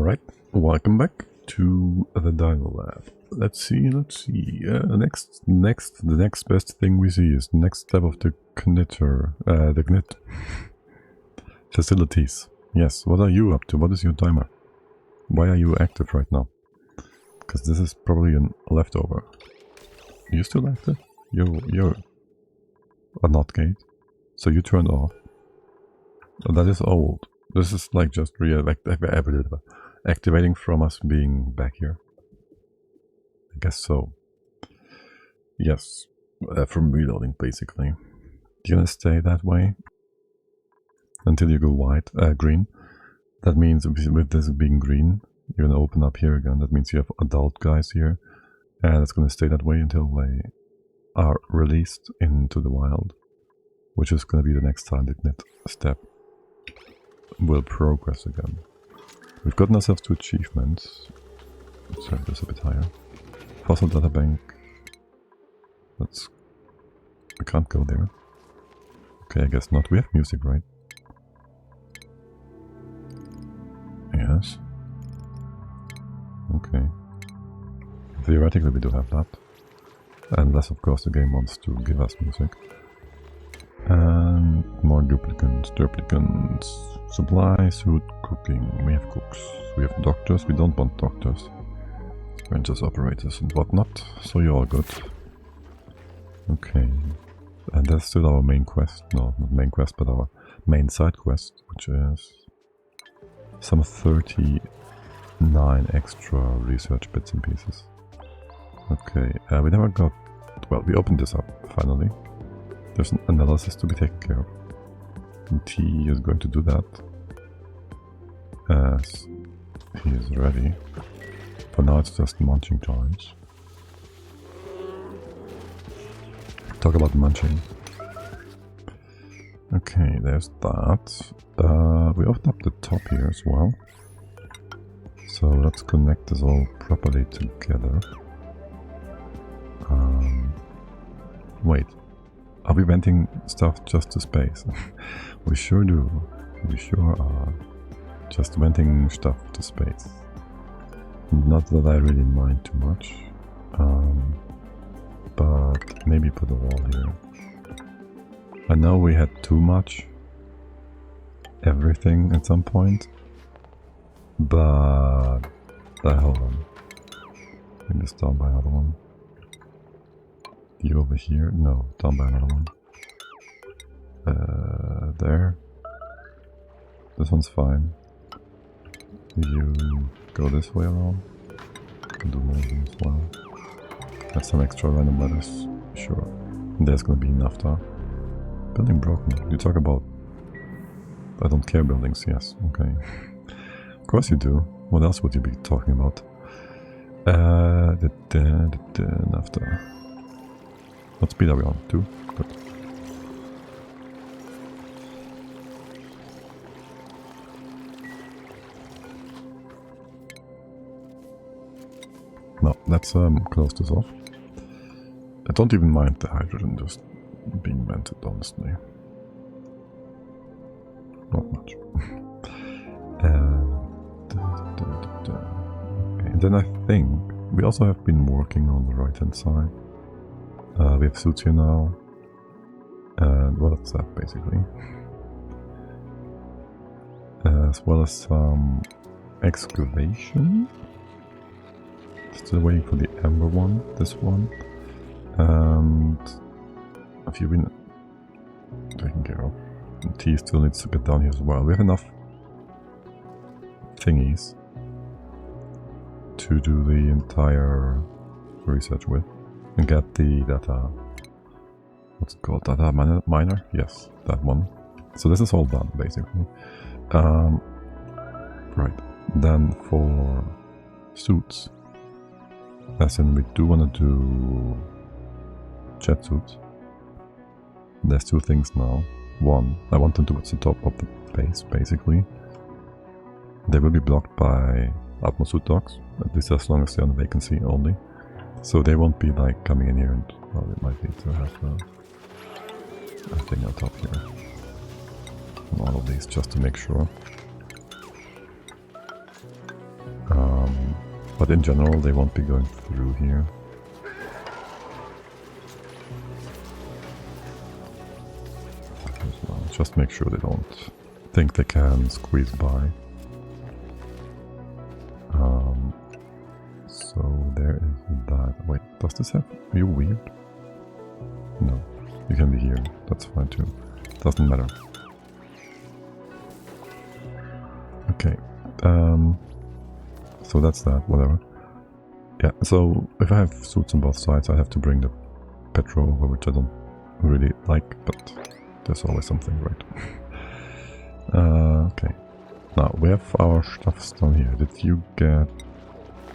Alright, welcome back to the Dino Lab. Let's see. The next best thing we see is the next step of the knit facilities. Yes, what are you up to? What is your timer? Why are you active right now? Because this is probably a leftover. You still active? You're a not gate. So you turned off. That is old. This is like just activating from us being back here. I guess so. Yes, from reloading basically. You're gonna stay that way until you go green. That means with this being green, you're gonna open up here again. That means you have adult guys here, and it's gonna stay that way until they are released into the wild, which is gonna be the next time the knit step will progress again. We've gotten ourselves to achievements. Let's have this a bit higher. Fossil data bank. I can't go there. Okay, I guess not. We have music, right? Yes. Okay. Theoretically we do have that. Unless of course the game wants to give us music. And more duplicants. Supply, suit, cooking. We have cooks. We have doctors. We don't want doctors. Rangers, operators and whatnot. So you're all good. Okay. And that's still our main quest. No, not main quest, but our main side quest, which is some 39 extra research bits and pieces. Okay, we never got... Well, we opened this up, finally. There's an analysis to be taken care of. And T is going to do that as he is ready. For now it's just munching times. Talk about munching. Okay, there's that. We opened up the top here as well. So let's connect this all properly together. Wait. Are we venting stuff just to space? We sure do. We sure are. Just venting stuff to space. Not that I really mind too much. But maybe put a wall here. I know we had too much everything at some point. But... hold on. Maybe it's down by another one. You over here? No, down by another one. There. This one's fine. You go this way around. Can do more of them as well. Have some extra random letters. Sure. There's gonna be enough there. Building broken. You talk about... I don't care buildings, yes. Okay. Of course you do. What else would you be talking about? After. What speed are we on? 2? Good. Now, let's close this off. I don't even mind the hydrogen just being vented, honestly. Not much. Okay, and then I think we also have been working on the right hand side. We have suits here now. And what is that basically? As well as some excavation. Still waiting for the amber one, this one. And have you been taken care of? And T still needs to get down here as well. We have enough thingies to do the entire research with and get the data. What's it called? Data miner? Yes, that one. So this is all done basically. Right. Then for suits. As in, we do want to do jet suits. There's two things now. One, I want them towards the top of the base, basically. They will be blocked by Atmosuit docks, at least as long as they're on the vacancy only. So they won't be like coming in here and, well, it might need to have a thing on top here. And all of these just to make sure. But in general, they won't be going through here. Well, just make sure they don't think they can squeeze by. So there is that. Wait, does this have... Are you weird? No. You can be here. That's fine too. Doesn't matter. Okay. So that's that. Whatever. Yeah, so if I have suits on both sides, I have to bring the petrol over, which I don't really like, but there's always something, right? Okay. Now, we have our stuffs down here. Did you get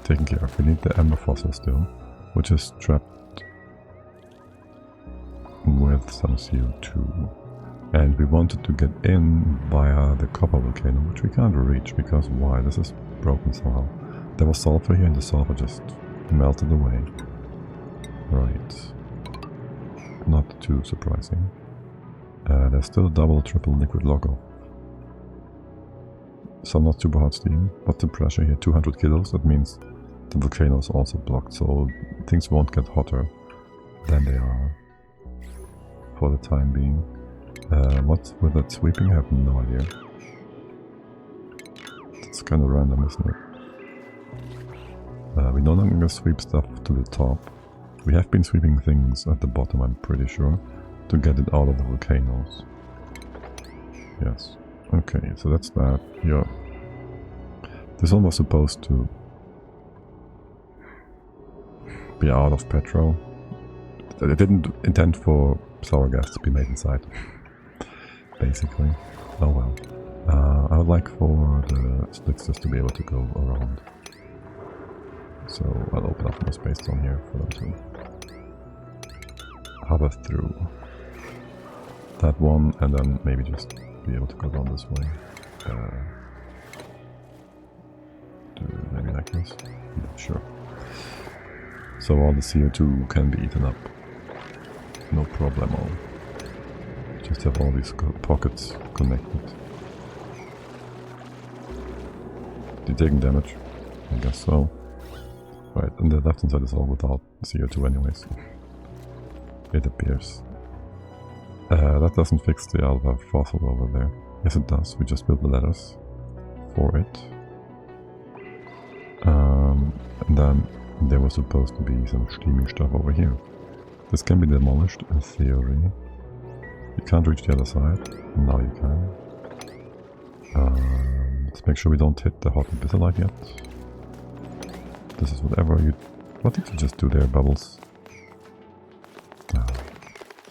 taken care of? We need the amber fossil still, which is trapped with some CO2. And we wanted to get in via the copper volcano, which we can't reach because why? This is broken somehow. There was sulfur here and the sulfur just melted away. Right. Not too surprising. There's still a double, triple liquid log-off. Some not super hot steam. What's the pressure here? 200 kilos. That means the volcano is also blocked, so things won't get hotter than they are for the time being. What's with that sweeping? I have no idea. It's kind of random, isn't it? We no longer sweep stuff to the top. We have been sweeping things at the bottom, I'm pretty sure, to get it out of the volcanoes. Yes. Okay, so that's that. Yeah. This one was supposed to be out of petrol. I didn't intend for sour gas to be made inside. Basically. Oh well. I would like for the slicksters to be able to go around. So I'll open up more space down here for them to hover through that one and then maybe just be able to go down this way. Maybe like this? Sure. So all the CO2 can be eaten up. No problemo. Just have all these pockets connected. You taking damage? I guess so. Right, and the left hand side is all without CO2 anyways. It appears. That doesn't fix the alpha fossil over there. Yes it does, we just built the ladders for it. And then there was supposed to be some steaming stuff over here. This can be demolished in theory. You can't reach the other side. Now you can. Let's make sure we don't hit the hot abyssalite yet. This is whatever you... What did you just do there, Bubbles? Oh,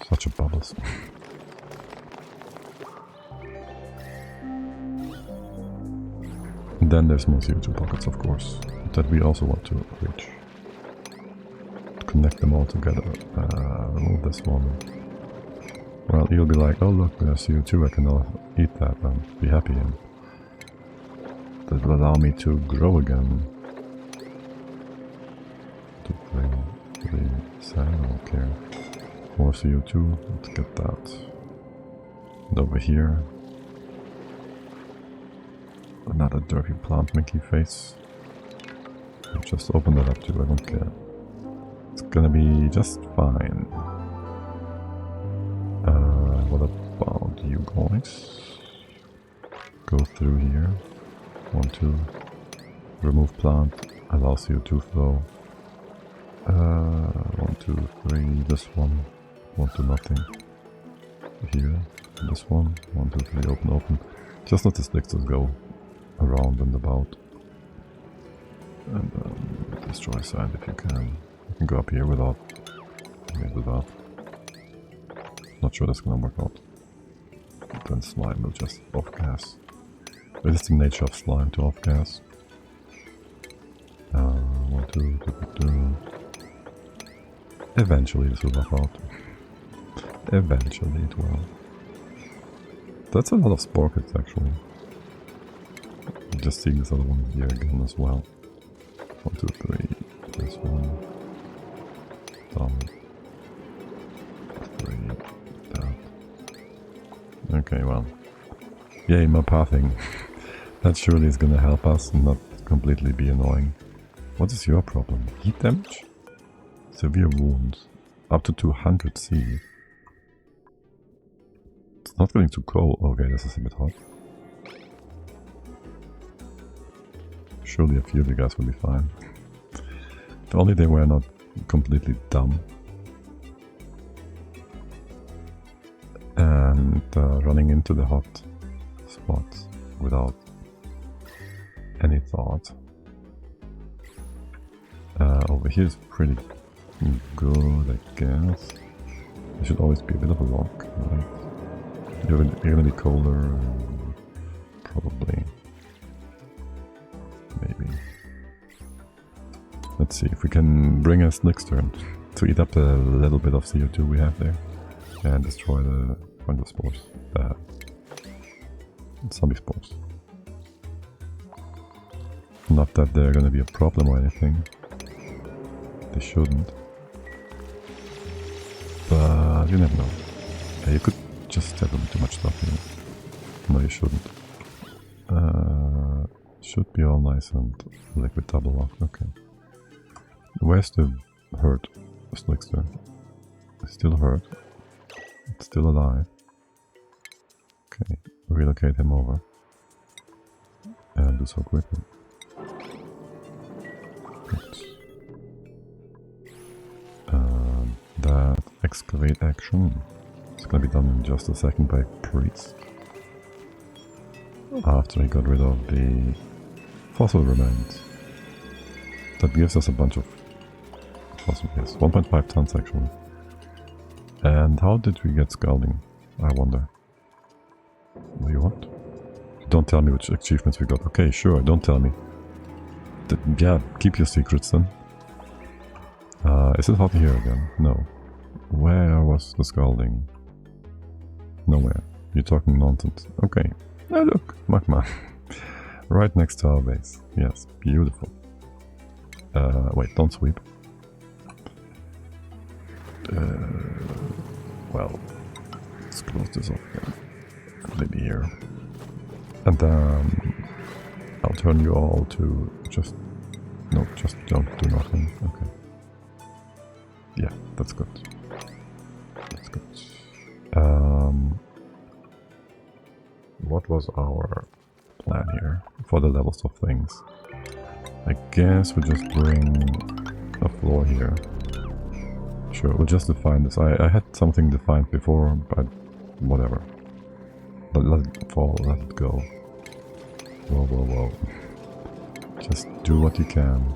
such a Bubbles. And then there's more CO2 pockets, of course, that we also want to reach. Connect them all together. Remove this one. Well, you'll be like, oh look, there's CO2, I can now eat that and be happy, and that will allow me to grow again. To bring the sand, I don't care. More CO2, let's get that. And over here, another dirty plant Mickey face. I'll just open that up too, I don't care. It's gonna be just fine. What about you guys? Go through here. 1, 2. Remove plant. Allow CO2 flow. 1, 2, 3. This one. 1, 2, nothing. Here. This one. 1, 2, 3. Open, open. Just let the sticks just go around and about. And destroy sand if you can. You can go up here without. Without. Not sure that's gonna work out. Then slime will just off gas. It is the nature of slime to off gas. 1, 2, 2. Eventually this will work out. Eventually it will. That's a lot of spore kits actually. Just seeing this other one here again as well. 1, 2, 3. This one. Down. 3. That. Okay, well. Yay, more pathing. That surely is gonna help us and not completely be annoying. What is your problem? Heat damage? Severe wounds. Up to 200 C. It's not getting too cold. Okay, this is a bit hot. Surely a few of you guys will be fine. If only they were not completely dumb. And running into the hot spots without any thought. Over here is pretty good, I guess. There should always be a bit of a lock, right? You're gonna be colder, probably. Maybe. Let's see if we can bring us next turn to eat up the little bit of CO2 we have there and destroy the fungal spores. Zombie spores. Not that they're gonna be a problem or anything. They shouldn't. But you never know. Yeah, you could just have a bit too much stuff here. No, you shouldn't. Should be all nice and liquid double lock. Okay. Where's the hurt Slickster? It's still hurt. It's still alive. Okay. Relocate him over. And do so quickly. Good. That excavate action is gonna be done in just a second by Priest. After he got rid of the fossil remains. That gives us a bunch of fossil, yes, 1.5 tons actually. And how did we get scalding? I wonder. What do you want? Don't tell me which achievements we got. Okay, sure, don't tell me. Yeah, keep your secrets then. Is it hot here again? No. Where was the scalding? Nowhere. You're talking nonsense. Okay. Oh look, Magma. Right next to our base. Yes, beautiful. Wait, don't sweep. Well, let's close this off again. Maybe here. And I'll turn you all to just... No, just don't do nothing. Okay. Yeah, that's good. That's good. What was our plan here for the levels of things? I guess we'll just bring a floor here. Sure, we'll just define this. I had something defined before, but whatever. But let it fall, let it go. Whoa, whoa, whoa. Just do what you can.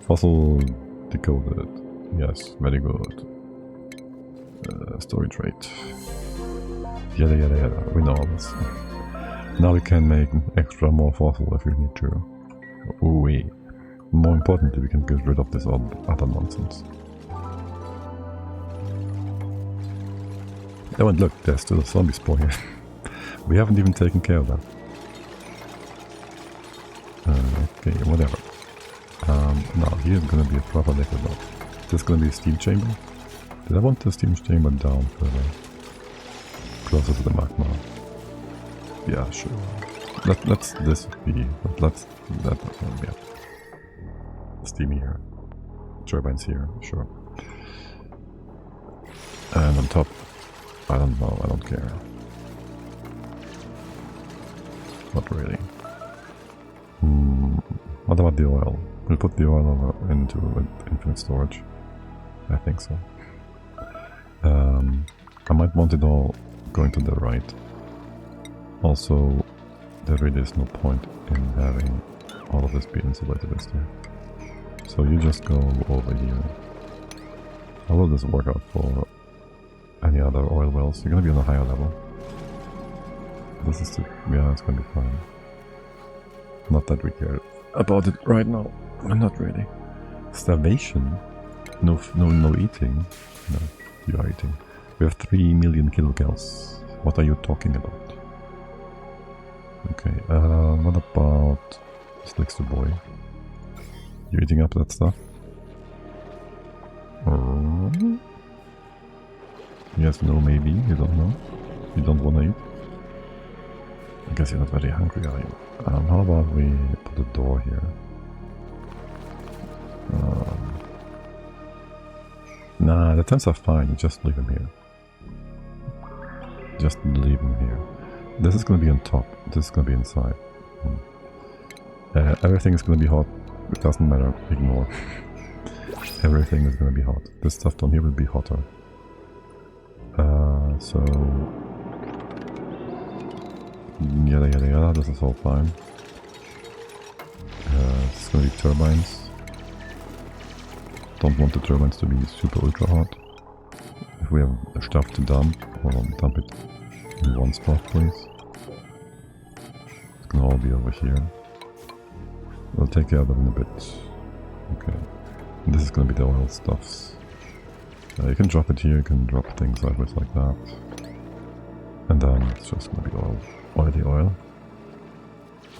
Fossil decoded. Yes, very good. Storage rate. Yada yada yada. We know all this. Now we can make extra more fossil if we need to. Ooh-wee. More importantly, we can get rid of this other nonsense. Oh, and look, there's still a zombie spore here. We haven't even taken care of that. Okay, whatever. Now here's gonna be a proper liquid lock. This is gonna be a steam chamber. Did I want the steam chamber down further? Closer to the magma. Yeah, sure. Let's this be, but let's that yeah. Steam here. Turbines here, sure. And on top, I don't know, I don't care. Not really. What about the oil? We'll put the oil over into infinite storage. I think so. I might want it all going to the right. Also, there really is no point in having all of this be insulated, is there? So you just go over here. How will this work out for any other oil wells? You're gonna be on a higher level. This is the... yeah, it's gonna be fine. Not that we care about it right now. Not really. Starvation? No eating? No, you are eating. We have 3 million kilocalories. What are you talking about? Okay, what about Slickster boy? You eating up that stuff? Yes, no, maybe, you don't know? You don't wanna eat? I guess you're not very hungry, are you? How about we put a door here? Nah, the tents are fine. You just leave them here. Just leave them here. This is gonna be on top. This is gonna be inside. Everything is gonna be hot. It doesn't matter. Ignore. Everything is gonna be hot. This stuff down here will be hotter. So... Yada yada yada, this is all fine. It's gonna be turbines. Don't want the turbines to be super ultra hot. If we have stuff to dump, well, dump it in one spot, please. It's gonna all be over here. We'll take care of that in a bit. Okay. And this is gonna be the oil stuffs. You can drop it here, you can drop things sideways like that. And then it's just gonna be oil. Oily oil.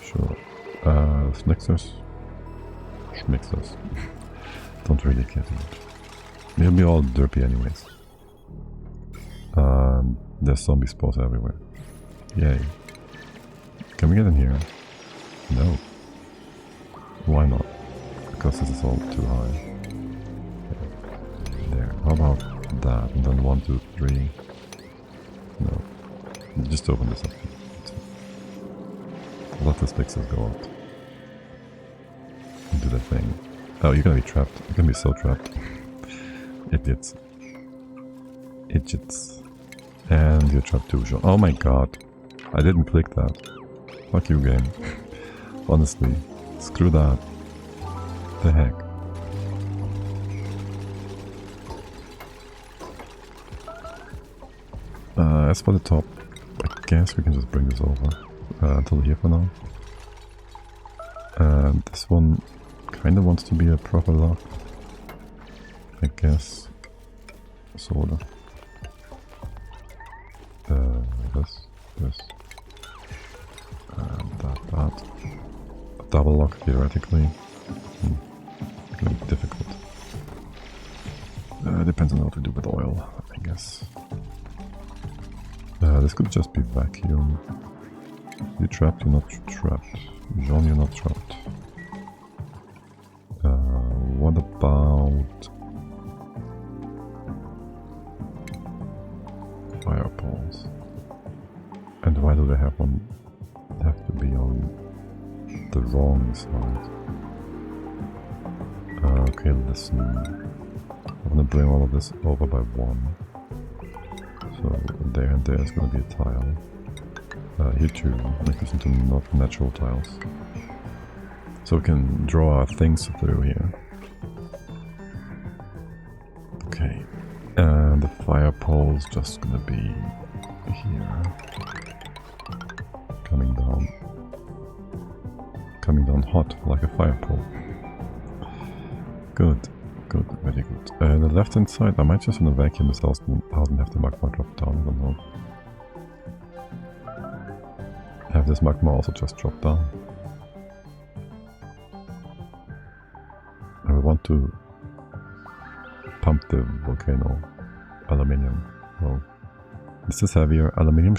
Sure. Schmixers. Schmixers. Don't really care too much. They'll be all derpy anyways. There's zombie spawns everywhere. Yay. Can we get in here? No. Why not? Because this is all too high. There. How about that? And then 1, 2, 3. No. Just open this up. Let the mixers go out. Do the thing. Oh, you're gonna be trapped. You're gonna be so trapped. Idiots. Idiots. And you're trapped too, Sean. Oh my god. I didn't click that. Fuck you, game. Honestly. Screw that. The heck. As for the top, I guess we can just bring this over until here for now. And this one kind of wants to be a proper lock, I guess. Sorta. This, and that. A double lock theoretically. It's gonna be difficult. Depends on what to do with oil, I guess. This could just be vacuum. You're trapped, you're not trapped. Jean, you're not trapped. What about fire poles? And why do they have to be on the wrong side? Okay, listen. I'm gonna bring all of this over by 1. So there and there is gonna be a tile. Here too, make this into natural tiles. So we can draw our things through here. Okay. And the fire pole is just gonna be here. Coming down. Coming down hot, like a fire pole. Good. Good, very good. The left hand side, I might just want to vacuum this out and have the magma drop down, I don't know. Have this magma also just drop down. I want to pump the volcano aluminium. Well, this is heavier. Aluminium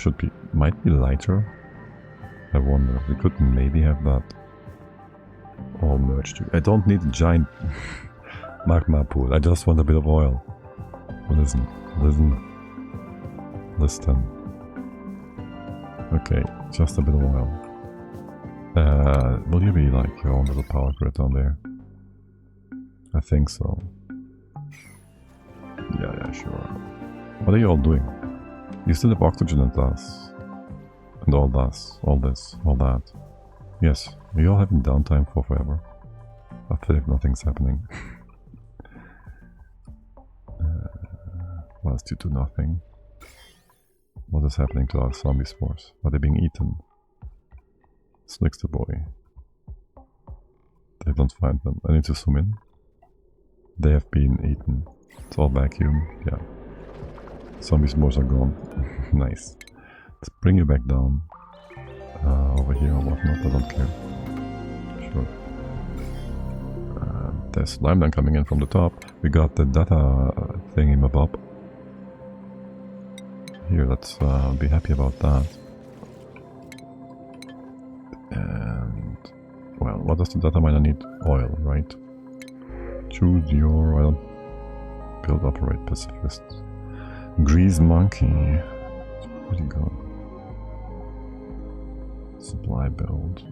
might be lighter. I wonder. We could maybe have that all merged. I don't need a giant magma pool. I just want a bit of oil. Listen. Okay, just a bit of oil. Will you be like your own little power grid down there? I think so. Yeah, sure. What are you all doing? You still have oxygen and gas. And all this, all that. Yes, are you all having downtime for forever? I feel like nothing's happening. Whilst you do nothing. What is happening to our zombie spores? Are they being eaten? Slickster boy. They don't find them. I need to zoom in. They have been eaten. It's all vacuum. Yeah. Zombie spores are gone. Nice. Let's bring you back down. Over here or whatnot. I don't care. Sure. There's slime then coming in from the top. We got the data thingy-mabob. Here, let's be happy about that. And, well, what does the data miner need? Oil, right? Choose your oil. Build, operate, pacifist. Grease monkey. It's pretty good. Supply build.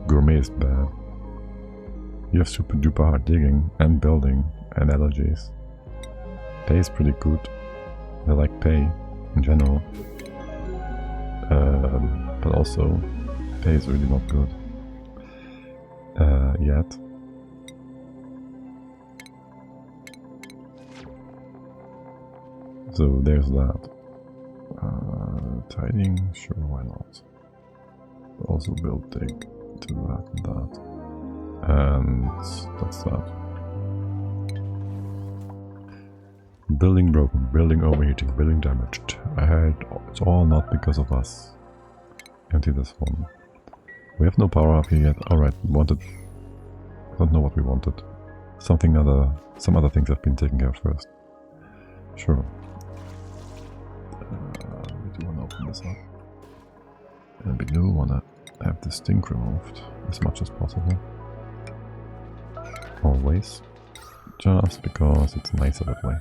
Gourmet is bad. You have super duper hard digging and building and allergies. Pay is pretty good. I like pay in general. But also pay is really not good. Yet. So there's that. Tidying, sure, why not? Also build dig to that and that. And that's that. Building broken, building overheating, building damaged. It's all not because of us. Empty this one. We have no power up here yet. Alright, wanted. I don't know what we wanted. Some other things have been taken care of first. Sure. We do want to open this up. And we do want to have this stink removed as much as possible. Always. Just because it's nicer that way.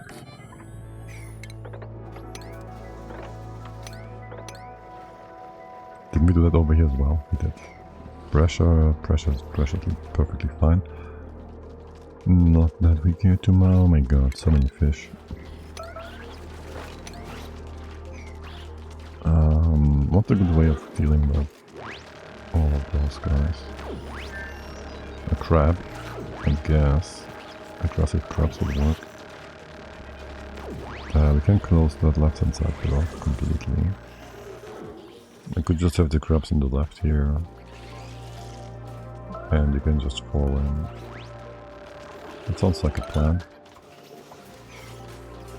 Didn't we do that over here as well? We did. Pressure is perfectly fine. Not that we care too much. Oh my god, so many fish. What's a good way of dealing with all of those guys? A crab, I guess. Aggressive crabs would work. We can close that left hand side bit off completely. I could just have the crabs on the left here. And you can just fall in. It sounds like a plan.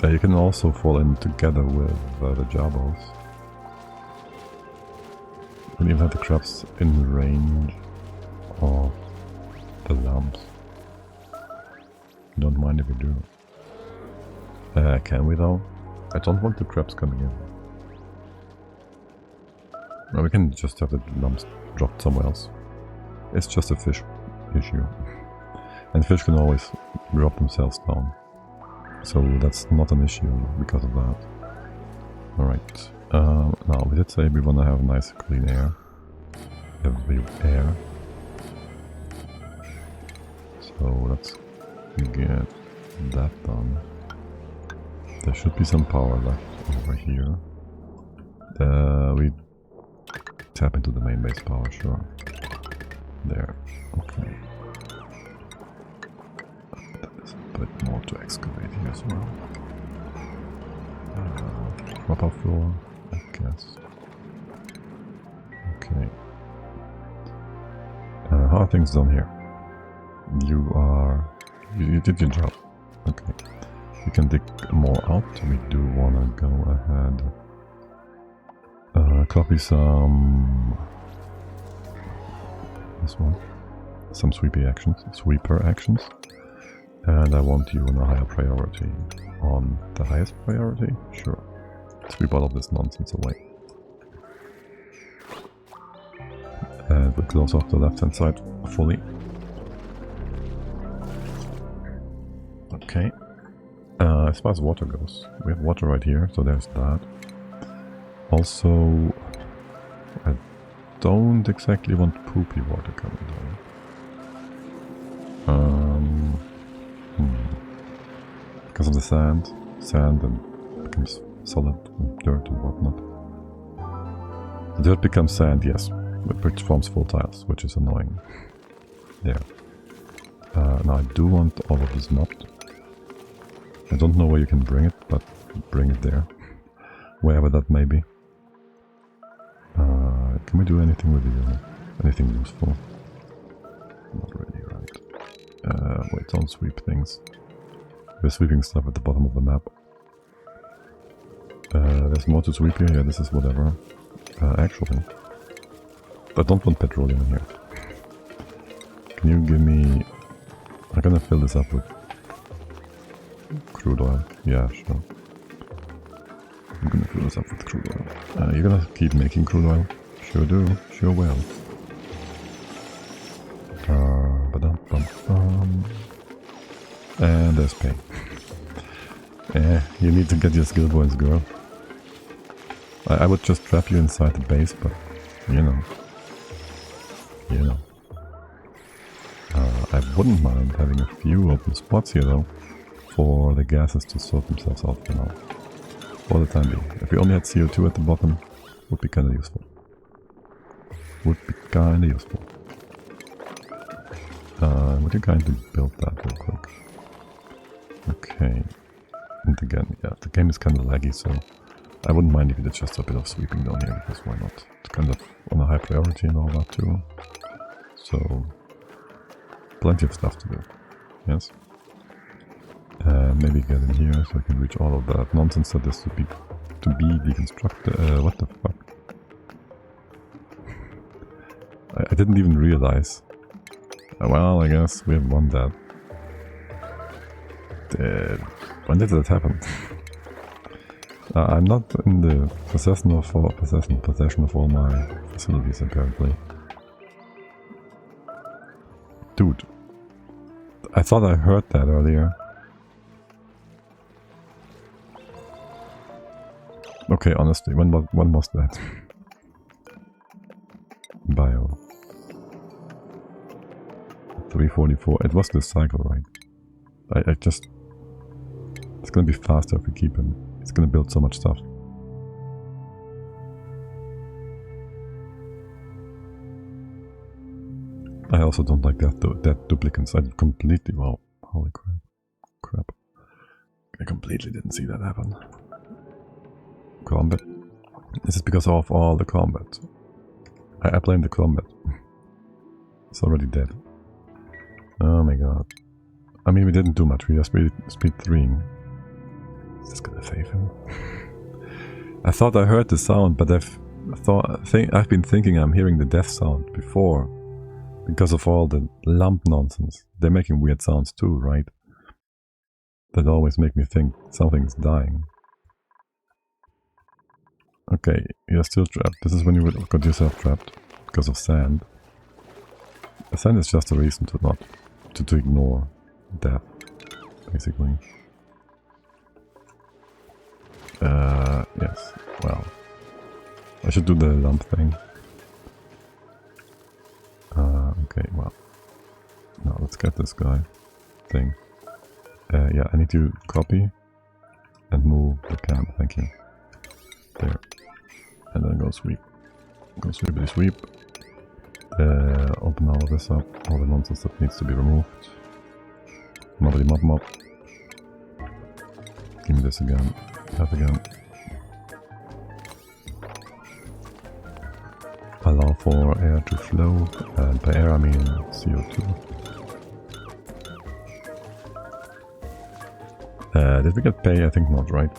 You can also fall in together with the jabos. You can even have the crabs in range of the lamps. Don't mind if we do. Can we though? I don't want the crabs coming in. No, we can just have the lumps dropped somewhere else. It's just a fish issue. And fish can always drop themselves down. So that's not an issue because of that. Alright. Now we did say we want to have nice clean air. Every air. So let's get that done. There should be some power left over here. We tap into the main base power, sure. There. Okay. That is a bit more to excavate here as well. Proper floor, I guess. Okay. How are things done here? You did your job. Okay. You can dig more out. We do wanna go ahead. Copy some. This one. Some sweeper actions. And I want you on a higher priority. On the highest priority? Sure. Sweep all of this nonsense away. And we close off the left hand side fully. Okay. As far as water goes, we have water right here, so there's that. Also, I don't exactly want poopy water coming down. Because of the sand and becomes solid and dirt and whatnot. The dirt becomes sand, yes, which forms full tiles, which is annoying. There. Now I do want all of this mopped. I don't know where you can bring it, but bring it there. Wherever that may be. Can we do anything with you? Anything useful? Not really, right. Wait, don't sweep things. We're sweeping stuff at the bottom of the map. There's more to sweep here. Yeah, this is whatever. Actually. But I don't want petroleum in here. Can you give me... I'm gonna fill this up with crude oil. Yeah, sure. I'm gonna fill this up with crude oil. You're gonna keep making crude oil? Sure do, sure will. And there's pay. You need to get your skill points, girl. I would just trap you inside the base, but you know. I wouldn't mind having a few open spots here though, for the gases to sort themselves out for now. For the time being. If we only had CO2 at the bottom, would be kinda useful. Would you kindly build that real quick? Okay. And again, yeah, the game is kinda laggy, so I wouldn't mind if you did just a bit of sweeping down here, because why not? It's kind of on a high priority and all that too. So, plenty of stuff to do. Yes? And maybe get in here so I can reach all of that nonsense that is to be deconstructed. What the fuck? I didn't even realize. Well, I guess we have one dead. When did that happen? I'm not in the possession of all my facilities apparently. Dude, I thought I heard that earlier. Okay, honestly, when was that? Bio. 344. It was this cycle, right? I just... It's gonna be faster if we keep him. He's gonna build so much stuff. I also don't like that duplicants. I completely... Wow. Holy crap. I completely didn't see that happen. Combat. This is because of all the combat. I blame the combat. It's already dead. Oh my god. I mean, we didn't do much. We just speed 3ing. Is this gonna save him? I thought I heard the sound, but I've been thinking I'm hearing the death sound before. Because of all the lump nonsense. They're making weird sounds too, right? That always make me think something's dying. Okay, you're still trapped. This is when you got yourself trapped. Because of sand. The sand is just a reason to ignore death, basically. Yes, well. I should do the lump thing. Okay, well. Now let's get this guy thing. Yeah, I need to copy and move the camp, thank you. There. And then go sweep. Go sweepity sweep. Open all of this up, all the nonsense that needs to be removed. Mobbity mob. Give me this again. That again. Allow for air to flow, and by air I mean CO2. Did we get pay? I think not, right?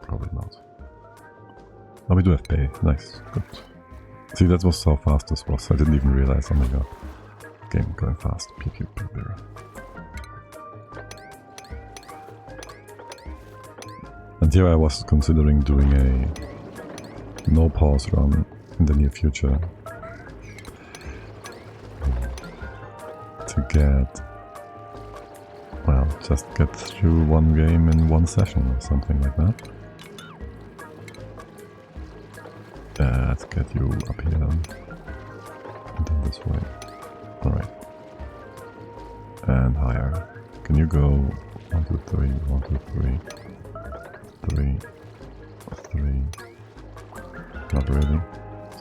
Probably not. Oh, we do have pay. Nice. Good. See, that was how fast this was. I didn't even realize. Oh my god. Game going fast. Pew pew pew pew. And here I was considering doing a no pause run in the near future. To get... well, just get through one game in one session or something like that. Let's get you up here and then this way. Alright. And higher. Can you go 1, 2, 3, 1, 2, 3, 3. Not really.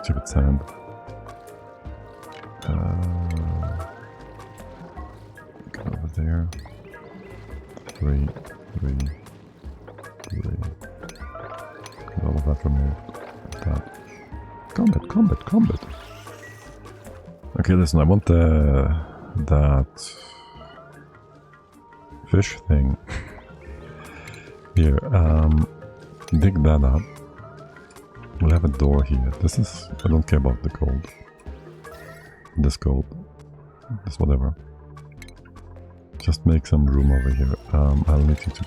Stupid sand. Go over there. 3. Get all of that removed. That. Combat. Okay, listen, I want that fish thing. Here, dig that up. We'll have a door here. This is... I don't care about the gold. This gold. This whatever. just make some room over here. I'll need you to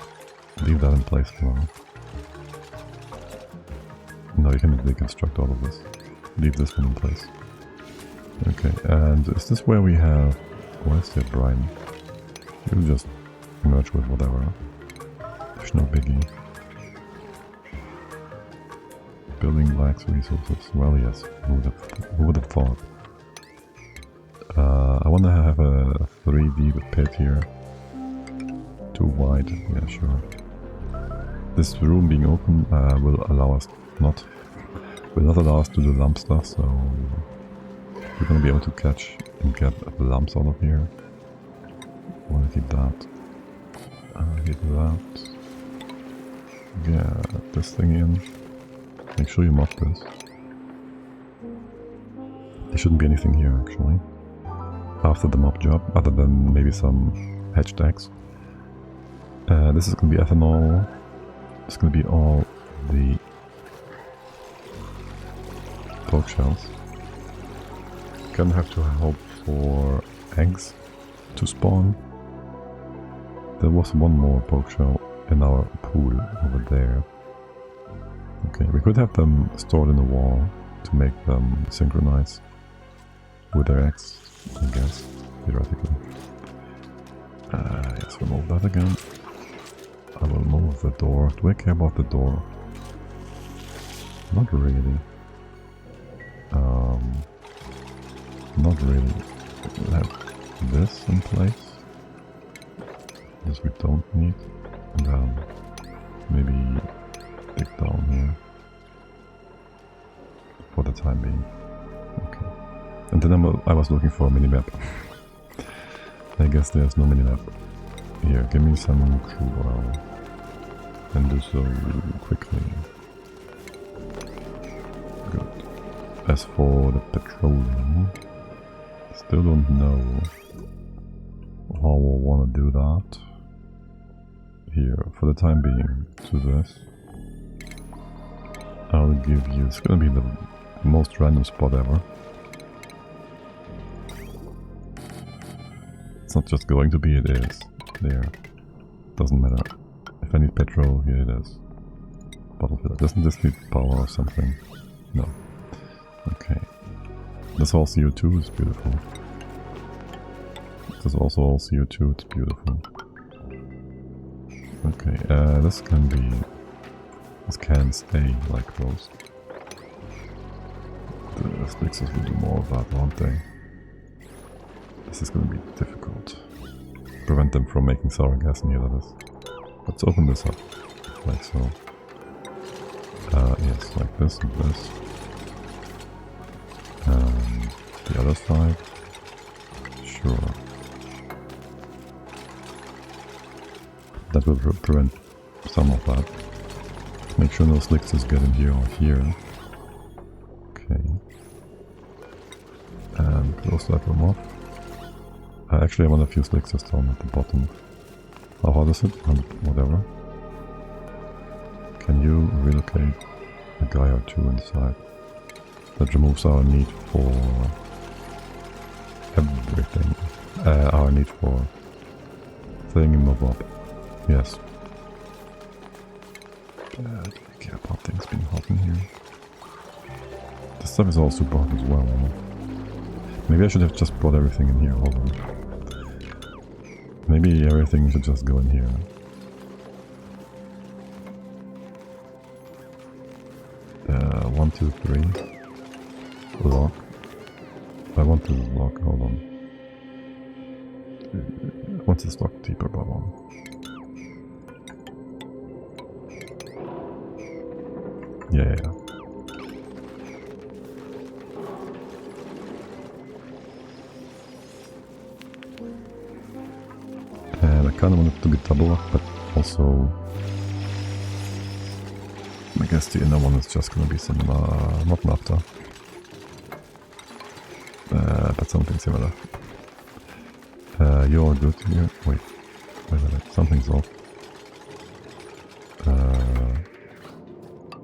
leave that in place for now. No, you can deconstruct all of this. Leave this one in place. Okay, and is this where we have... Where's the brine? You just merge with whatever. There's no biggie. Building lacks resources. Well, yes. Who would have thought? I want to have a 3D pit here. Too wide. Yeah, sure. This room being open will allow us not allow us to do lump stuff, so we're gonna be able to catch and get lumps out of here. I wanna keep that. Keep that. Get this thing in. Make sure you mop this. There shouldn't be anything here actually. After the mop job, other than maybe some hatched eggs. This is gonna be ethanol. It's gonna be all the poke shells. Gonna have to hope for eggs to spawn. There was one more poke shell in our pool over there. Okay, we could have them stored in the wall to make them synchronize with their eggs, I guess, theoretically. Yes, remove that again. I will move the door. Do I care about the door? Not really. Not really. We'll have this in place. This we don't need. And then maybe dig down here. For the time being. Okay. And then I was looking for a minimap. I guess there's no minimap. Here, give me some crude oil. And do so quickly. Good. As for the petroleum, still don't know how we'll want to do that. Here, for the time being, to this. I'll give you, it's gonna be the most random spot ever. It's not just going to be, it is. There. Doesn't matter. If I need petrol, here it is. Bottle filler. Doesn't this need power or something? No. Okay. This all CO2 is beautiful. This is also all CO2, it's beautiful. Okay, this can be... This can stay like those. The Stixers will do more of that, won't they? This is gonna be difficult. Prevent them from making sour gas in here, that is. Let's open this up. Like so. Yes, like this and this. And the other side. Sure. That will prevent some of that. Make sure no Stixers get in here or here. Okay. And close that room off. Actually, I want a few Stixers down at the bottom. How hard is it? Whatever. Can you relocate a guy or two inside? That removes our need for everything. Our need for thing and move up. Yes. Do we care about things being hot in here? This stuff is all super hot as well. Maybe I should have just brought everything in here. Hold on. Maybe everything should just go in here. One, two, three. Lock. I want to lock. Hold on. What's the stock deeper bottom? Yeah. And I kind of want it to be double up, but also I guess the inner one is just going to be some, not naphtha, but something similar. You're good here. Wait a minute, something's off.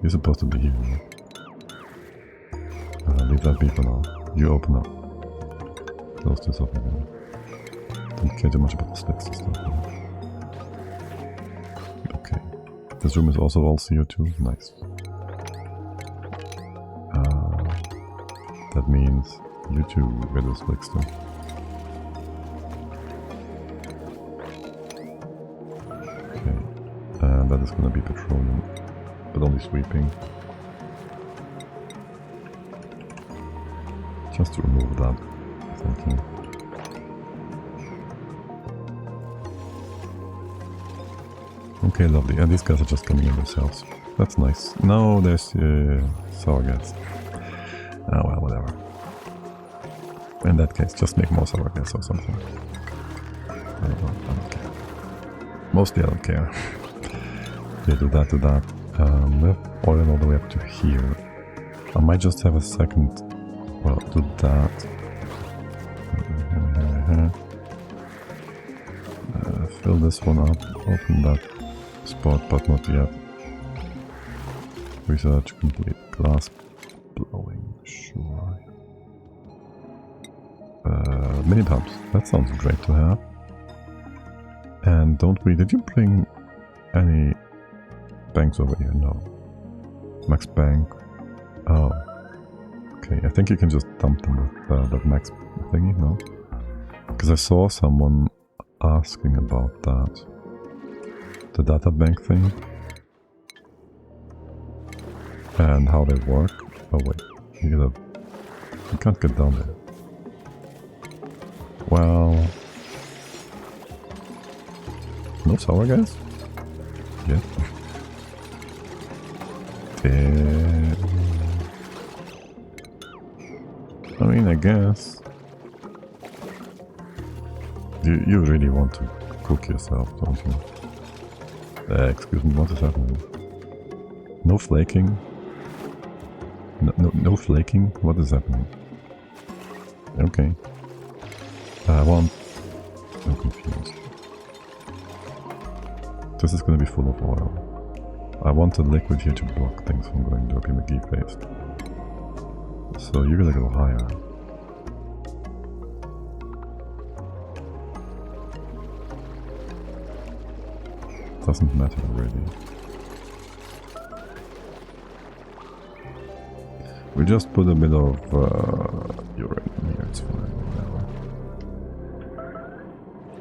You're supposed to be here. Leave that be for now. You open up. Close this up again. Don't care too much about the slicks and stuff. Okay. This room is also all CO2. Nice. That means you two get the slicks too. Okay. And that is gonna be petroleum, but only sweeping. Just to remove that. Thank you. Okay, lovely. And these guys are just coming in themselves. That's nice. No, there's sour gas. Oh well, whatever. In that case, just make more sour gas or something. I don't care. Mostly I don't care. Okay, do that, do that. We have oil all the way up to here. I might just have a second. Well, do that. Fill this one up. Open that spot, but not yet. Research complete. Glass blowing. Sure. Mini pumps. That sounds great to have. And don't we... Did you bring any banks over here? No. Max bank. Oh. Okay, I think you can just dump them with that max thingy, no? Because I saw someone asking about that. The data bank thing. And how they work. Oh wait, you can't get down there. Well... No sour gas? Yeah. I mean, I guess. You really want to cook yourself, don't you? Excuse me, what is happening? No flaking? No flaking? What is happening? Okay. I'm confused. This is gonna be full of oil. I want the liquid here to block things from going Derpy McGee based. So you're gonna go higher. Doesn't matter really. We just put a bit of uranium here, it's fine,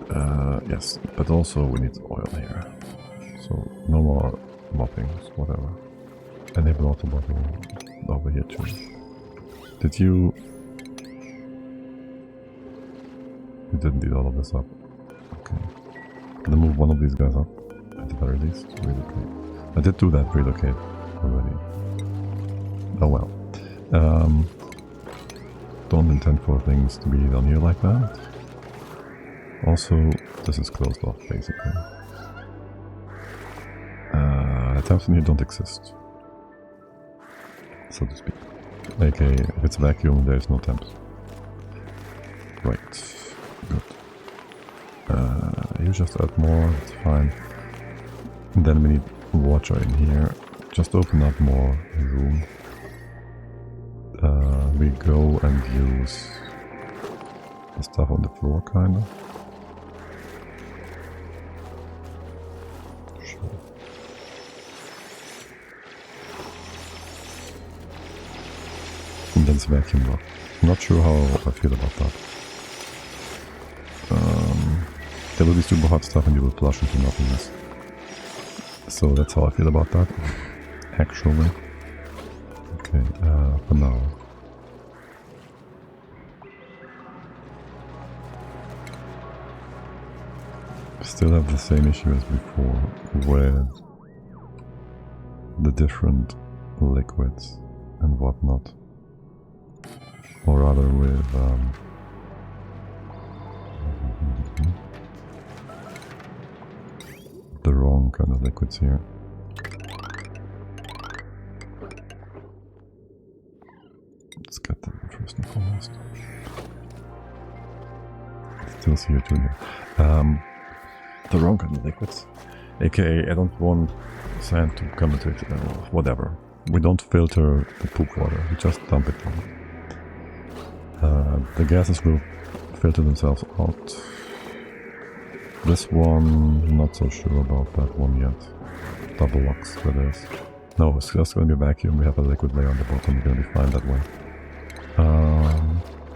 whatever. Yes, but also we need oil here. So no more moppings, whatever. Enable auto mopping over here too. Did you... You didn't need all of this up. Okay. Gonna move one of these guys up. At the very least, relocate. I did do that relocate already. Oh well. Don't intend for things to be done here like that. Also, this is closed off basically. Attempts in here don't exist, so to speak. Okay, if it's vacuum, there's no temps. Right, good. You just add more, it's fine. And then we need water in here. Just open up more room. We go and use the stuff on the floor, kinda. Sure. And then it's vacuum lock. Not sure how I feel about that. There will be super hot stuff and you will flush into nothingness. So that's how I feel about that, actually. Okay, for now. Still have the same issue as before with the different liquids and whatnot. Or rather with the wrong kind of liquids here. Let's get that first and foremost. Still CO2 here. The wrong kind of liquids. AKA, I don't want sand to come into it, whatever. We don't filter the poop water, we just dump it in. The gases will filter themselves out. This one, not so sure about that one yet. Double locks, that is. No, it's just going to be a vacuum. We have a liquid layer on the bottom. We're going to be fine that way.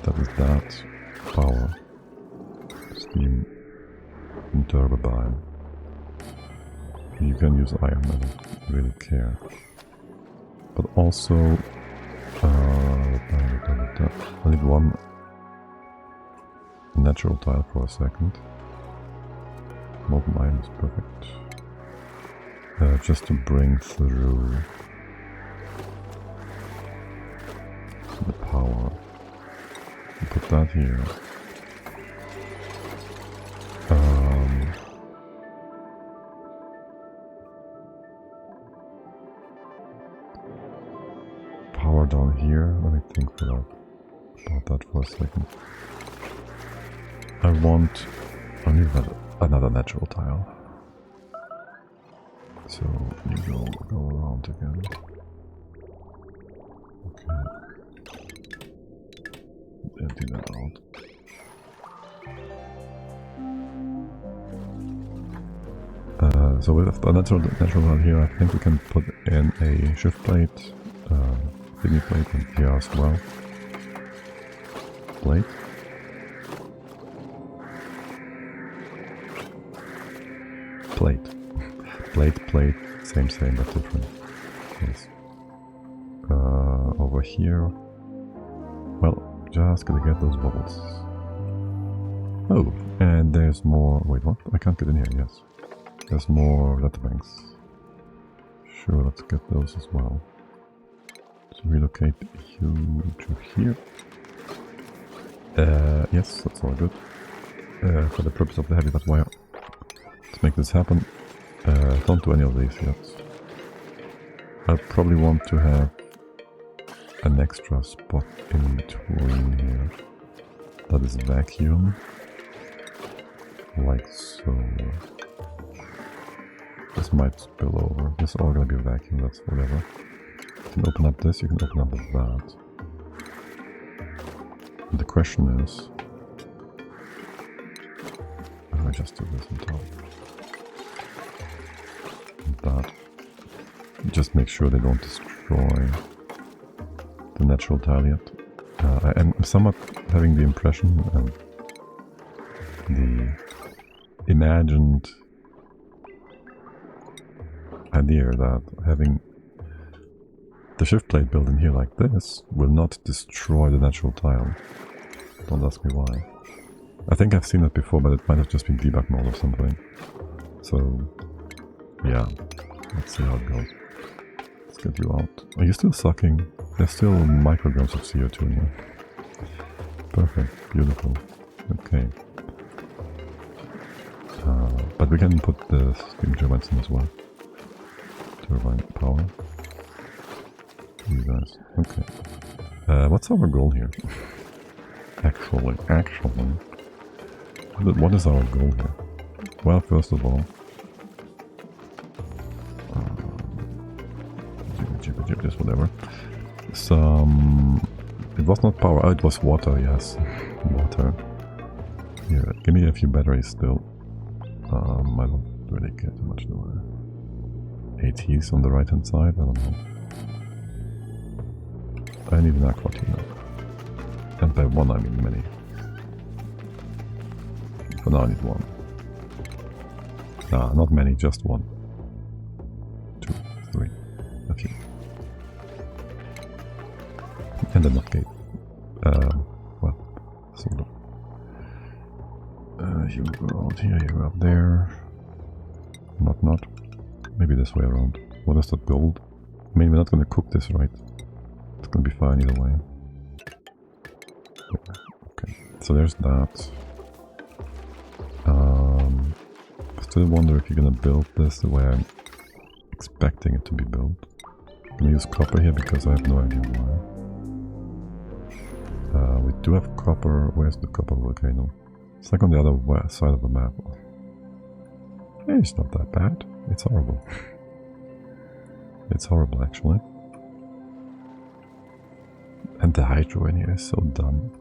That is that. Power. Steam. And turbine. You can use iron, I don't really care. But also... I need one natural tile for a second. Molten iron is perfect. Just to bring through the power. Put that here. Power down here. Let me think about that for a second. I need another natural tile. So you go around again. Okay. Empty that out. So with a natural tile here, I think we can put in a shift plate, thingy plate, and here as well. Plate. Plate, same, but different. Yes. Over here. Well, just gonna get those bubbles. Oh, and there's more. Wait, what? I can't get in here, yes. There's more letter banks. Sure, let's get those as well. So relocate you to here. Yes, that's all good. For the purpose of the heavy wire. Let's make this happen. Don't do any of these yet. I probably want to have an extra spot in between here. That is vacuum. Like so. This might spill over. This is all gonna be a vacuum, that's whatever. You can open up this, you can open up that. And the question is... how do I just do this on top? That. Just make sure they don't destroy the natural tile yet. I'm somewhat having the impression and the imagined idea that having the shift plate built in here like this will not destroy the natural tile. Don't ask me why. I think I've seen it before, but it might have just been debug mode or something. So... yeah, let's see how it goes. Let's get you out. Are you still sucking? There's still micrograms of CO2 in here. Perfect, beautiful. Okay. But we can put the steam turbines in as well. Turbine power. You guys. Okay. What's our goal here? Actually. What is our goal here? Well, first of all... just whatever. It was not power. Oh, it was water. Yes, water. Here, give me a few batteries still. I don't really care too much, do I? ATs on the right hand side. I don't know. I need an aqua cleaner, and by one I mean many. For now, I need one. Nah, not many, just one. 2, 3, a few. And the nut gate. Well, sort of. You go out here, you go up there. Not. Maybe this way around. What is that gold? I mean, we're not gonna cook this, right? It's gonna be fine either way. Okay, so there's that. I still wonder if you're gonna build this the way I'm expecting it to be built. I'm gonna use copper here because I have no idea why. We do have copper. Where's the copper volcano? It's like on the other side of the map. Hey, it's not that bad. It's horrible. It's horrible, actually. And the hydro in here is so dumb.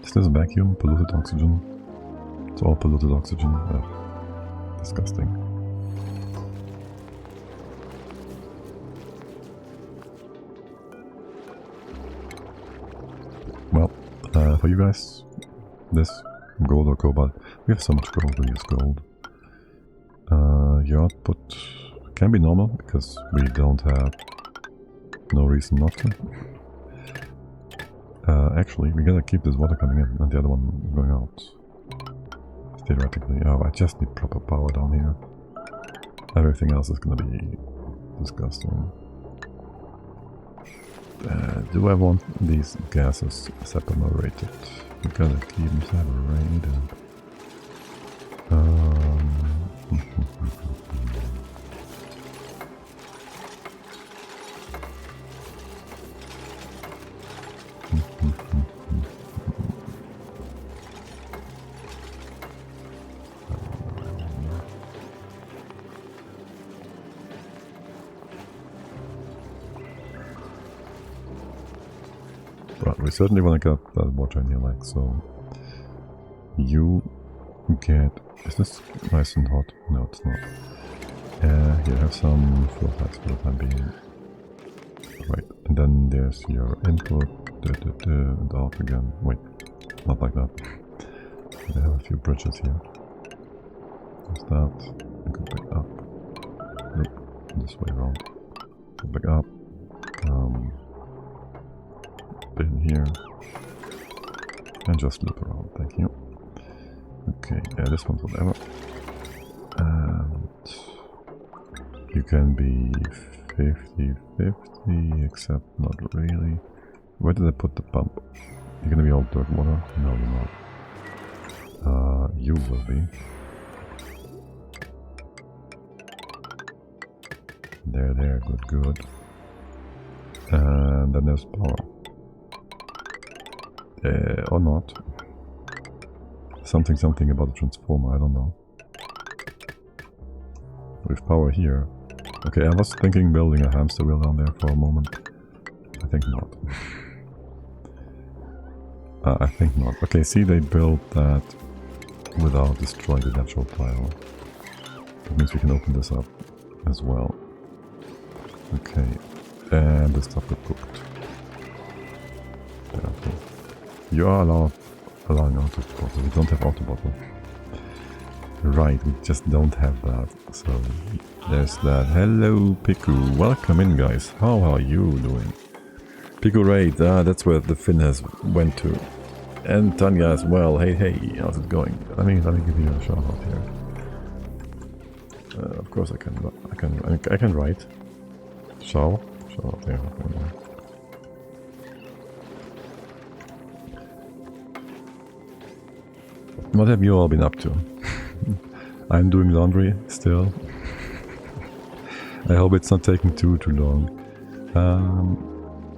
Is this vacuum? Polluted oxygen? It's all polluted oxygen. Disgusting. Well, for you guys, this gold or cobalt. We have so much gold, we use gold. Your output can be normal because we don't have no reason not to. Actually, we gotta keep this water coming in and the other one going out. Theoretically. Oh, I just need proper power down here. Everything else is gonna be disgusting. Do I want these gases separated? We gotta keep them separated. But we certainly want to get that water in here, like so. You get... Is this nice and hot? No, it's not. You have some floatites for the time being. Right, and then there's your input, and out again. Wait, not like that. I have a few bridges here. There's that. And go back up. Nope, this way around. Go back up. In here. And just loop around, thank you. Okay, yeah, this one's whatever. And you can be 50-50, except not really. Where did I put the pump? You're gonna be all dirt water? No, you're not. You will be. There, good. And then there's power. Or not. Something about the transformer, I don't know. With power here. Okay, I was thinking building a hamster wheel down there for a moment. I think not. I think not. Okay, see, they built that without destroying the natural tile. That means we can open this up as well. Okay, and the stuff got cooked. Okay. You are allowing auto bottle. We don't have auto bottle. Right, we just don't have that. So there's that. Hello, Piku. Welcome in, guys. How are you doing? Piku Raid. That's where the Finn has went to. And Tanya as well. Hey, how's it going? Let me give you a shout out here. Of course I can write. Shout out there. What have you all been up to? I'm doing laundry still. I hope it's not taking too long.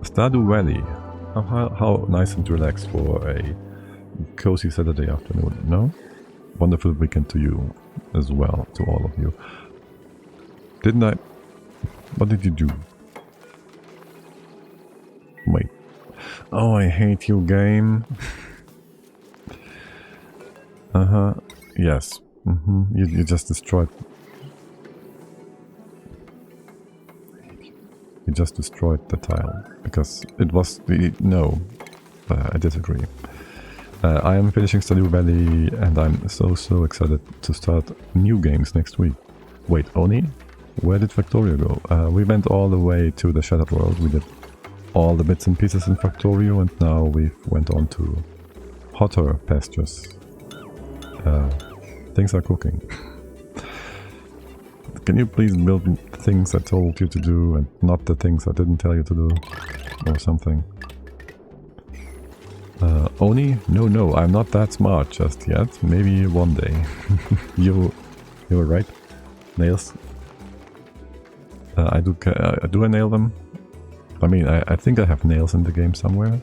Stardew Valley. How nice and relaxed for a cozy Saturday afternoon, no? Wonderful weekend to you as well, to all of you. Didn't I? What did you do? Wait. Oh, I hate you, game. Yes. You just destroyed... You just destroyed the tile. Because it was... No. I disagree. I am finishing Stardew Valley and I'm so excited to start new games next week. Wait, Oni? Where did Factorio go? We went all the way to the Shattered World. We did all the bits and pieces in Factorio and now we went on to hotter pastures. Things are cooking. Can you please build things I told you to do and not the things I didn't tell you to do? Or something. Oni? No, I'm not that smart just yet. Maybe one day. You were right. Nails. Do I nail them? I mean, I think I have nails in the game somewhere.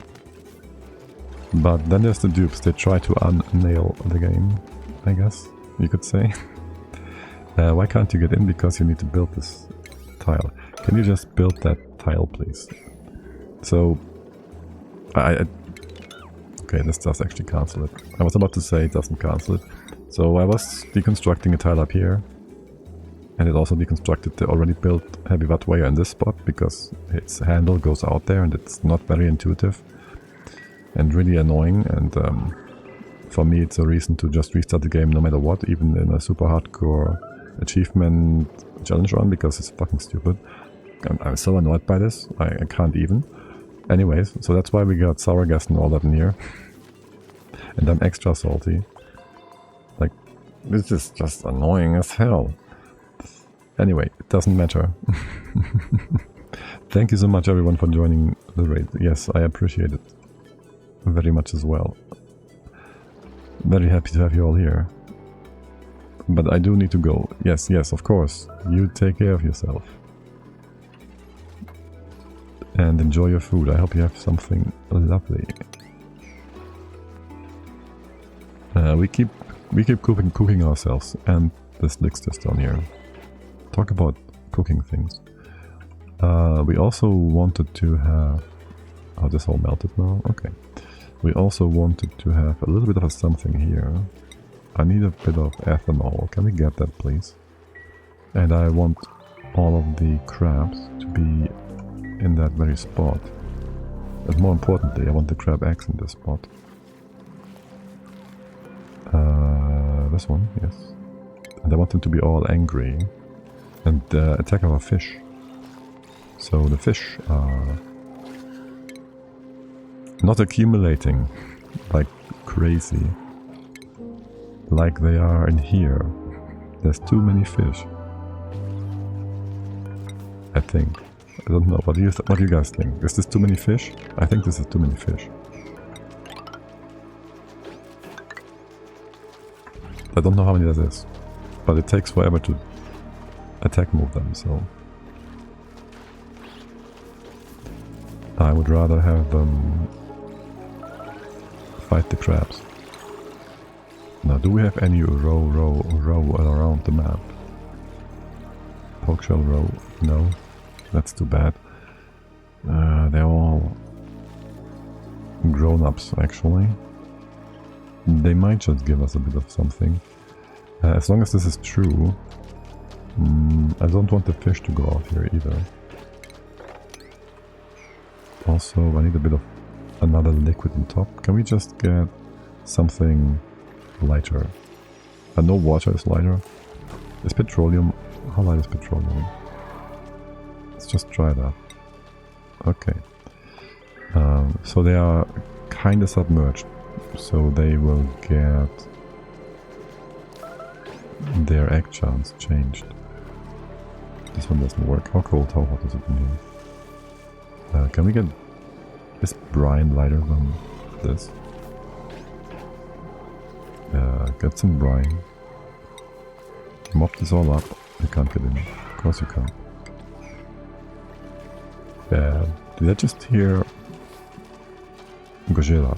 But then there's the dupes. They try to un-nail the game, I guess you could say. Why can't you get in? Because you need to build this tile. Can you just build that tile, please? So, Okay, this does actually cancel it. I was about to say it doesn't cancel it. So I was deconstructing a tile up here. And it also deconstructed the already built heavy watt wire in this spot because its handle goes out there and it's not very intuitive. And really annoying, and for me it's a reason to just restart the game no matter what, even in a super hardcore achievement challenge run, because it's fucking stupid. I'm so annoyed by this, I can't even. Anyways, so that's why we got sour gas and all that in here. And I'm extra salty. Like, this is just annoying as hell. Anyway, it doesn't matter. Thank you so much everyone for joining the raid. Yes, I appreciate it very much as well. Very happy to have you all here. But I do need to go. Yes, yes, of course. You take care of yourself. And enjoy your food. I hope you have something lovely. We keep cooking ourselves, and this licks just down here. Talk about cooking things. We also wanted to have... Oh, this all melted now? Okay. We also wanted to have a little bit of something here. I need a bit of ethanol. Can we get that, please? And I want all of the crabs to be in that very spot. And more importantly, I want the crab eggs in this spot. This one, yes. And I want them to be all angry and attack our fish. So the fish are not accumulating like crazy, like they are in here. There's too many fish, I think. I don't know. What do you guys think? Is this too many fish? I think this is too many fish. I don't know how many that is, but it takes forever to attack move them, so I would rather have them fight the crabs. Now, do we have any row around the map? Poke shell row? No, that's too bad. They're all grown-ups, actually. They might just give us a bit of something. As long as this is true, I don't want the fish to go out here either. Also, I need a bit of another liquid on top. Can we just get something lighter? I know water is lighter. Is petroleum... How light is petroleum? Let's just try that. Okay. So they are kinda submerged. So they will get their egg chance changed. This one doesn't work. How cold, how hot is it in here? Can we get... Is brine lighter than this? Get some brine. Mop this all up. You can't get in. Of course you can't. Did I just hear... Godzilla,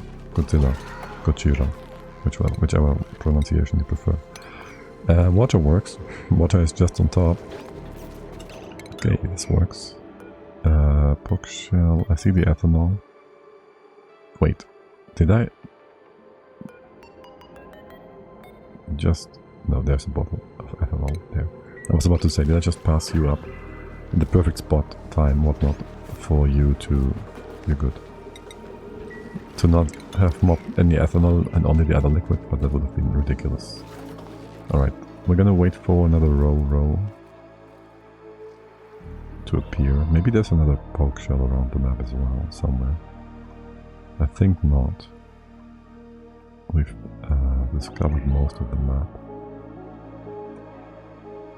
whichever pronunciation you prefer. Water works. Water is just on top. Okay, this works. Poke shell. I see the ethanol. Wait, did I just... No, there's a bottle of ethanol there. I was about to say, did I just pass you up in the perfect spot, time, whatnot, for you to... You're good. To not have mopped any ethanol and only the other liquid, but that would have been ridiculous. Alright, we're gonna wait for another row to appear. Maybe there's another poke shell around the map as well, somewhere. I think not. We've discovered most of the map.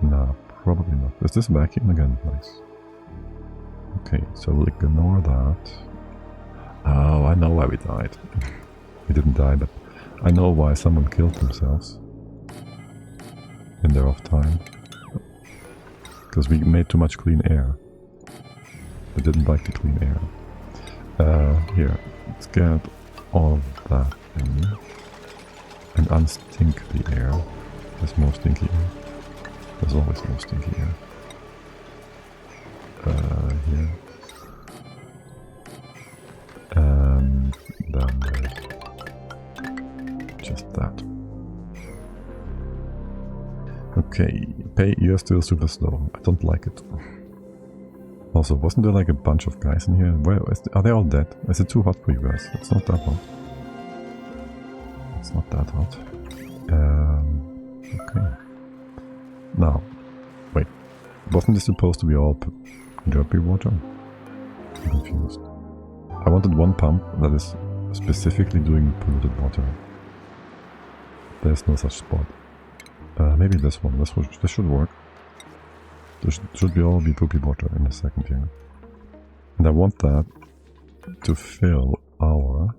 No, probably not. Is this vacuum again? Nice. Okay, so we'll ignore that. Oh, I know why we died. We didn't die, but I know why someone killed themselves in their off time. Because we made too much clean air. They didn't like the clean air. Here, let's get all of that in and unstink the air. There's more stinky air. There's always more stinky air. Here. And then there's Just that. Okay, you're still super slow. I don't like it. Also, wasn't there like a bunch of guys in here? Are they all dead? Is it too hot for you guys? It's not that hot. It's not that hot. Okay. Now, wait. Wasn't this supposed to be all derpy water? I'm confused. I wanted one pump that is specifically doing polluted water. There's no such spot. Maybe this one. This should work. There should all be poopy water in a second here. And I want that to fill our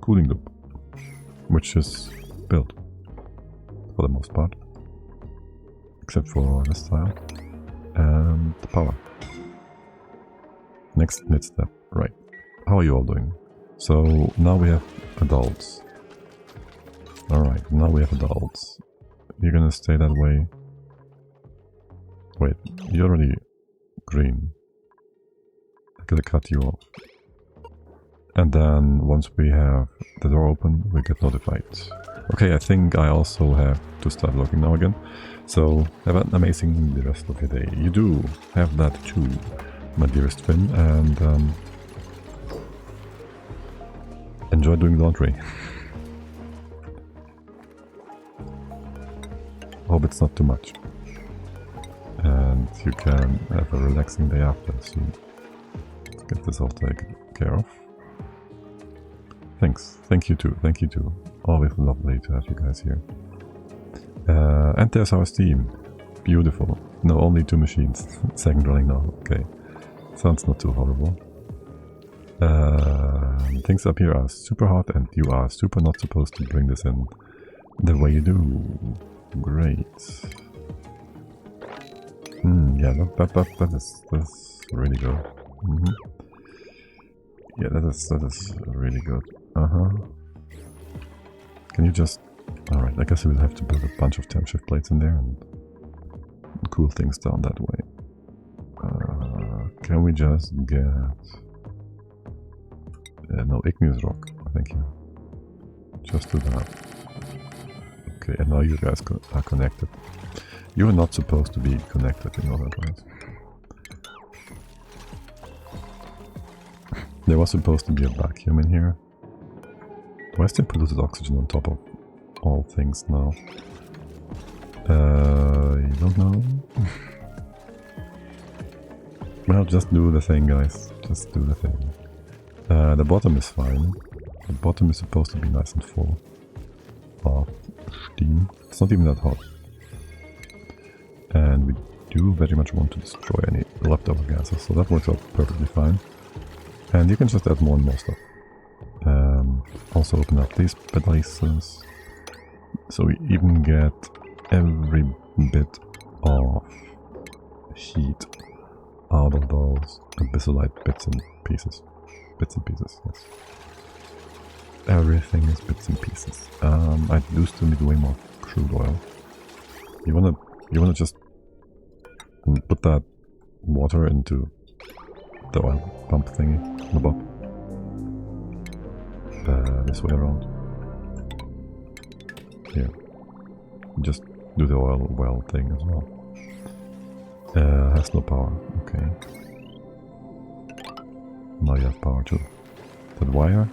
cooling loop, which is built for the most part, except for this tile and the power. Next mid step, right. How are you all doing? So now we have adults. Alright, now we have adults. You're gonna stay that way. Wait, you're already green. I gotta cut you off. And then once we have the door open, we get notified. Okay, I think I also have to start looking now again. So have an amazing rest of your day. You do have that too, my dearest Finn, and enjoy doing laundry. Hope it's not too much. And you can have a relaxing day after, so let's get this all taken care of. Thanks. Thank you too. Thank you too. Always lovely to have you guys here. And there's our Steam. Beautiful. No, only 2 machines. Second running now. Okay. Sounds not too horrible. Things up here are super hot and you are super not supposed to bring this in the way you do. Great. Yeah, that's really good. Yeah, that is really good. Can you just... Alright, I guess we'll have to build a bunch of temp shift plates in there and cool things down that way. Can we just get... no, igneous rock, thank you. Just do that. Okay, and now you guys are connected. You are not supposed to be connected, you know that, right? There was supposed to be a vacuum in here. Do I still polluted oxygen on top of all things now? You don't know? Well, just do the thing, guys. Just do the thing. The bottom is fine. The bottom is supposed to be nice and full of steam. It's not even that hot. And we do very much want to destroy any leftover gases, so that works out perfectly fine. And you can just add more and more stuff. Also open up these places, so we even get every bit of heat out of those abyssalite bits and pieces. Bits and pieces, yes. Everything is bits and pieces. I do still need way more crude oil. You wanna just put that water into the oil pump thingy on the bottom. This way around. Here. Just do the oil well thing as well. Has no power. Okay. Now you have power too. That wire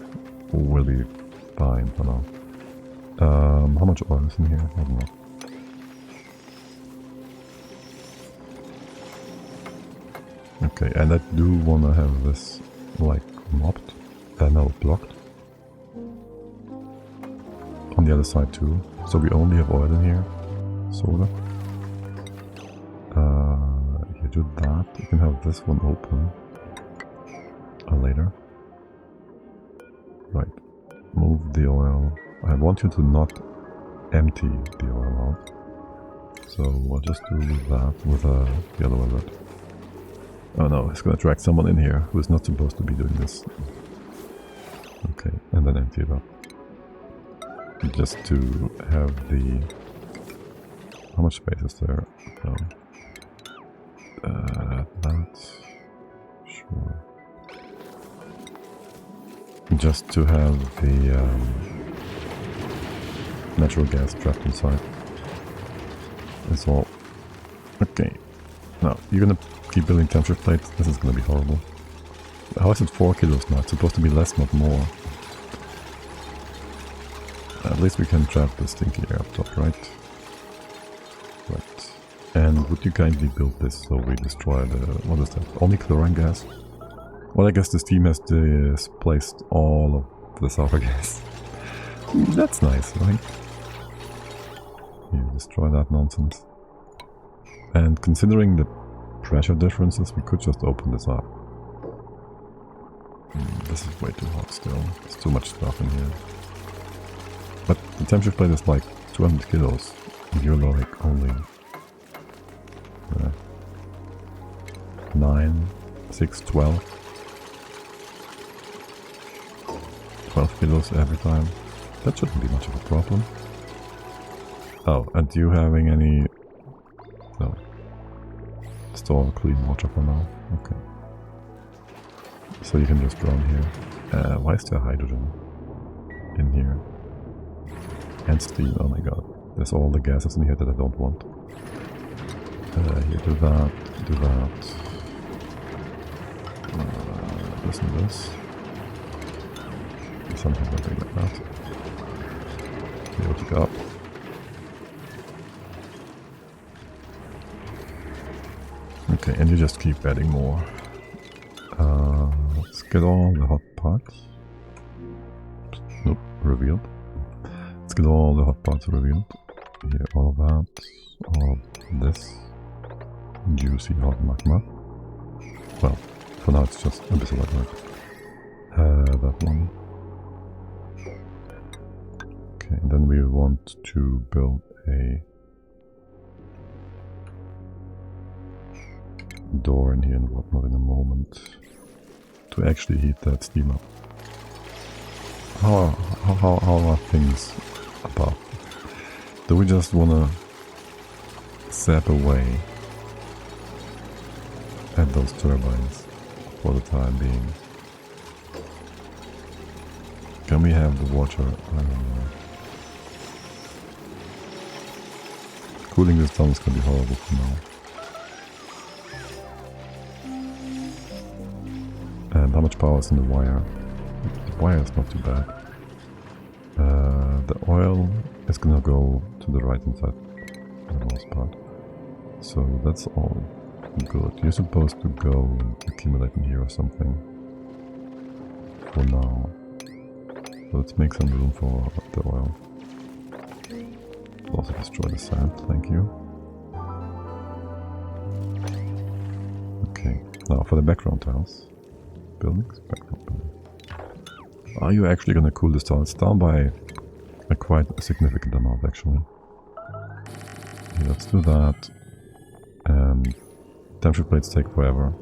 will be fine for now. How much oil is in here? I don't know. Okay, and I do wanna have this like mopped. No, blocked. On the other side too. So we only have oil in here. Soda. You do that. You can have this one open. Later. Right. Move the oil. I want you to not empty the oil out. So I'll just do that with the other one. Oh no, it's gonna drag someone in here who is not supposed to be doing this. Okay, and then empty it up. Just to have the... How much space is there? That... Sure. just to have the natural gas trapped inside. That's all. Okay. Now, you're gonna keep building temperature plates? This is gonna be horrible. How is it 4 kilos now? It's supposed to be less, not more. At least we can trap the stinky air up top, right? Right. And would you kindly build this so we destroy the... what is that? Only chlorine gas? Well, I guess this team has displaced all of the sulfur gas. That's nice, right? You destroy that nonsense. And considering the pressure differences, we could just open this up. This is way too hot still. There's too much stuff in here. But the temperature plate is like 200 kilos. And you're like only 9, 6, 12. 12 kilos every time. That shouldn't be much of a problem. Oh, and you having any... no. Store clean water for now. Okay. So you can just run here. Why is there hydrogen in here? And steam, oh my god. There's all the gases in here that I don't want. Here, do that, do that. This and this. Something like that. Be able to go up. Okay, and you just keep adding more. Let's get all the hot parts. Nope, revealed. Let's get all the hot parts revealed. Here, all of that, all of this. Juicy hot magma. Well, for now it's just a bit like that. That one. Okay, and then we want to build a door in here and whatnot in a moment to actually heat that steam up. How are things about? Do we just wanna sap away at those turbines for the time being? Can we have the water? I don't know. Cooling this down is gonna be horrible for now. And how much power is in the wire? The wire is not too bad. The oil is gonna go to the right hand side for the most part. So that's all good. You're supposed to go and accumulate in here or something. For now. So let's make some room for the oil. Also destroy the sand, thank you. Okay, now for the background tiles. Buildings? Background building. Are you actually gonna cool this down? It's down by a quite significant amount actually. Okay, let's do that. And temperature plates take forever.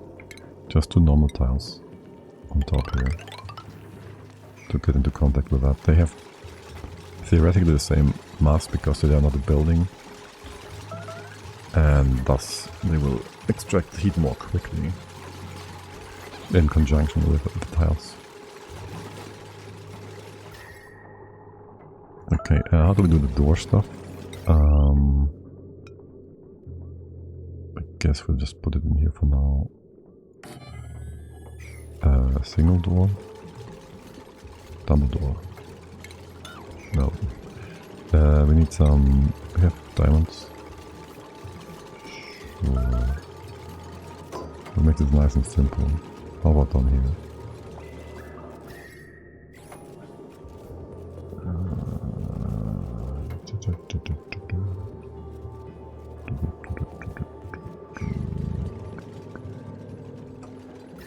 Just 2 normal tiles on top here to get into contact with that. They have theoretically the same mass because they are not a building, and thus they will extract heat more quickly in conjunction with the tiles. Okay, how do we do the door stuff? I guess we'll just put it in here for now. Single door. Double door. No. We need some... we have diamonds. Sure. We'll make this nice and simple. How about down here?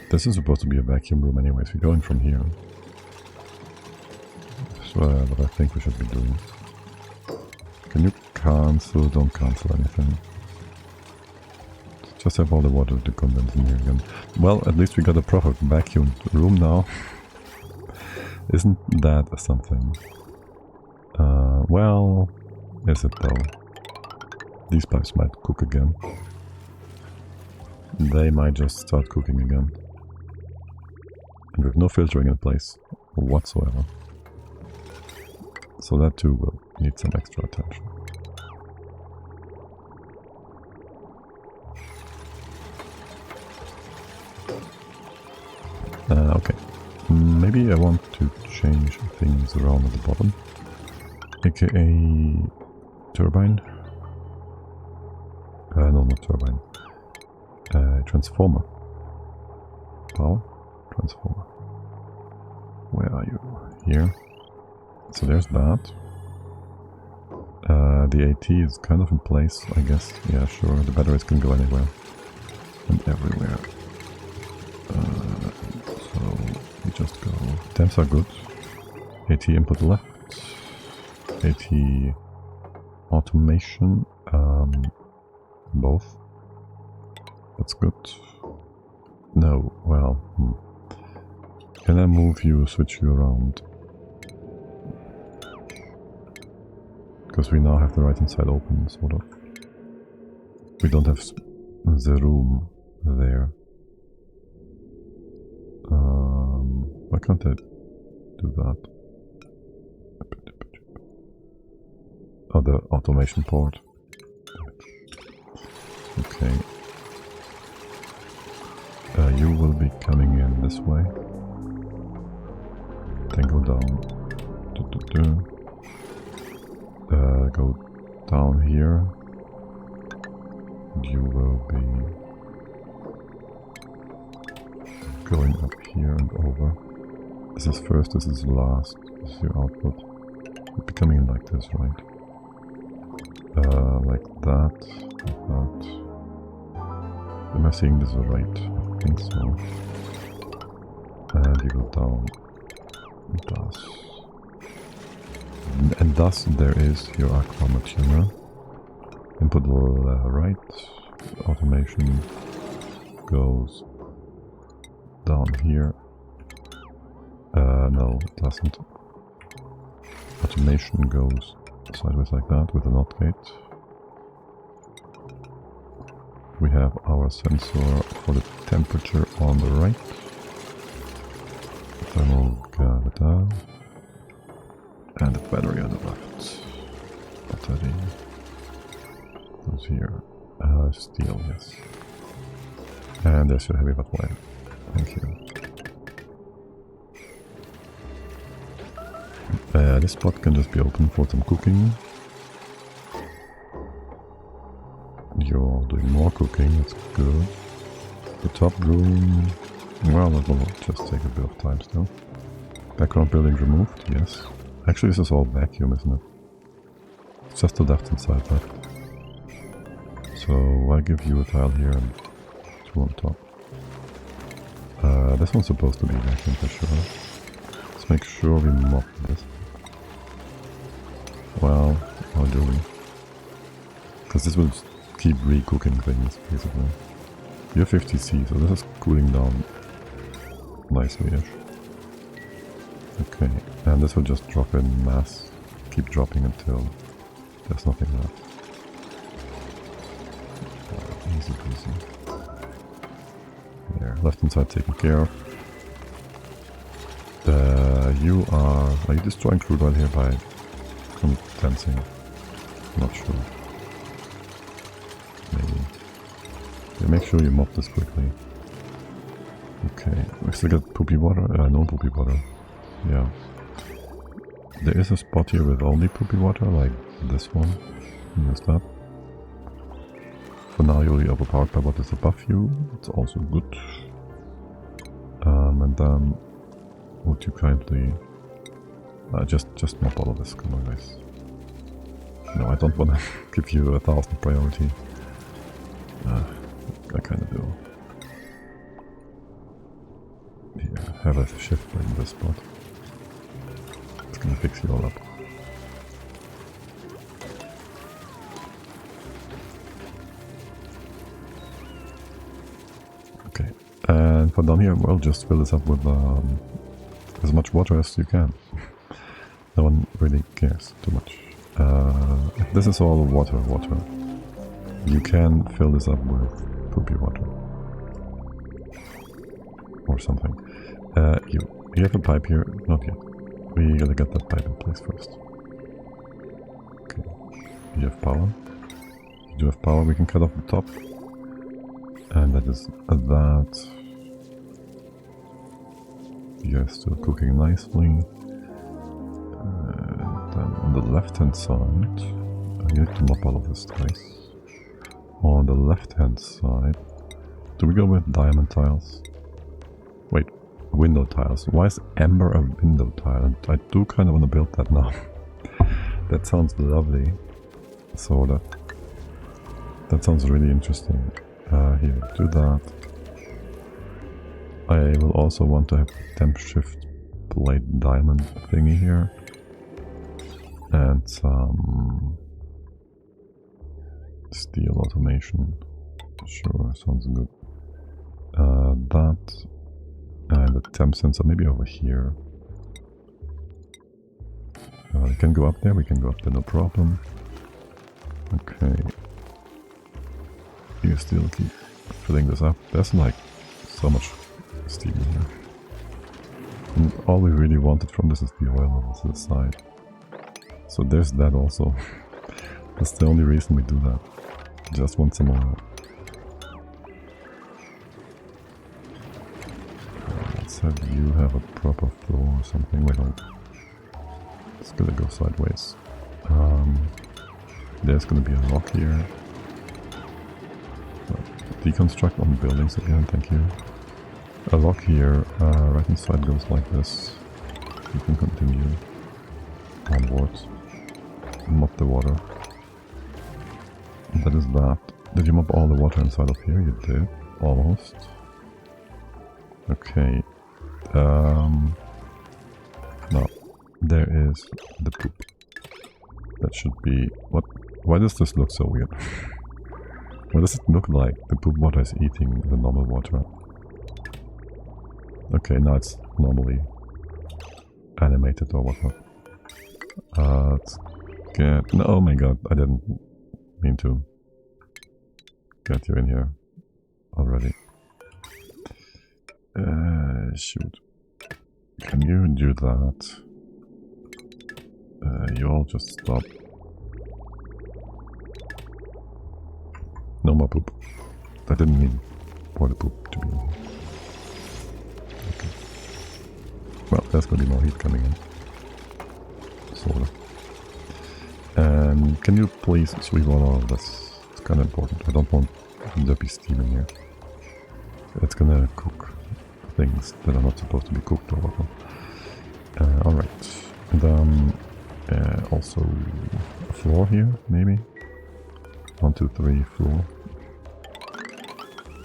This is supposed to be a vacuum room anyways, we're going from here. So what I think we should be doing. Can you cancel? Don't cancel anything. Just have all the water to condense in here again. Well, at least we got a proper vacuum room now. Isn't that something? Well, is it though? These pipes might cook again. They might just start cooking again. And with no filtering in place, whatsoever. So that too will need some extra attention. Okay, maybe I want to change things around at the bottom, aka turbine. No, not turbine. Transformer. Power? Transformer. Where are you? Here. So there's that. The AT is kind of in place, I guess. Yeah, sure. The batteries can go anywhere and everywhere. So we just go. Temps are good. AT input left. AT automation. Both. That's good. No, well. Can I move you, switch you around? Because we now have the right hand side open, sort of. We don't have the room there. Why can't I do that? Oh, the automation port. Okay. You will be coming in this way. Then go down. Go down here. You will be going up here and over. This is first, this is last. This is your output. You'll be coming in like this, right? Like that. Like that. Am I seeing this right? I think so. And you go down. Thus. And thus there is your Aqua tuner. Input right. Automation goes down here. No, it doesn't. Automation goes sideways like that with a NOT gate. We have our sensor for the temperature on the right. Thermal gravity. And the battery on the left. Battery. Goes here. Steel, yes. And there's your heavy watt wire. Thank you. This spot can just be open for some cooking. You're doing more cooking, that's good. The top room, well, that will just take a bit of time still. Background building removed, yes. Actually, this is all vacuum, isn't it? It's just the left hand side left. So I give you a tile here and two on top. This one's supposed to be vacuum for sure. Let's make sure we mop this. Well, how do we? Because this will keep re-cooking things, basically. You're 50C, so this is cooling down nicely-ish. Okay, and this will just drop in mass, keep dropping until there's nothing left. Easy peasy. There, left hand side taken care of. Are you destroying crude oil here by condensing? Not sure. Maybe. Yeah, make sure you mop this quickly. Okay, we still got poopy water? No poopy water. Yeah. There is a spot here with only poopy water, like this one. Use that. For now you'll be overpowered by what is above you. It's also good. And then would you kindly just mop all of this, come on guys. No, I don't wanna give you 1000 priority. I kinda do. Here, have a shift in this spot. It's gonna fix you all up. Okay, and for down here, well, just fill this up with as much water as you can. No one really cares too much. This is all water. You can fill this up with poopy water. Or something. You You have a pipe here? Not yet. We gotta get that pipe in place first. Okay. You have power? You do have power, we can cut off the top. And that is that. You're still cooking nicely. And then on the left hand side, I need to mop all of this twice. On the left hand side, do we go with diamond tiles? Wait, window tiles. Why is amber a window tile? I do kind of want to build that now. That sounds lovely. Sorta. That sounds really interesting. Here, do that. I will also want to have temp shift plate diamond thingy here. And some steel automation. Sure, sounds good. That. And the temp sensor maybe over here. We can go up there, we can go up there, no problem. Okay. You still keep filling this up. There's like so much steam in here. And all we really wanted from this is the oil levels to the side. So there's that also. That's the only reason we do that. Just want some oil. Let's have you have a proper floor or something. Wait, no. It's gonna go sideways. There's gonna be a lock here. Deconstruct on buildings again, thank you. A lock here, right hand side goes like this. You can continue onwards. Mop the water. That is that. Did you mop all the water inside of here? You did. Almost. Okay. No. There is the poop. That should be... What? Why does this look so weird? Why does it look like the poop water is eating the normal water? Okay, now it's normally animated or whatnot. Let's get... No, oh my god, I didn't mean to get you in here already. Shoot. Can you do that? You all just stop. No more poop. I didn't mean for the poop to be in. Okay. Well, there's gonna be more heat coming in. Sorta. And can you please sweep all of this? It's kinda important. I don't want there to be steam in here. It's gonna cook things that are not supposed to be cooked or whatever. Alright. And also a floor here, maybe? 1, 2, 3, floor.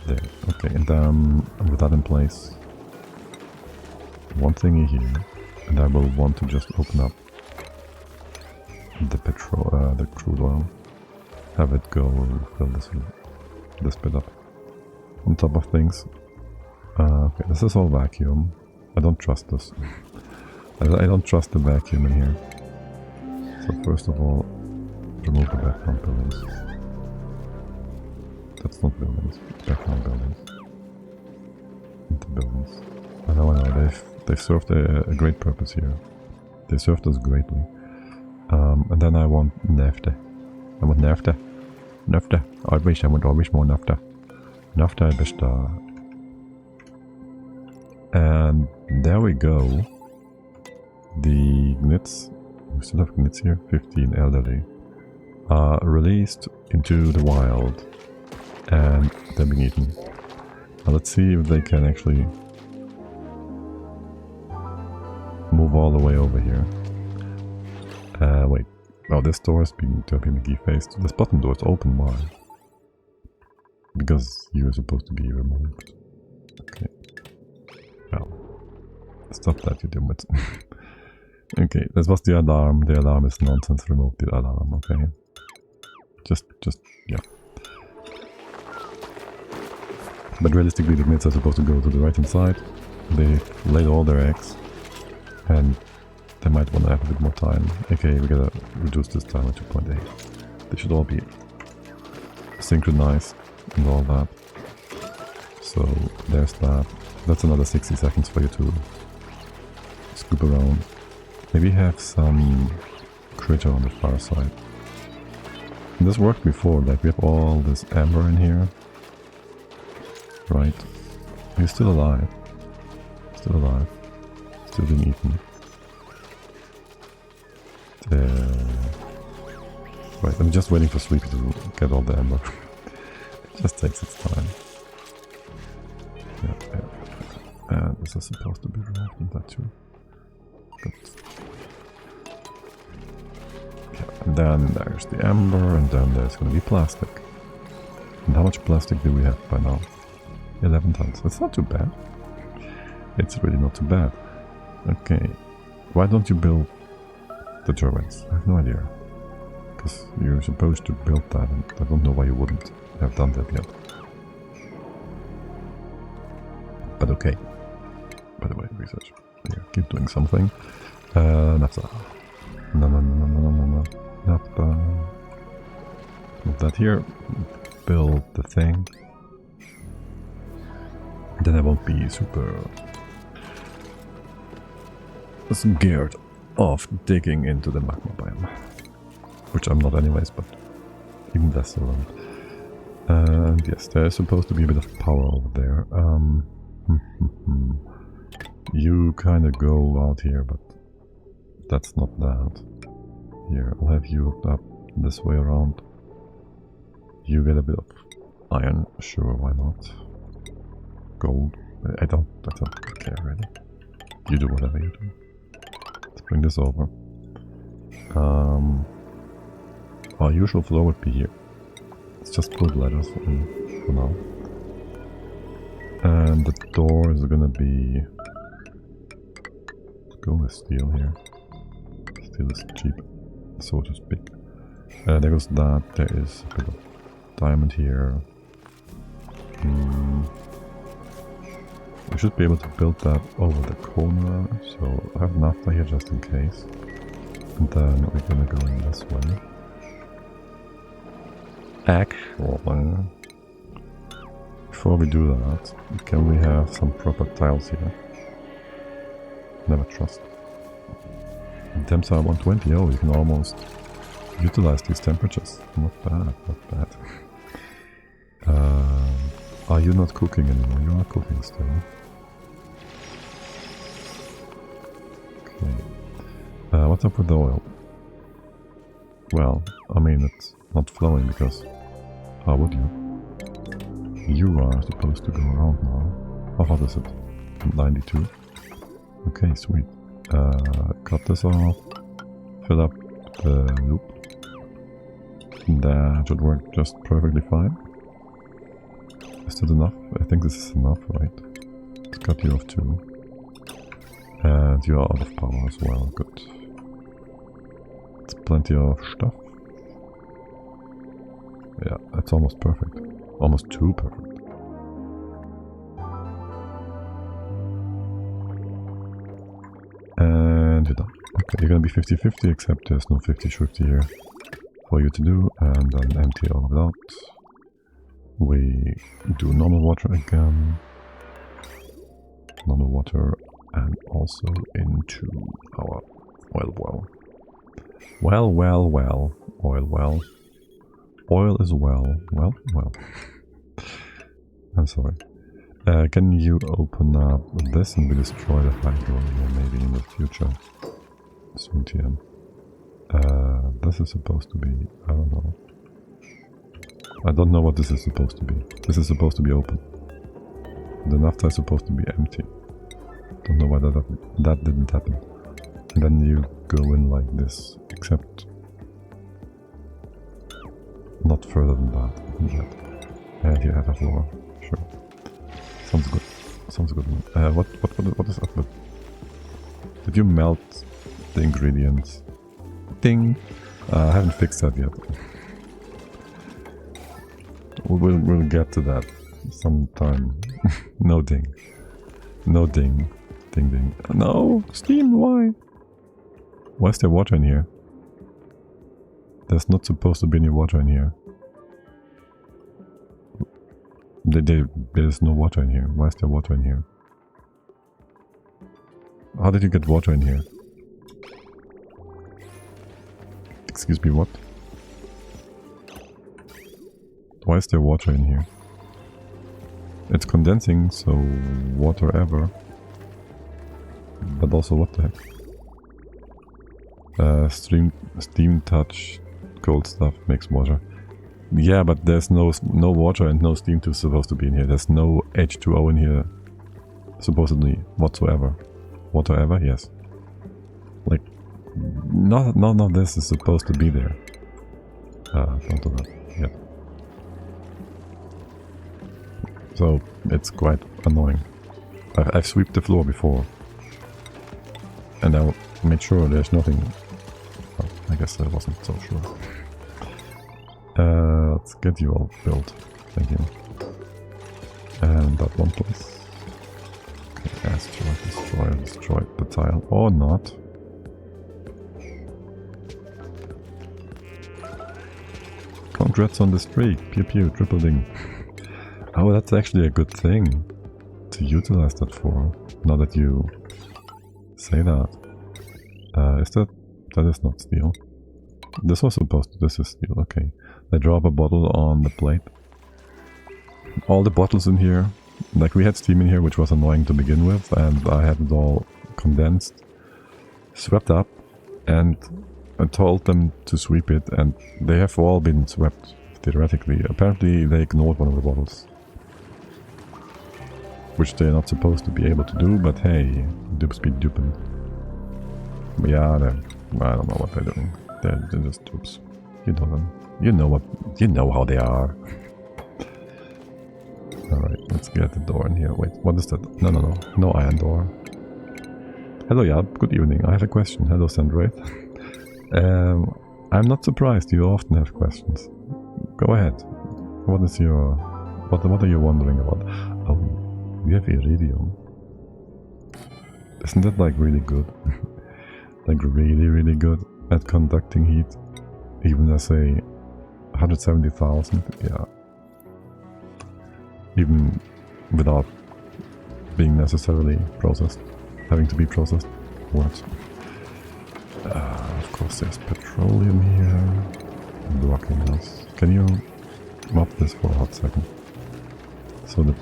There, okay, and with that in place, one thingy here, and I will want to just open up the the crude oil, have it go fill this bit up on top of things. Okay, this is all vacuum. I don't trust this. I don't trust the vacuum in here. So first of all, remove the background buildings. That's not buildings, background buildings. Into buildings. I know, they've served a great purpose here. They served us greatly. And then I want naphtha. I want naphtha. Naphtha. I want always more naphtha. Naphtha is da. And there we go. The gnits, we still have gnits here, 15 elderly, are released into the wild and they're being eaten. Now let's see if they can actually move all the way over here. Wait. Oh, this door is being McGee faced. This bottom door is open. Why? Because you are supposed to be removed. Okay. Well, stop that, you dimwit. Okay, this was the alarm. The alarm is nonsense. Remove the alarm, okay? Just, yeah. But realistically, the gnits are supposed to go to the right hand side. They laid all their eggs. And they might want to have a bit more time. Okay, we gotta reduce this time to 2.8. They should all be synchronized and all that. So, there's that. That's another 60 seconds for you to scoop around. Maybe have some critter on the far side. And this worked before, like we have all this amber in here. Right. He's still alive. Still alive. Still being eaten. Right, I'm just waiting for Sleepy to get all the amber. It just takes its time. Yeah. And this is supposed to be removed in that too. Good. Yeah, and then there's the amber, and then there's going to be plastic. And how much plastic do we have by now? 11 tons. It's not too bad. It's really not too bad. Okay. Why don't you build the turbines? I have no idea. Because you're supposed to build that, and I don't know why you wouldn't have done that yet. But okay. By the way, research. Here, keep doing something. Naphtha. No. Naphtha. Put that here. Build the thing. Then I won't be super scared of digging into the magma biome. Which I'm not anyways, but even less so. And yes, there's supposed to be a bit of power over there. You kind of go out here, but that's not that. Here, I'll have you hooked up this way around. You get a bit of iron, sure, why not? Gold, I don't care really. You do whatever you do. Let's bring this over. Our usual flow would be here. Let's just put ladders in for now. And the door is gonna be... Let's go with steel here. Steel is cheap, so to speak. There goes that. There is a bit of diamond here. We should be able to build that over the corner, so I have naphtha here just in case. And then we're gonna go in this way. Actually, before we do that, can we have some proper tiles here? Never trust. Temps are 120, oh, you can almost utilize these temperatures. Not bad, not bad. Are you not cooking anymore? You are cooking still. Okay. What's up with the oil? Well, I mean, it's not flowing because... How would you? You are supposed to go around now. How hot is it? 92. Okay, sweet. Cut this off. Fill up the loop. That should work just perfectly fine. Is that enough? I think this is enough, right? Let's cut you off too. And you're out of power as well, good. It's plenty of stuff. Yeah, that's almost perfect. Almost too perfect. And you're done. Okay, you're gonna be 50-50, except there's no 50-50 here for you to do. And then empty all of that. We do normal water again. Normal water, and also into our oil well. Well. Oil well. Oil is well. I'm sorry. Can you open up this and we destroy the hydro here maybe in the future? Soon, TM. This is supposed to be... I don't know. I don't know what this is supposed to be. This is supposed to be open. The naphtha is supposed to be empty. Don't know why that didn't happen. And then you go in like this, except not further than that yet. And you have a floor. Sure. Sounds good. Sounds good. What is up with... Did you melt the ingredients? Ding! I haven't fixed that yet. We'll get to that sometime. No ding. No ding. Ding ding. No! Steam, why? Why is there water in here? There's not supposed to be any water in here. There's no water in here. Why is there water in here? How did you get water in here? Excuse me, what? Why is there water in here? It's condensing, so whatever. But also, what the heck? Steam touch, cold stuff makes water. Yeah, but there's no water and no steam supposed to be in here. There's no H2O in here, supposedly, whatsoever. Whatever, yes. Like, none of this is supposed to be there. Don't do that yet. So, it's quite annoying. I've swept the floor before. And I made sure there's nothing... Oh, I guess I wasn't so sure. Let's get you all built. Thank you. And that one, please. Okay, destroy the tile. Or not. Congrats on the streak. Pew pew, triple ding. Oh, that's actually a good thing to utilize that for. Now that you say that. Is that... That is not steel. This was supposed to... This is steel, okay. I drop a bottle on the plate. All the bottles in here... Like, we had steam in here, which was annoying to begin with, and I had it all condensed, swept up, and I told them to sweep it, and they have all been swept, theoretically. Apparently, they ignored one of the bottles. Which they're not supposed to be able to do, but hey, dupes be duping. Yeah, I don't know what they're doing. They're just dupes. You know them. You know how they are. Alright, let's get the door in here. Wait, what is that? No iron door. Hello, yeah, good evening. I have a question. Hello, Sandwraith. I'm not surprised. You often have questions. Go ahead. What is your... What are you wondering about? Oh, you have iridium. Isn't that like really good? Like really good at conducting heat? Even as a 170,000? Yeah. Even without being necessarily processed, having to be processed. What? Of course there's petroleum here, blocking us. Can you mop this for a hot second? So the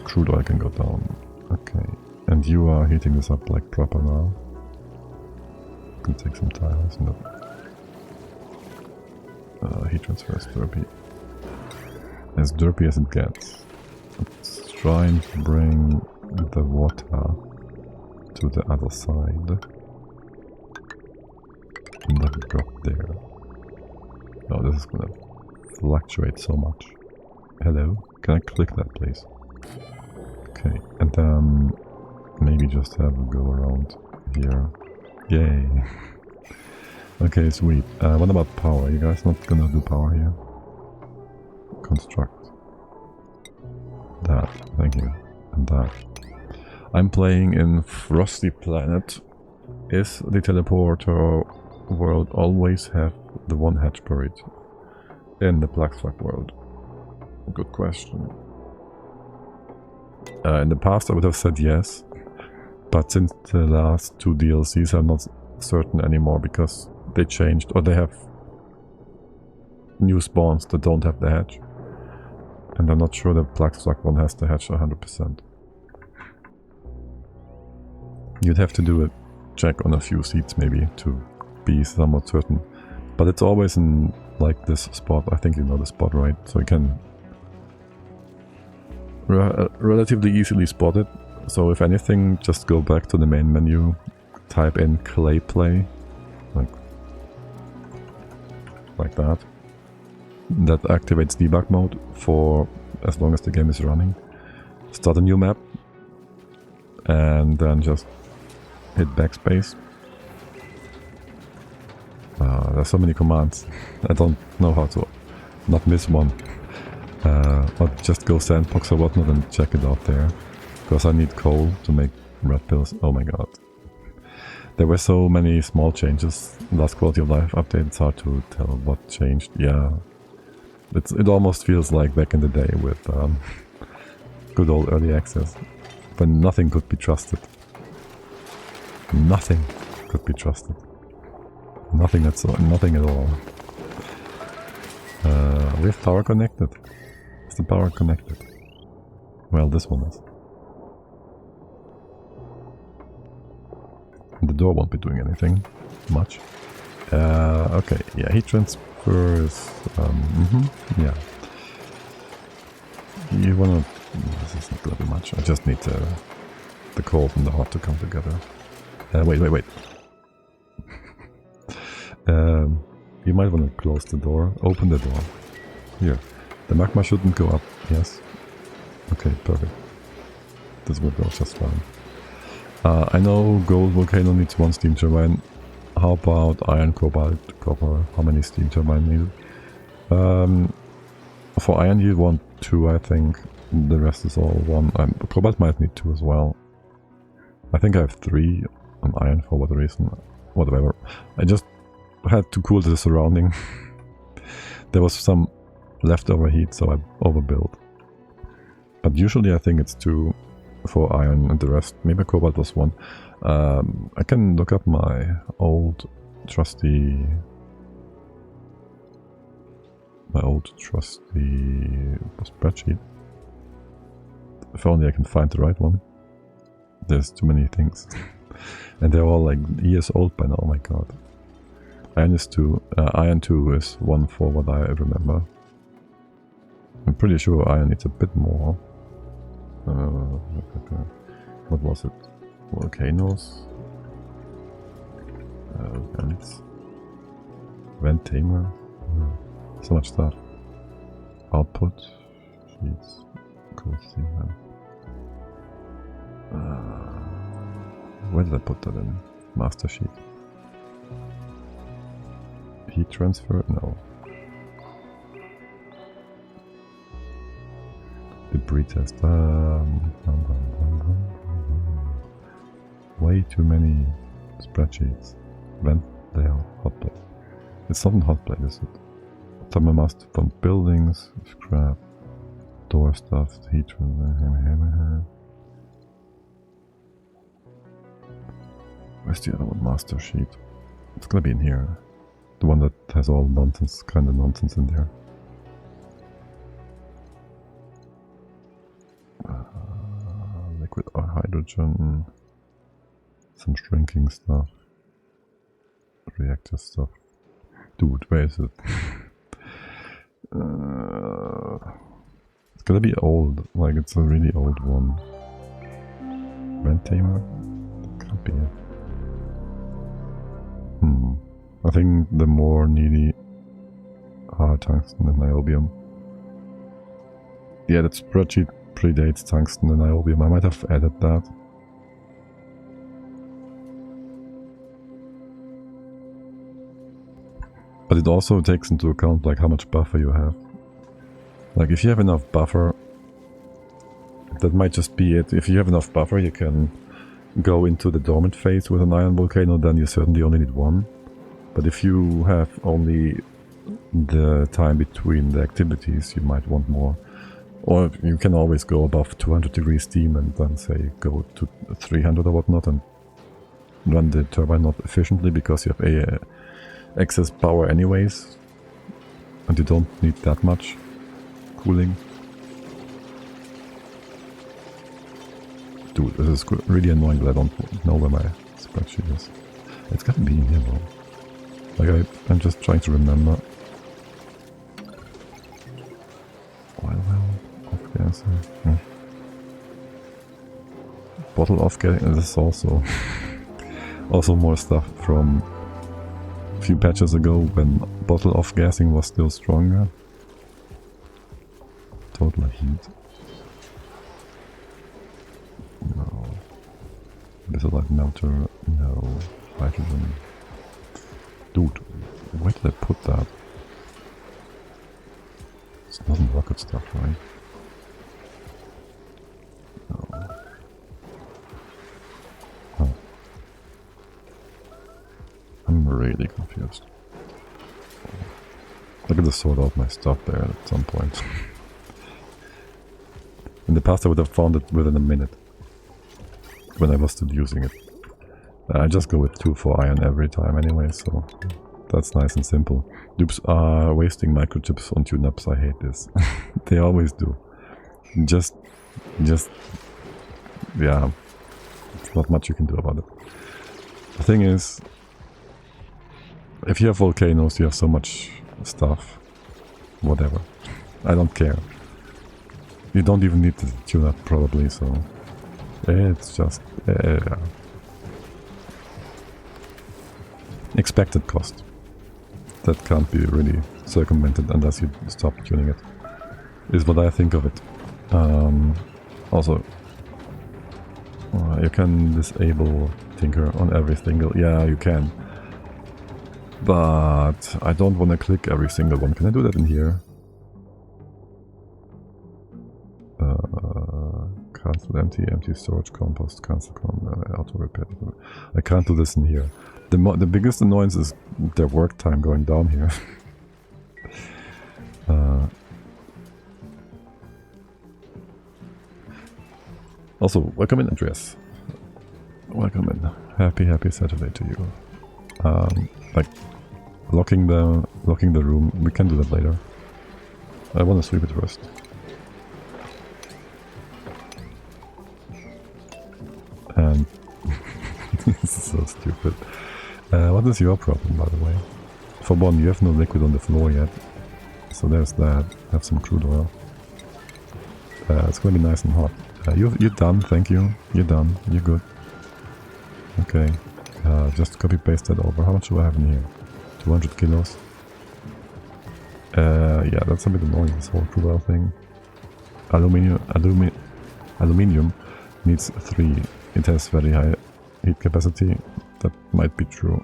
crude oil can go down. Okay. And you are heating this up like proper now. Can take some tiles and heat transfer is derpy. As derpy as it gets. Let's try and bring the water to the other side. And let it drop there. Oh, this is gonna fluctuate so much. Hello? Can I click that, please? Okay, and then maybe just have a go around here. Yay! Okay, sweet. What about power? You guys not gonna do power here? Construct. That, thank you. And that. I'm playing in Frosty Planet. Is the teleporter world always have the one hatch buried in the Black Flag world? Good question. In the past I would have said yes, but since the last two DLCs I'm not certain anymore because they changed, or they have new spawns that don't have the hatch. And I'm not sure the Black Flag one has the hatch 100%. You'd have to do a check on a few seats maybe to be somewhat certain. But it's always in like this spot. I think you know the spot, right? So you can relatively easily spot it. So if anything, just go back to the main menu, type in clay play, like that. That activates debug mode for as long as the game is running. Start a new map and then just hit backspace. There's so many commands. I don't know how to not miss one. But just go sandbox or whatnot and check it out there. Because I need coal to make red pills. Oh my god. There were so many small changes. Last quality of life update, it's hard to tell what changed. Yeah. It almost feels like back in the day with good old early access. When nothing could be trusted. Nothing could be trusted. Nothing at all. Nothing at all. We have power connected. Is the power connected? Well, this one is. The door won't be doing anything much. Okay, yeah, heat transfer is... yeah. You wanna... This isn't gonna be much. I just need the cold and the hot to come together. Wait. You might want to close the door. Open the door. Here. The magma shouldn't go up. Yes. Okay, perfect. This will go just fine. I know gold volcano needs 1 steam turbine. How about iron, cobalt, copper? How many steam turbine needed? For iron you want 2, I think. The rest is all 1. Cobalt might need 2 as well. I think I have 3 on iron for what reason. Whatever. I just had to cool the surrounding. There was some leftover heat, so I overbuilt. But usually I think it's 2 for iron and the rest. Maybe cobalt was 1. I can look up my old trusty spreadsheet. If only I can find the right one. There's too many things. And they're all like years old by now, oh my god. Iron is 2, iron 2 is 1 for what I remember. I'm pretty sure iron needs a bit more. What was it? Volcanoes? Vents? Vent tamer? So much stuff. Output? Sheets. Cool steam. Where did I put that in? Master sheet. Heat transfer? No. Debris test. Way too many spreadsheets. Vent layout, hot plate. It's not in hot plate, is it? Thermal master from buildings, scrap, door stuff, heat transfer. Where's the other one? Master sheet. It's gonna be in here. The one that has all nonsense, kind of nonsense in there. Liquid or hydrogen. Some shrinking stuff. Reactor stuff. Dude, where is it? It's gonna be old. Like, it's a really old one. Vent tamer? Can't be it. I think the more needy are tungsten and niobium. Yeah, that spreadsheet predates tungsten and niobium. I might have added that. But it also takes into account like how much buffer you have. Like if you have enough buffer, that might just be it. If you have enough buffer, you can go into the dormant phase with an iron volcano, then you certainly only need 1. But if you have only the time between the activities, you might want more. Or you can always go above 200 degrees steam and then say go to 300 or whatnot and run the turbine not efficiently because you have excess power anyways. And you don't need that much cooling. Dude, this is really annoying that I don't know where my spreadsheet is. It's gotta be in here though. Like I'm just trying to remember. Well, off-gassing. Bottle off-gassing, this is also more stuff from a few patches ago when bottle off-gassing was still stronger. Total heat. No. Viscillite melter, no. Hydrogen. Dude, where did I put that? It's not in rocket stuff, right? No. Oh. I'm really confused. I could have sorted out my stuff there at some point. In the past I would have found it within a minute. When I was still using it. I just go with 2 for iron every time anyway, so that's nice and simple. Dupes are wasting microchips on tune-ups. I hate this. They always do. Just, yeah, it's not much you can do about it. The thing is, if you have volcanoes, you have so much stuff. Whatever. I don't care. You don't even need to tune up probably, so it's just expected cost. That can't be really circumvented unless you stop tuning it, is what I think of it. Also, you can disable Tinker on every single... Yeah, you can. But I don't want to click every single one. Can I do that in here? Cancel empty storage, compost, cancel auto repair. I can't do this in here. The biggest annoyance is their work time going down here. Also, welcome in, Andreas. Welcome in. Happy Saturday to you. Like locking the room. We can do that later. I want to sweep it first. And this is so stupid. What is your problem, by the way? For one, you have no liquid on the floor yet. So there's that. Have some crude oil. It's gonna be nice and hot. You're done, thank you. You're done. You're good. Okay. Just copy paste that over. How much do I have in here? 200 kilos. Yeah, that's a bit annoying, this whole crude oil thing. Aluminium needs 3. It has very high heat capacity. That might be true.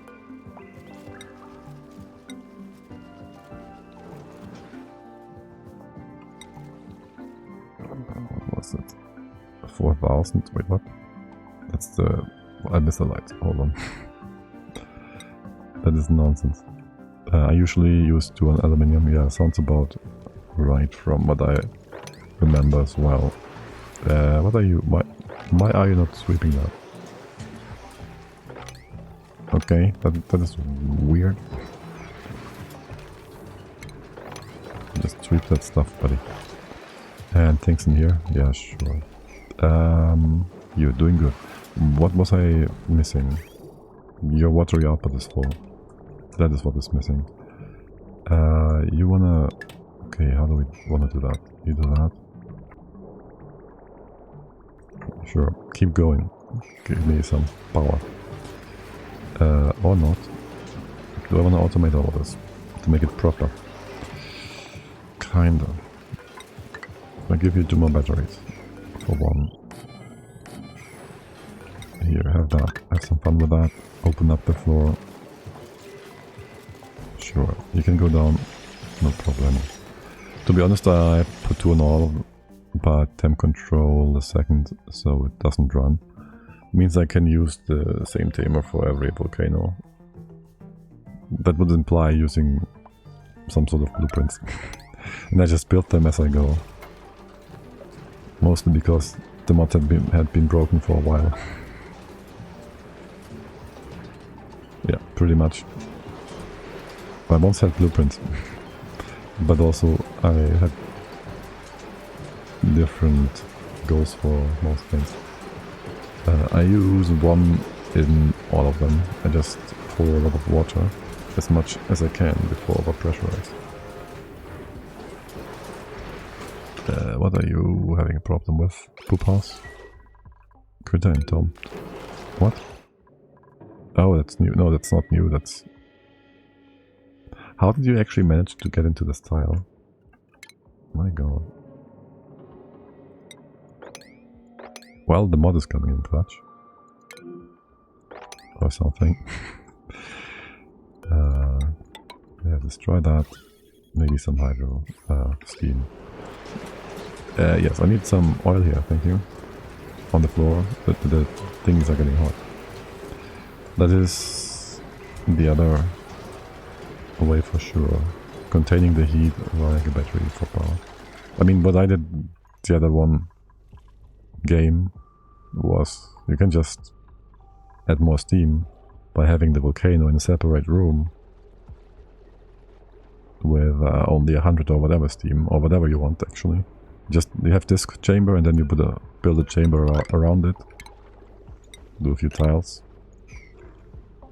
What was it? 4,000? Wait, what? That's the... I missed the light. Hold on. That is nonsense. I usually use 2 on aluminium. Yeah, sounds about right from what I remember as well. What are you... Why are you not sweeping that? Okay, that is weird. Just sweep that stuff, buddy. And things in here? Yeah, sure. You're doing good. What was I missing? Your watery output is full. That is what is missing. You wanna... Okay, how do we wanna do that? You do that. Sure, keep going. Give me some power. Or not. Do I want to automate all of this? To make it proper? Kinda. I'll give you 2 more batteries. For 1. Here, have that. Have some fun with that. Open up the floor. Sure, you can go down. No problem. To be honest, I put 2 on all, but temp control the second, so it doesn't run. Means I can use the same tamer for every volcano. That would imply using some sort of blueprints. And I just built them as I go. Mostly because the mod had been broken for a while. Yeah, pretty much. I once had blueprints. But also I had different goals for most things. I use 1 in all of them. I just pour a lot of water, as much as I can before overpressurize. What are you having a problem with? Poop house? Critter and Tom. What? Oh, that's new. No, that's not new. That's... How did you actually manage to get into this tile? My god. Well, the mod is coming in clutch. Or something. Yeah, destroy that. Maybe some hydro steam. Yes, I need some oil here, thank you. On the floor. The things are getting hot. That is the other way for sure. Containing the heat like a battery for power. I mean, what I did the other one game was you can just add more steam by having the volcano in a separate room with only 100 or whatever steam, or whatever you want actually. Just, you have this chamber and then you build a chamber around it. Do a few tiles.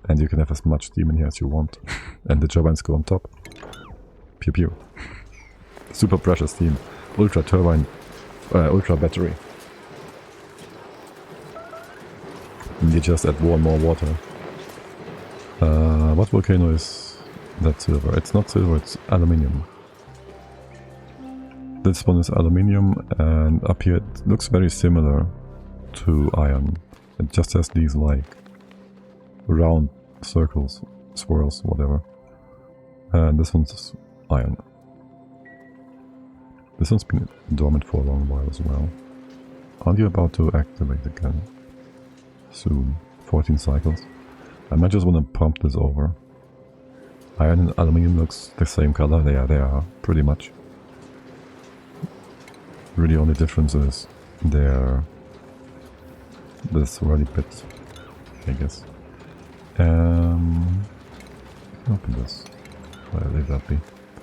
And you can have as much steam in here as you want. And the turbines go on top. Pew pew. Super precious steam. Ultra turbine. Ultra battery. And you just add more water. What volcano is that silver? It's not silver, it's aluminium. This one is aluminium, and up here it looks very similar to iron. It just has these like round circles, swirls, whatever. And this one's iron. This one's been dormant for a long while as well. Aren't you about to activate again? Soon. 14 cycles. I might just want to pump this over. Iron and aluminium looks the same color. They are pretty much. Really only difference is they're this really bit, I guess. Open this. I'll leave that be.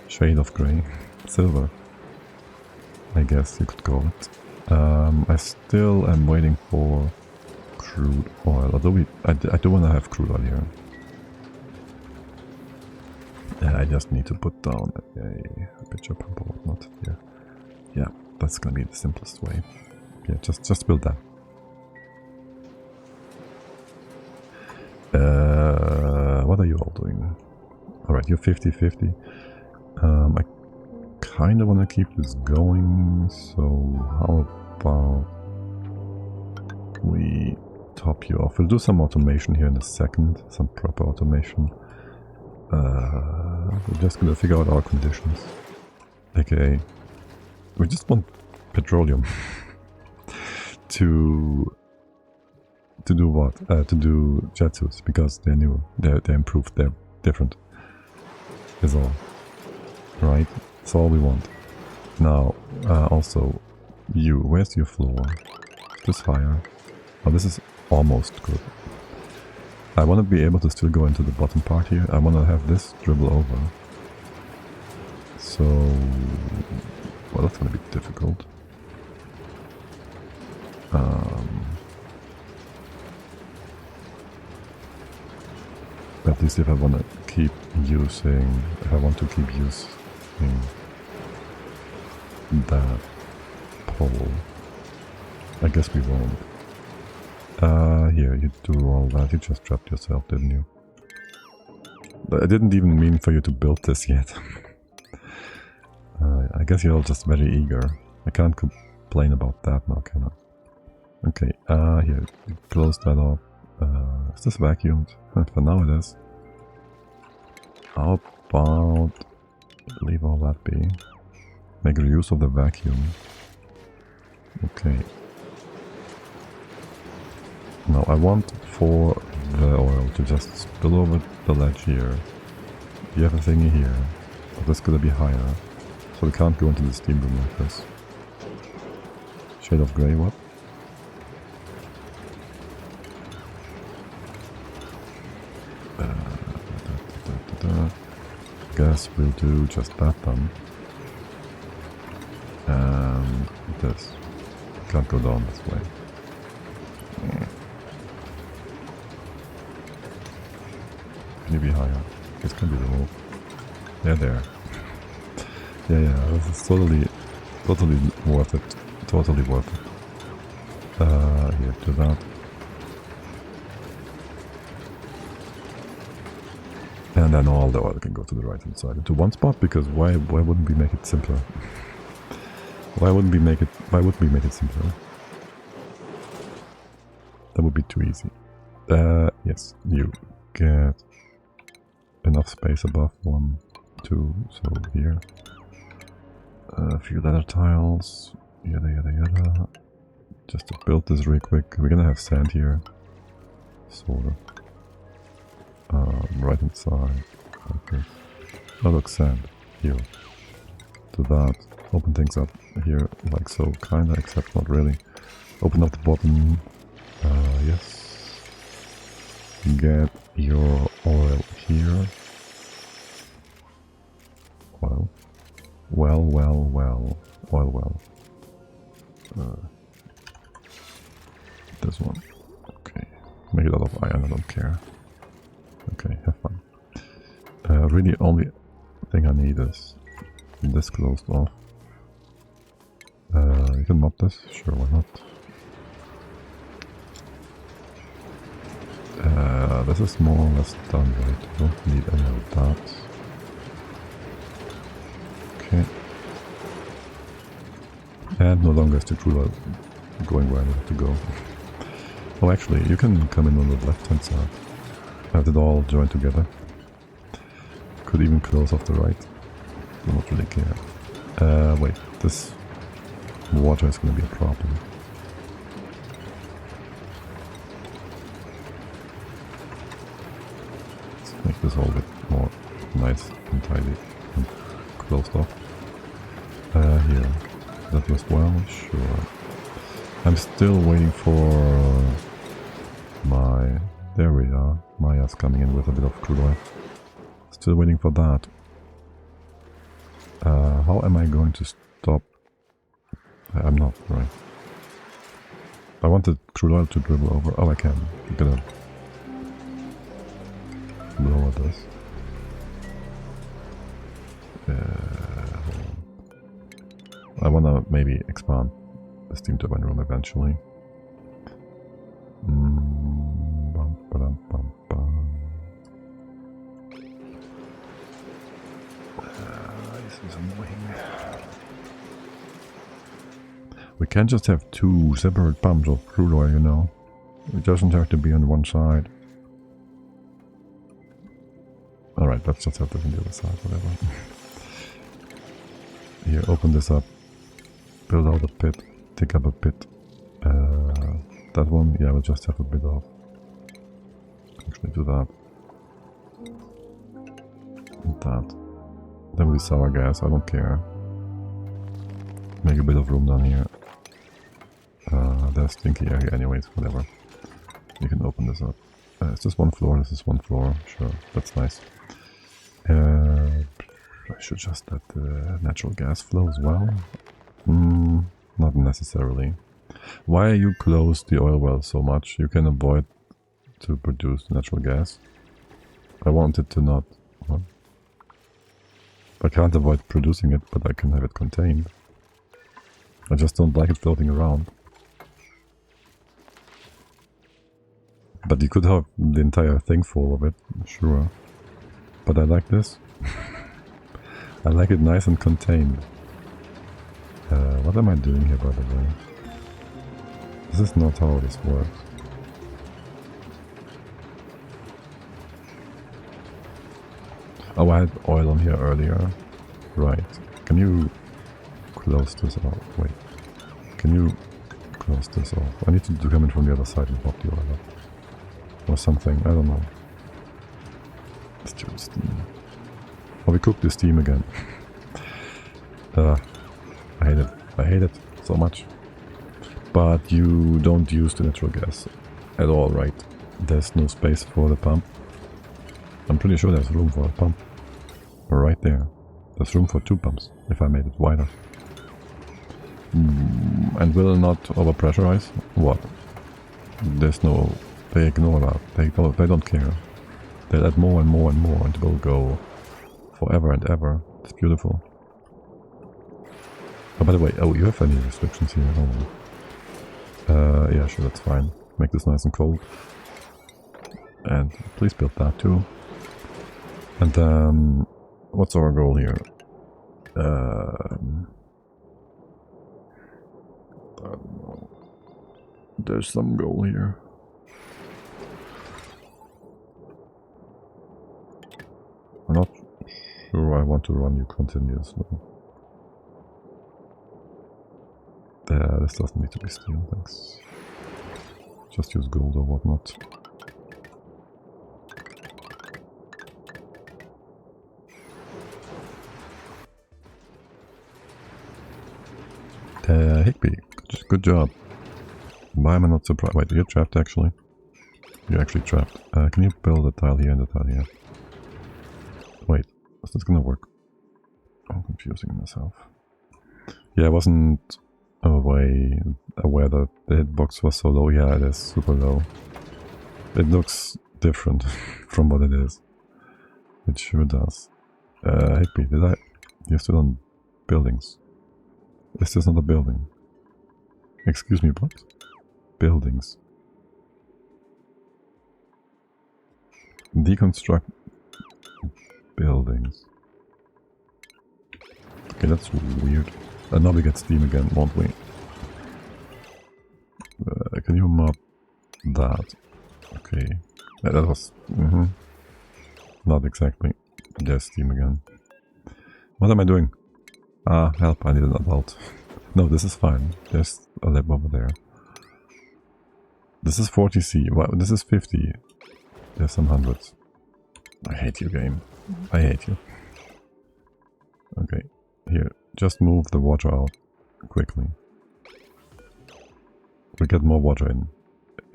Shade of grey. Silver, I guess you could call it. I still am waiting for crude oil, although I do want to have crude oil here. And I just need to put down a pitcher pump or whatnot here. Yeah, that's gonna be the simplest way. Yeah, just build that. What are you all doing? Alright, you're 50-50. I kind of want to keep this going, so how about we top you off? We'll do some automation here in a second, some proper automation. We're just gonna figure out our conditions. AKA, we just want petroleum to do what? To do jet suits, because they're new, they're improved, they're different. Is all. Right? That's all we want. Now, also, where's your floor? This higher. Oh, this is almost good. I want to be able to still go into the bottom part here. I want to have this dribble over. So, well, that's going to be difficult. At least if I want to keep using, that pole, I guess we won't. Here, you do all that, you just trapped yourself, didn't you? I didn't even mean for you to build this yet. I guess you're all just very eager. I can't complain about that now, can I? Okay, here, close that up. Is this vacuumed? For now it is. How about leave all that be? Make use of the vacuum. Okay. Now I want for the oil to just spill over the ledge here. You have a thingy here, but that's gonna be higher, so we can't go into the steam room like this. Shade of grey, what? Guess we'll do just that then. And this. Can't go down this way. Can you be higher? This can be removed. Yeah, there. Yeah, this is totally worth it. Totally worth it. Here, do that. And then all the oil can go to the right hand side. To one spot, because why wouldn't we make it simpler? Why would we make it simpler? That would be too easy. Yes, you get enough space above 1, 2, so here. A few leather tiles, yada. Just to build this real quick. We're gonna have sand here. Sort of. Right hand side. Okay. Oh look, sand. Here. To that. Open things up here like so, kinda, except not really. Open up the bottom. Yes. get your oil here. Oil. Well. Oil well. This one. Okay. Make it out of iron, I don't care. Okay, have fun. Really only thing I need is this closed off. You can mod this? Sure, why not? This is more or less done, right? I don't need any of that. Okay. And no longer is the crude oil going where I need it to go. Oh, actually, you can come in on the left-hand side. Have it all joined together. Could even close off the right. Do not really care. Wait, this water is going to be a problem. Let's make this all a bit more nice and tidy and closed off. Here. That was well, sure. I'm still waiting for my... There we are. Maya's coming in with a bit of crude oil. Still waiting for that. How am I going to stop? I'm not, right. I wanted crude oil to dribble over. Oh, I can. I'm gonna lower this. I wanna maybe expand the steam turbine room eventually. This is annoying. We can't just have two separate pumps of crude oil, you know. It doesn't have to be on one side. Alright, let's just have this on the other side, whatever. Here, open this up. Build out a pit. Dig up a pit. That one, yeah, we'll just have a bit of. Actually do that. And that. Then we'll sour gas, I don't care. Make a bit of room down here. There's stinky area anyways, whatever. You can open this up. Is this one floor? This is one floor. Sure, that's nice. I should just let the natural gas flow as well. Not necessarily. Why you close the oil well so much? You can avoid to produce natural gas. I want it to not... What? I can't avoid producing it, but I can have it contained. I just don't like it floating around. But you could have the entire thing full of it, sure. But I like this. I like it nice and contained. What am I doing here, by the way? This is not how this works. Oh, I had oil on here earlier. Right. Can you close this off? Wait. Can you close this off? I need to come in from the other side and pop the oil up. Or something, I don't know. Stupid steam. Oh, we cooked the steam again. I hate it. I hate it so much. But you don't use the natural gas at all, right? There's no space for the pump. I'm pretty sure there's room for a pump. Right there. There's room for two pumps, if I made it wider. And will not overpressurize? What? There's no... They ignore that. They don't care. They'll add more and more and more, and it will go forever and ever. It's beautiful. Oh, by the way, oh, you have any restrictions here? Oh. Yeah, sure, that's fine. Make this nice and cold. And please build that too. And then, what's our goal here? I don't know. There's some goal here. I'm not sure I want to run you continuously. This doesn't need to be steel, thanks. Just use gold or whatnot. Higby, good job. Why am I not surprised? Wait, you're trapped actually. You're actually trapped. Can you build a tile here and a tile here? Wait, is this gonna work? I'm confusing myself. Yeah, I wasn't aware that the hitbox was so low. Yeah, it is super low. It looks different from what it is. It sure does. Higby, did I... You're still on buildings. Is this not a building? Excuse me, what? Buildings. Deconstruct buildings. Okay, that's weird. And now we get steam again, won't we? Can you map that? Okay. That was... Not exactly. There's steam again. What am I doing? Ah, help, I need an adult. No, this is fine. There's a lab over there. This is 40C. Wow, this is 50. There's some hundreds. I hate you, game. I hate you. Okay, here. Just move the water out quickly. We'll get more water in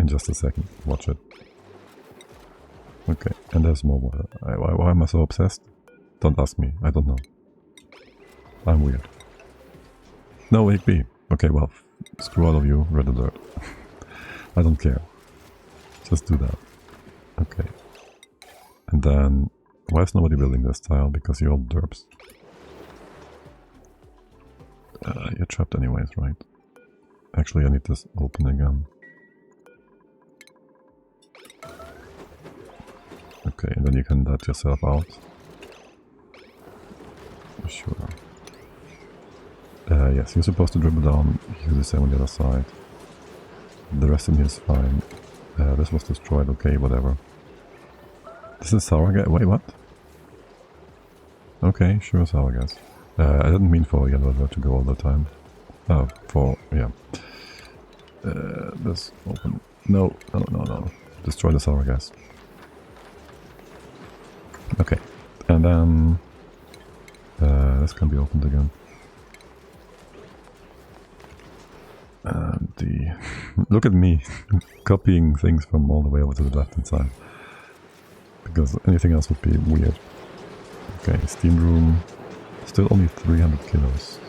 just a second. Watch it. Okay, and there's more water. Why am I so obsessed? Don't ask me. I don't know. I'm weird. No, Higby. Okay, well, screw all of you, red alert. I don't care. Just do that. Okay. And then, why is nobody building this tile? Because you're all derps. You're trapped anyways, right? Actually, I need this open again. Okay, and then you can let yourself out. Sure. Yes, you're supposed to dribble down, use the same on the other side. The rest in here is fine. This was destroyed, okay, whatever. This is sour gas. Wait, what? Okay, sure, sour gas. I didn't mean for yellow alert to go all the time. Oh, yeah. This open. No. Destroy the sour gas. Okay, and then this can be opened again. Look at me copying things from all the way over to the left hand side, because anything else would be weird. Okay, steam room, still only 300 kilos.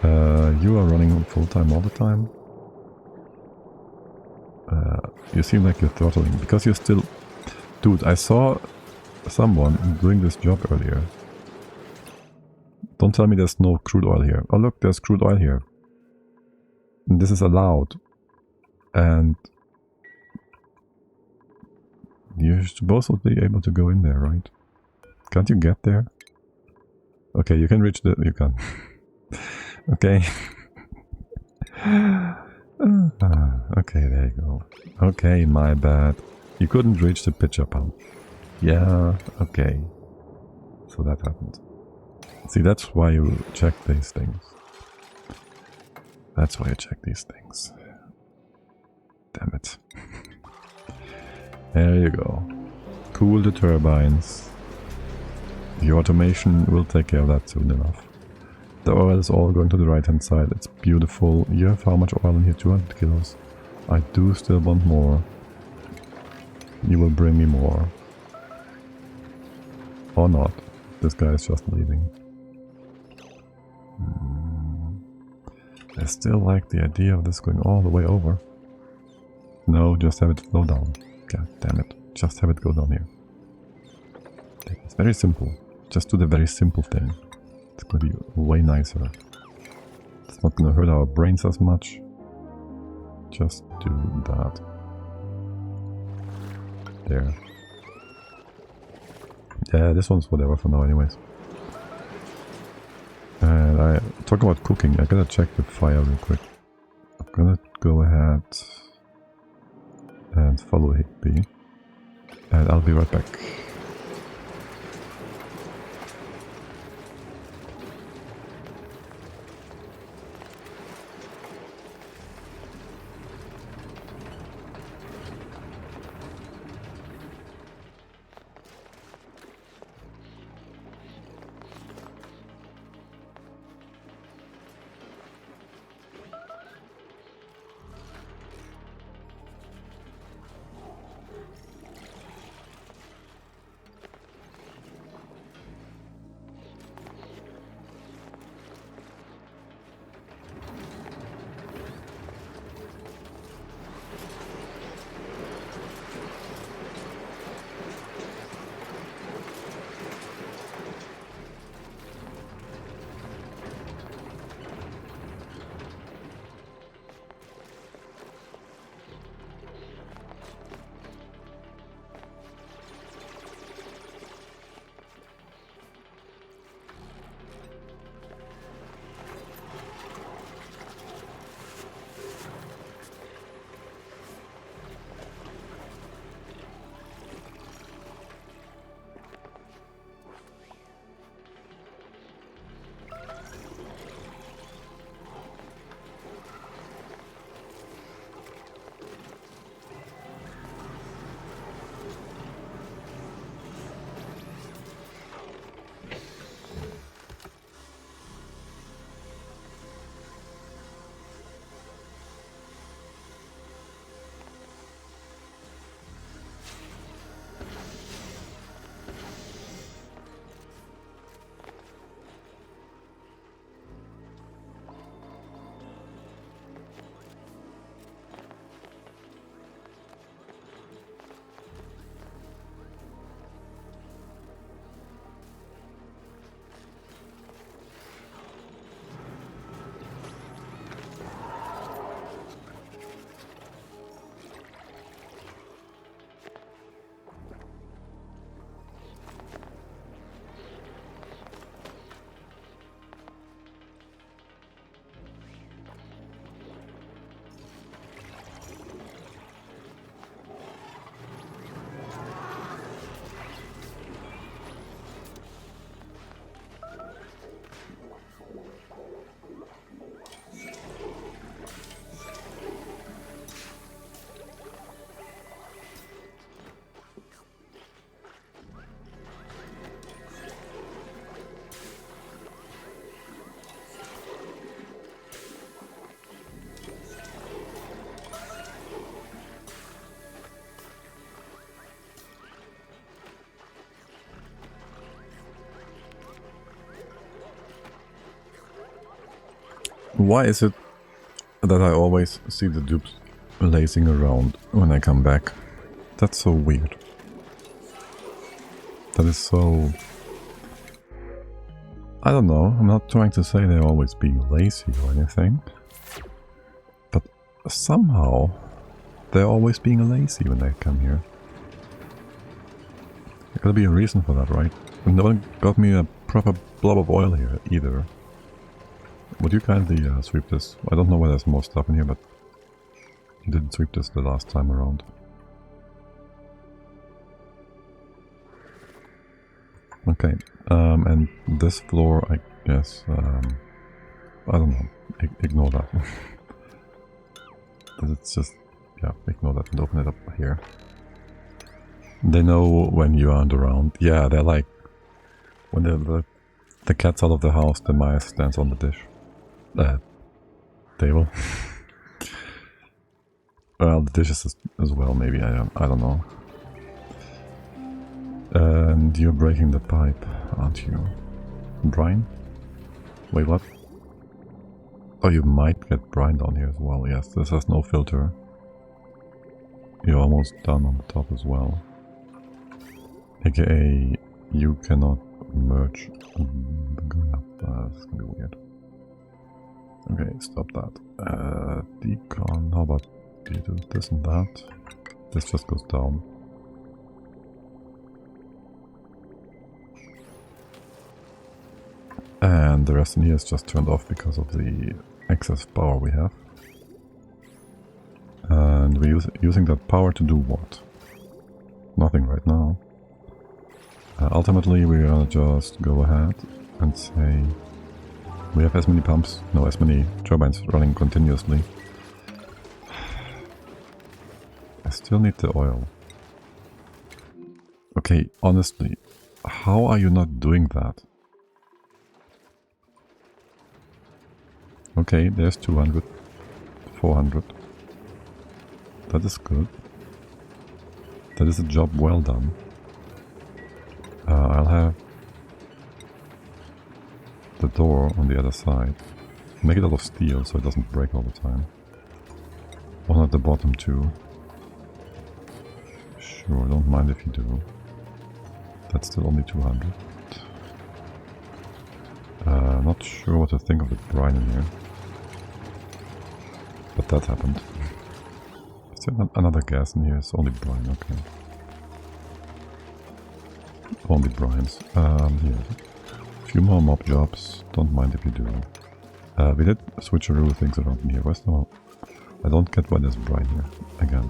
You are running full time all the time. You seem like you're throttling because you're still... Dude, I saw someone doing this job earlier. Don't tell me there's no crude oil here. Oh look, there's crude oil here. And this is allowed. And you're supposed to be able to go in there, right? Can't you get there? Okay, you can reach the... You can. Okay. Okay, there you go. Okay, my bad. You couldn't reach the pitcher pump. Yeah, okay. So that happened. See, that's why you check these things. That's why you check these things. Damn it. There you go. Cool the turbines. The automation will take care of that soon enough. The oil is all going to the right hand side. It's beautiful. You have how much oil in here? 200 kilos. I do still want more. You will bring me more. Or not. This guy is just leaving. I still like the idea of this going all the way over. No, just have it flow down. God damn it. Just have it go down here. It's very simple. Just do the very simple thing. It's gonna be way nicer. It's not gonna hurt our brains as much. Just do that. There. Yeah, this one's whatever for now anyways. And I talk about cooking, I gotta check the fire real quick. I'm gonna go ahead and follow Higby. And I'll be right back. Why is it that I always see the dupes lazing around when I come back? That's so weird. That is so... I don't know, I'm not trying to say they're always being lazy or anything. But somehow they're always being lazy when they come here. There gotta be a reason for that, right? And no one got me a proper blob of oil here either. Would you kindly sweep this? I don't know whether there's more stuff in here, but you didn't sweep this the last time around. Okay, and this floor, I guess, I don't know, ignore that. It's just, yeah, ignore that and open it up here. They know when you aren't around. Yeah, they're like, when the cat's out of the house, the mice stands on the dish. Table. Well, the dishes as well, maybe, I don't know. And you're breaking the pipe, aren't you? Brine? Wait, what? Oh, you might get brine down here as well. Yes, this has no filter. You're almost done on the top as well. AKA, you cannot merge. That's gonna be weird. Okay, stop that. Decon, how about you do this and that? This just goes down. And the rest in here is just turned off because of the excess power we have. And we're using that power to do what? Nothing right now. Ultimately, we're gonna just go ahead and say we have as many pumps, no, as many turbines running continuously. I still need the oil. Okay, honestly, how are you not doing that? Okay, there's 200, 400. That is good. That is a job well done. I'll have the door on the other side. Make it out of steel so it doesn't break all the time. One at the bottom too. Sure, don't mind if you do. That's still only 200. Not sure what to think of the brine in here. But that happened. Is there another gas in here? It's only brine, okay. Only brines. Here. A few more mob jobs. Don't mind if you do. We did switcheroo things around in here. Where's the mob? I don't get why there's brine here. Again.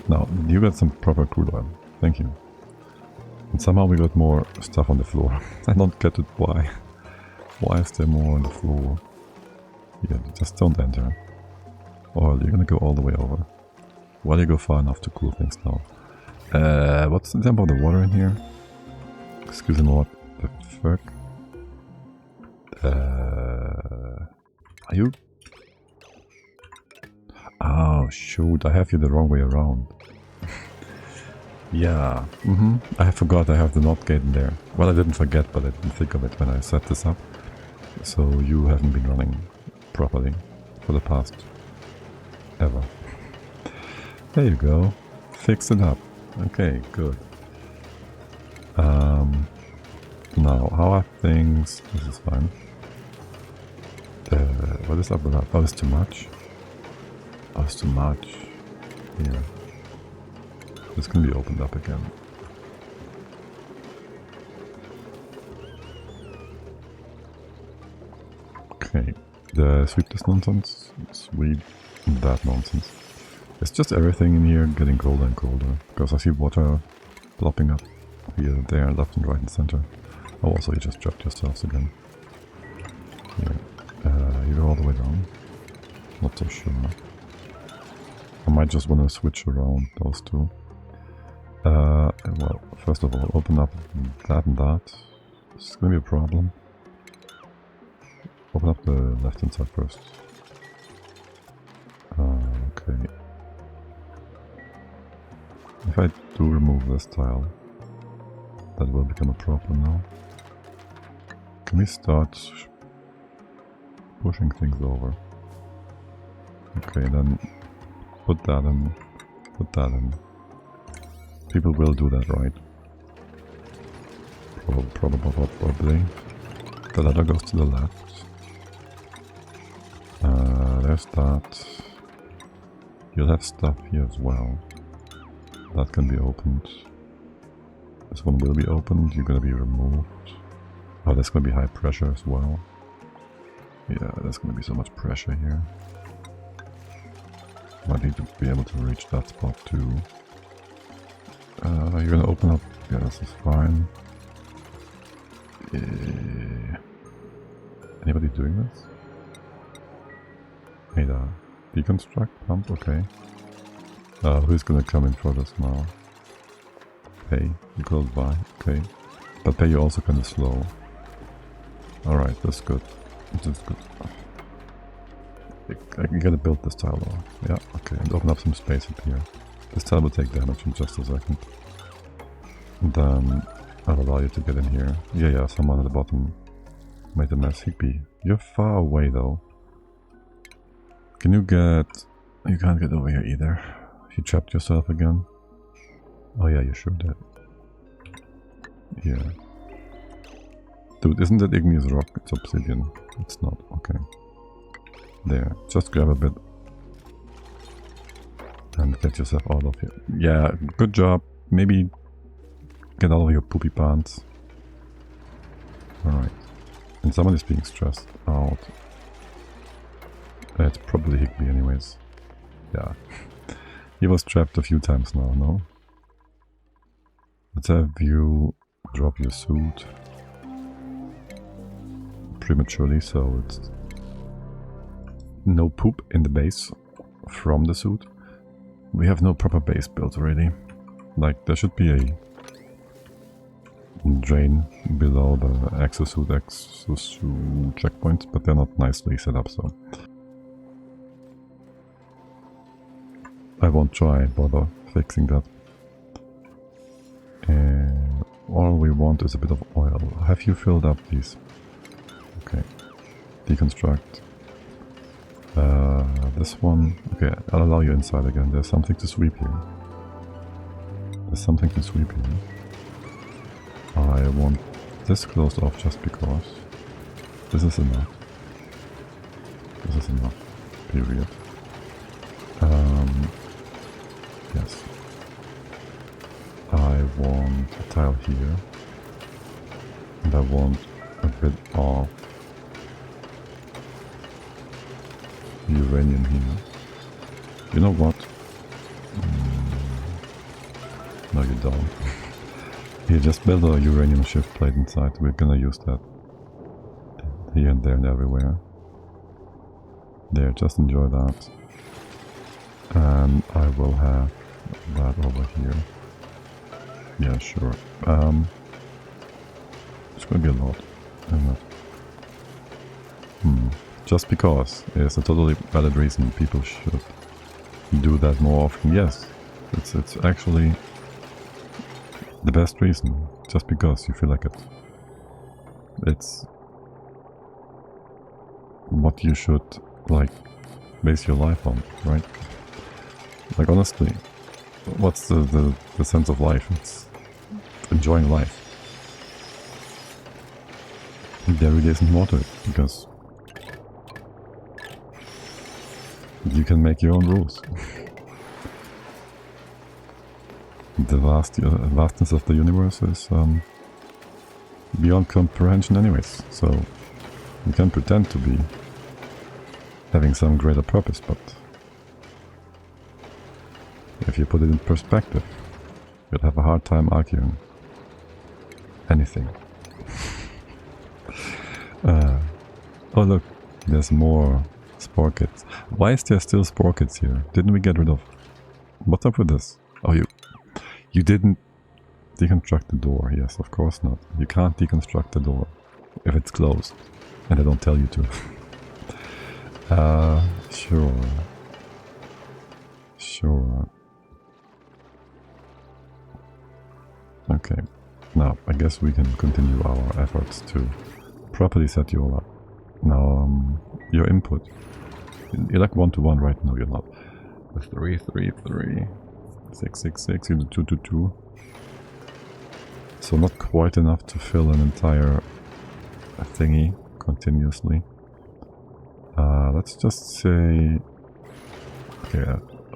Now, you got some proper crude oil. Thank you. And somehow we got more stuff on the floor. I don't get it why. Why is there more on the floor? Yeah, just don't enter. Or you're gonna go all the way over. Well, you go far enough to cool things down. What's the temp of the water in here? Excuse me, what the fuck? Are you? Oh shoot, I have you the wrong way around. Yeah, I forgot I have the NOT gate in there. Well, I didn't forget, but I didn't think of it when I set this up. So you haven't been running properly for the past ever. There you go. Fix it up. Okay, good. Now, how are things? This is fine. What is up with that? Oh, it's too much. Oh, it's too much. Here. This can be opened up again. Okay. The sweep this nonsense. Sweep that nonsense. It's just everything in here getting colder and colder. Because I see water plopping up here, there, left and right and center. Oh, also you just dropped yourselves again. Here. You go all the way down. Not so sure. I might just want to switch around those two. Well, first of all, open up that and that. This is going to be a problem. Open up the left hand side first. Okay. If I do remove this tile, that will become a problem now. Can we start pushing things over. Okay, then put that in. Put that in. People will do that, right? Probably. The ladder goes to the left. There's that. You'll have stuff here as well. That can be opened. This one will be opened. You're gonna be removed. Oh, there's gonna be high pressure as well. Yeah, there's gonna be so much pressure here. Might need to be able to reach that spot too. You're gonna open up. Yeah, this is fine. Anybody doing this? Hey there. Deconstruct pump? Okay. Who's gonna come in for this now? Pay. You close by. Okay. But pay you also kinda slow. Alright, that's good. That's good. I gotta build this tile though. Yeah, okay. And open up some space up here. This tile will take damage in just a second. And then I'll allow you to get in here. Yeah, someone at the bottom made a mess. Hippie. You're far away though. Can you get... You can't get over here either. You trapped yourself again. Oh yeah, you sure did. Yeah. Dude, isn't that igneous rock? It's obsidian. It's not. Okay. There. Just grab a bit. And get yourself out of here. Yeah, good job. Maybe get out of your poopy pants. Alright. And somebody's being stressed out. It's probably Higby anyways. Yeah. He was trapped a few times now, no? Let's have you drop your suit. Prematurely, so it's no poop in the base from the suit. We have no proper base built already. Like, there should be a drain below the exosuit checkpoints, but they're not nicely set up, so I won't try bother fixing that. All we want is a bit of oil. Have you filled up these? Okay. Deconstruct. This one. Okay, I'll allow you inside again. There's something to sweep here. There's something to sweep here. I want this closed off just because. This is enough. This is enough. Period. Yes. I want a tile here. And I want a bit of uranium here. You know what? No, you don't. You just build a uranium shift plate inside. We're gonna use that here and there and everywhere. There, just enjoy that. And I will have that over here. Yeah, sure. It's gonna be a lot, isn't it? Just because is a totally valid reason people should do that more often. Yes, it's actually the best reason. Just because you feel like it. It's what you should, like, base your life on, right? Like, honestly, what's the sense of life? It's enjoying life. There really isn't more to it, because you can make your own rules. The vastness of the universe is beyond comprehension anyways, so you can pretend to be having some greater purpose, but if you put it in perspective, you'd have a hard time arguing anything. Oh look, there's more spore kits. Why is there still spore kits here? Didn't we get rid of... What's up with this? Oh, you didn't deconstruct the door. Yes, of course not. You can't deconstruct the door if it's closed and I don't tell you to. Sure. Okay, now I guess we can continue our efforts to properly set you all up. Now, your input. You're like 1 to 1, right? No, you're not. 3, 3, 3. 6, 6, 6. You do 2 to 2. So not quite enough to fill an entire thingy continuously. Let's just say... Okay,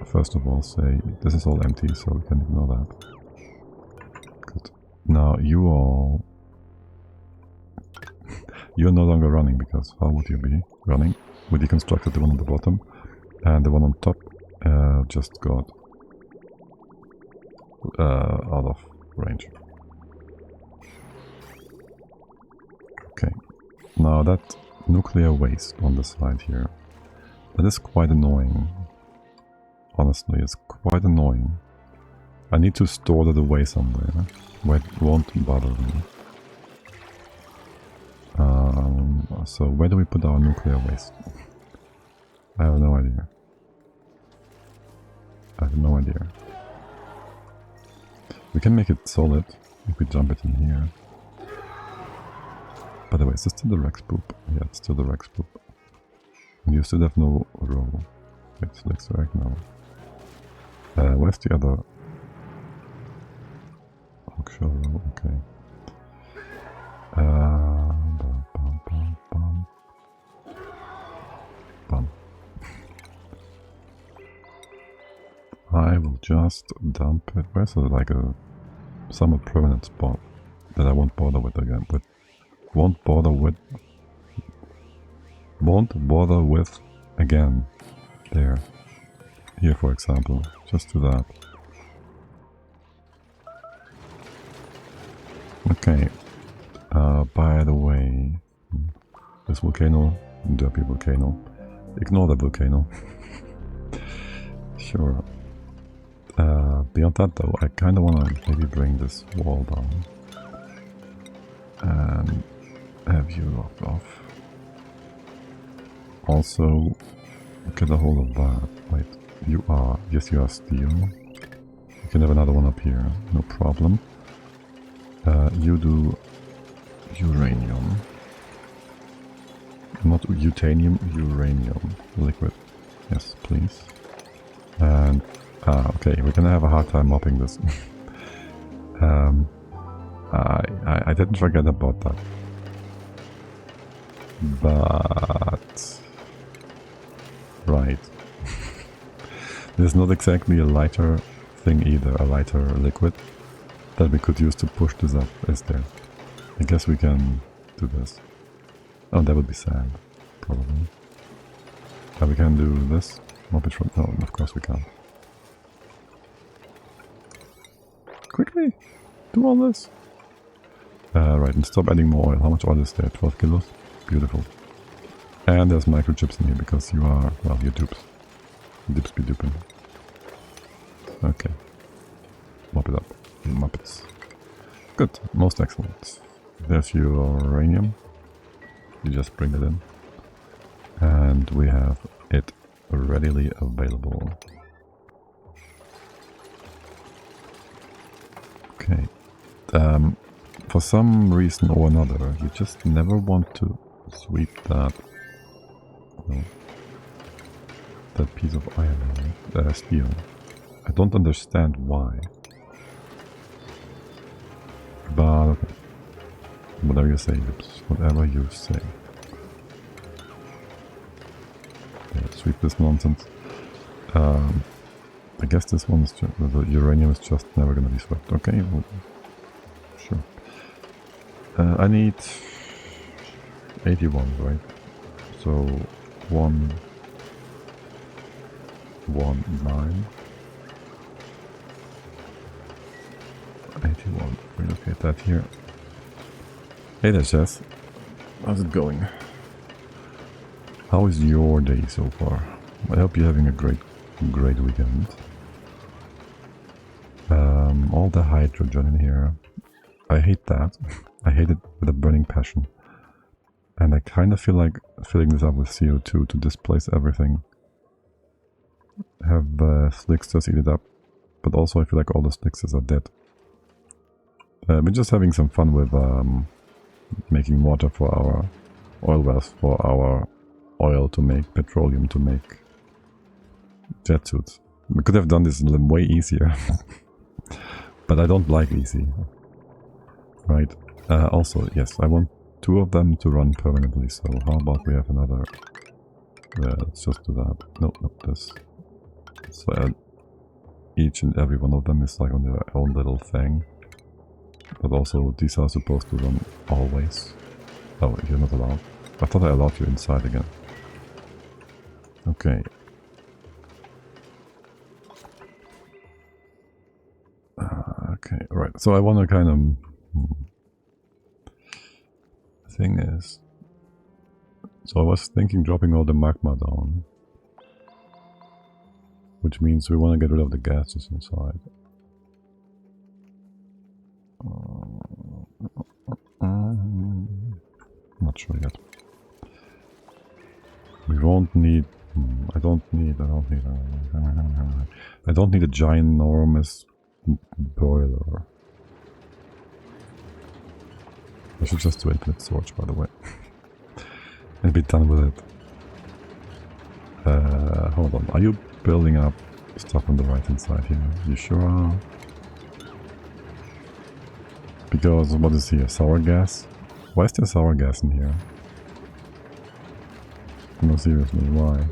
first of all say this is all empty, so we can ignore that. Good. Now you all... You're no longer running, because how would you be running? We deconstructed the one on the bottom, and the one on top just got out of range. Okay, now that nuclear waste on the side here, that is quite annoying. Honestly, it's quite annoying. I need to store that away somewhere where it won't bother me. So where do we put our nuclear waste? I have no idea. I have no idea. We can make it solid if we dump it in here. By the way, is this still the Rex poop? Yeah, it's still the Rex poop. And you still have no row. It's right now. Where's the other offshore row? Okay. I will just dump it. Where's like a somewhat permanent spot that I won't bother with again? Won't bother with again. There. Here, for example. Just do that. Okay. By the way, this volcano, derpy volcano. Ignore the volcano. Sure. Beyond that though, I kind of want to maybe bring this wall down. And have you locked off. Also, get a hold of that. Wait, you are, yes you are steel. You can have another one up here, no problem. You do uranium. Not Utanium, uranium. Liquid. Yes, please. And, okay, we're gonna have a hard time mopping this. I didn't forget about that. But... Right. There's not exactly a lighter thing either, a lighter liquid that we could use to push this up, is there? I guess we can do this. Oh, that would be sand, probably. We can do this. Mop it from... No, of course we can't. Quickly! Do all this! Right, and stop adding more oil. How much oil is there? 12 kilos? Beautiful. And there's microchips in here because you are... Well, you're dupes. Dips be duping. Okay. Mop it up. Muppets. Good. Most excellent. There's your uranium. You just bring it in. And we have it readily available. Okay. For some reason or another, you just never want to sweep that... No, that piece of iron, steel. I don't understand why. But okay. Whatever you say, Lips. Whatever you say. Yeah, sweep this nonsense. I guess this one is just, the uranium is just never gonna be swept. Okay, well, sure. I need 81, right? So 1, 9. 81. Relocate that here. Hey there, Jess. How's it going? How is your day so far? I hope you're having a great weekend. All the hydrogen in here. I hate that. I hate it with a burning passion. And I kind of feel like filling this up with CO2 to displace everything. Have the slicksters eat it up. But also I feel like all the slicksters are dead. We're just having some fun with making water for our oil wells, for our oil to make, petroleum to make jet suits. We could have done this way easier. But I don't like easy. Right. Also, yes, I want 2 of them to run permanently, so how about we have another... let's just do that. No, not this. So each and every one of them is like on their own little thing. But also, these are supposed to run always. Oh, you're not allowed. I thought I allowed you inside again. Okay. Okay, right. So I want to kind of... Thing is... So I was thinking dropping all the magma down. Which means we want to get rid of the gases inside. Not sure yet. We won't need... I don't need a ginormous boiler. I should just do infinite storage, by the way. And be done with it. Hold on, are you building up stuff on the right hand side here? You sure are? Because what is here? Sour gas? Why is there sour gas in here? No, seriously, why?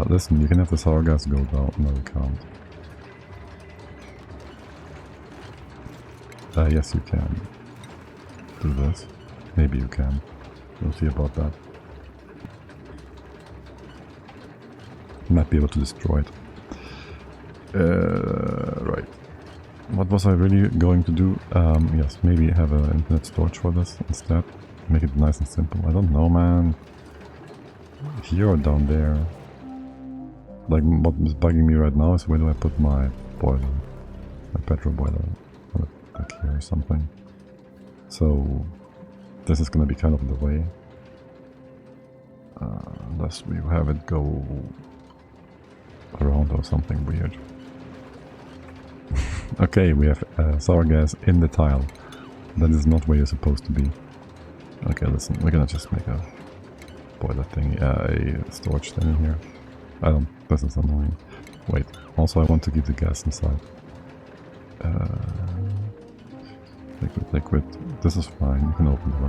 Listen, you can have the sour gas go down. No, you can't. Yes, you can. Do this. Maybe you can. We'll see about that. You might be able to destroy it. Right. What was I really going to do? Yes, maybe have an infinite storage for this instead. Make it nice and simple. I don't know, man. Here or down there? Like, what is bugging me right now is where do I put my boiler? My petrol boiler. Back here or something. So, this is gonna be kind of in the way. Unless we have it go around or something weird. Okay, we have sour gas in the tile. That is not where you're supposed to be. Okay, listen, we're gonna just make a boiler thing, a storage thing in here. This is annoying. Wait, also I want to keep the gas inside. Liquid. This is fine, you can open it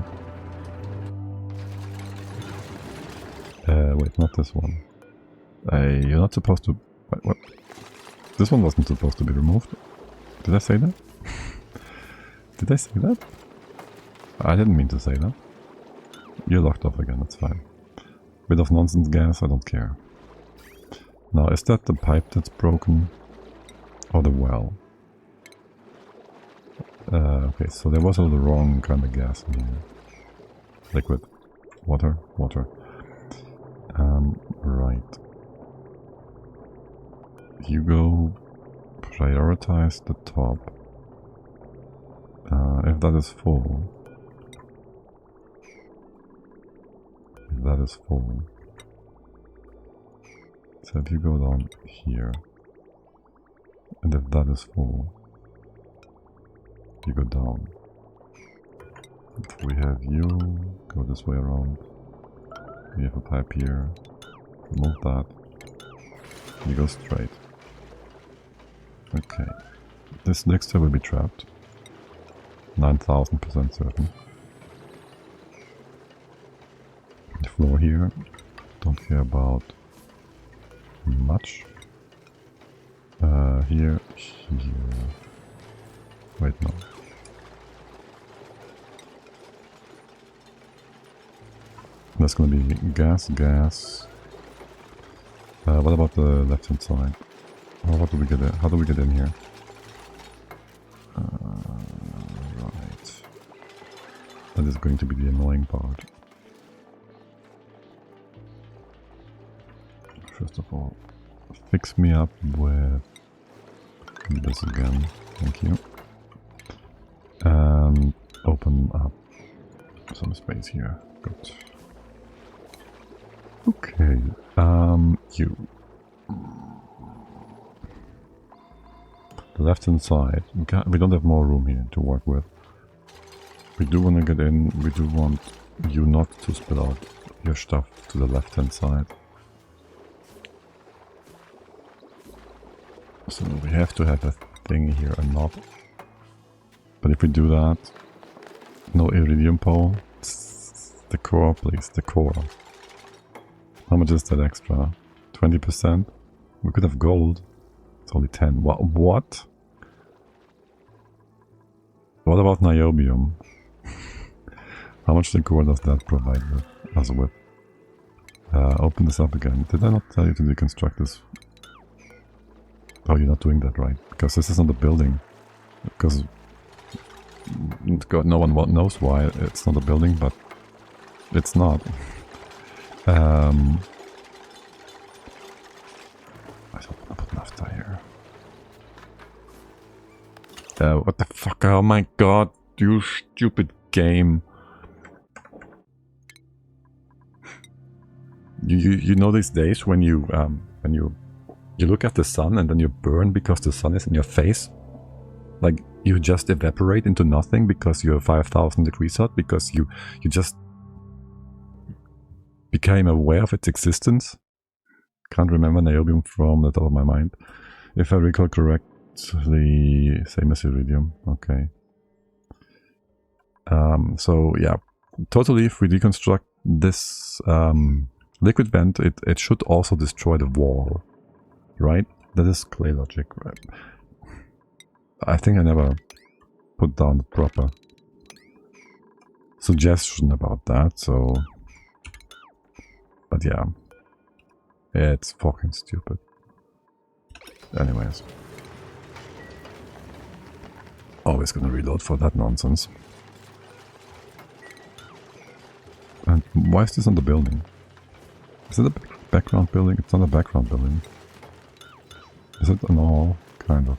up. Wait, not this one. You're not supposed to... What? This one wasn't supposed to be removed. Did I say that? Did I say that? I didn't mean to say that. You're locked off again, that's fine. Bit of nonsense gas, I don't care. Now, is that the pipe that's broken? Or the well? Okay, so there was all the wrong kind of gas in here. Liquid. Water. Right. You go prioritize the top. If that is full. So if you go down here. And if that is full. You go down. If we have you, go this way around. We have a pipe here. Remove that. You go straight. Okay. This next will be trapped. 9000% certain. The floor here. Don't care about much. Here. Wait, no. That's gonna be gas. What about the left hand side? How do we get in? How do we get in here? Right. That is going to be the annoying part. First of all, fix me up with this again. Thank you. And open up some space here. Good. Okay, you. The left hand side. We don't have more room here to work with. We do want to get in. We do want you not to spill out your stuff to the left-hand side. So we have to have a thing here and not. But if we do that, no iridium pole. The core, please, the core. How much is that extra? 20%? We could have gold. It's only 10. What? What about niobium? How much the core does that provide with as a whip? Open this up again. Did I not tell you to deconstruct this? Oh, you're not doing that right. Because this is not a building. Because no one knows why it's not a building, but it's not. I don't put naphtha here. What the fuck? Oh my god, you stupid game. You know these days when you look at the sun and then you burn because the sun is in your face? Like, you just evaporate into nothing because you're 5,000 degrees hot, because you just became aware of its existence. Can't remember niobium from the top of my mind. If I recall correctly, same as iridium. Okay. So yeah, totally if we deconstruct this liquid vent, it should also destroy the wall, right? That is clay logic, right? I think I never put down the proper suggestion about that, so... But yeah, it's fucking stupid. Anyways. Always gonna reload for that nonsense. And why is this on the building? Is it a background building? It's not a background building. Is it? No, kind of.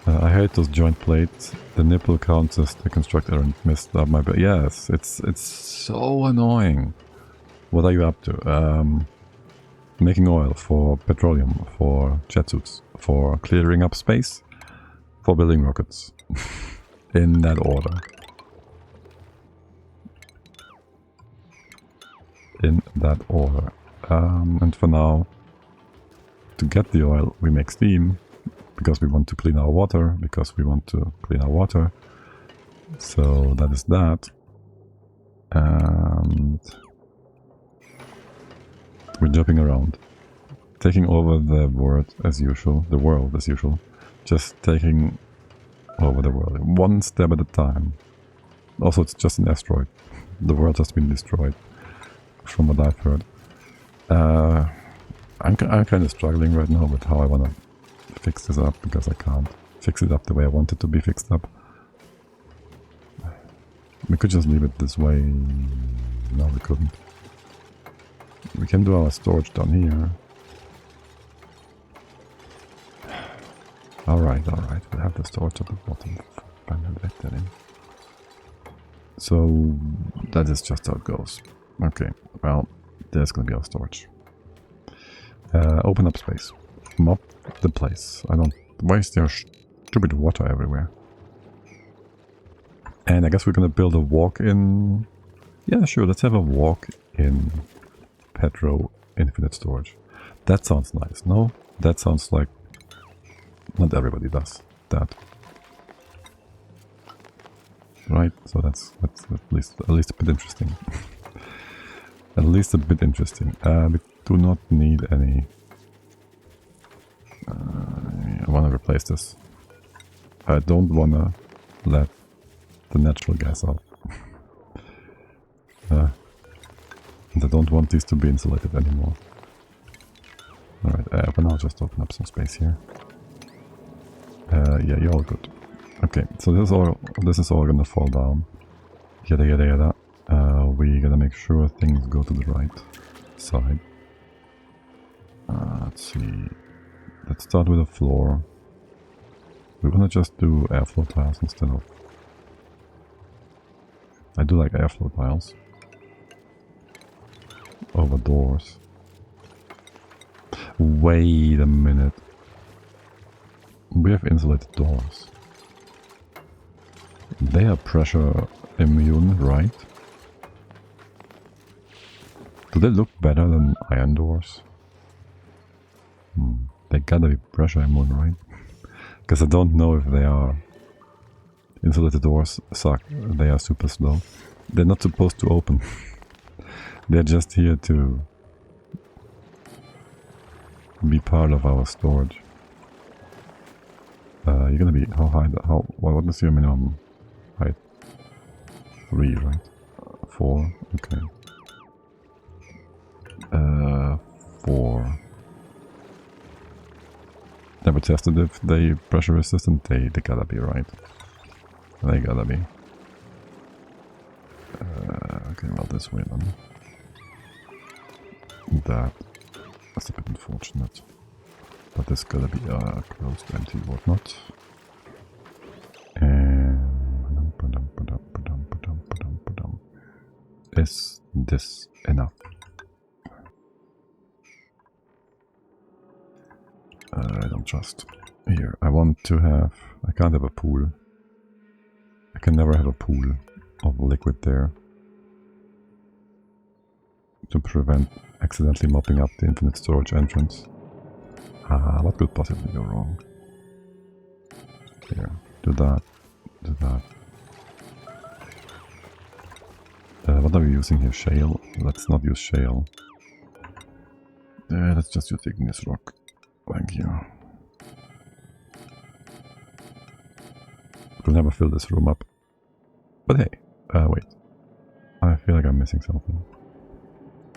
I hate those joint plates. The nipple counts as the constructor and messed up my... Yes, it's so annoying. What are you up to? Making oil for petroleum, for jet suits, for clearing up space, for building rockets. In that order. In that order. And for now, to get the oil, we make steam. Because we want to clean our water, So that is that. And we're jumping around. Taking over the world as usual. Just taking over the world. One step at a time. Also, it's just an asteroid. The world has been destroyed. From what I've heard. I'm kind of struggling right now with how I want to fix this up, because I can't fix it up the way I want it to be fixed up. We could just leave it this way. No, we couldn't. We can do our storage down here. Alright, we'll have the storage at the bottom. Finally let that in. So that is just how it goes. Okay, well, there's gonna be our storage. Open up space. Mop the place. Why is there stupid water everywhere? And I guess we're gonna build a walk-in... Yeah, sure, let's have a walk-in Petro infinite storage. That sounds nice, no? That sounds like... Not everybody does that. Right? So that's at least a bit interesting. At least a bit interesting. We do not need any... I want to replace this. I don't want to let the natural gas out. And I don't want these to be insulated anymore. Alright, for now just open up some space here. Yeah, you're all good. Okay, so this is all gonna fall down. Yada yada yada. We gotta make sure things go to the right side. Let's see. Let's start with the floor. We're gonna just do airflow tiles instead of... I do like airflow tiles. Over doors. Wait a minute. We have insulated doors. They are pressure immune, right? they look better than iron doors? They gotta be pressure immune, right? Because I don't know if they are... Insulated doors suck. They are super slow. They're not supposed to open. They're just here to be part of our storage. You're gonna be... How high? What is your minimum height? 3, right? 4? Okay. 4. Never tested if they pressure resistant. They gotta be, right? They gotta be. Okay, well, this way then. That's a bit unfortunate. But this gotta be closed, empty, whatnot. And... Is this enough? I don't trust. Here, I want to have... I can't have a pool. I can never have a pool of liquid there. To prevent accidentally mopping up the infinite storage entrance. What could possibly go wrong? Here, do that, do that. What are we using here? Shale? Let's not use shale. Let's just use igneous rock. Thank you. We'll never fill this room up. But hey, wait. I feel like I'm missing something.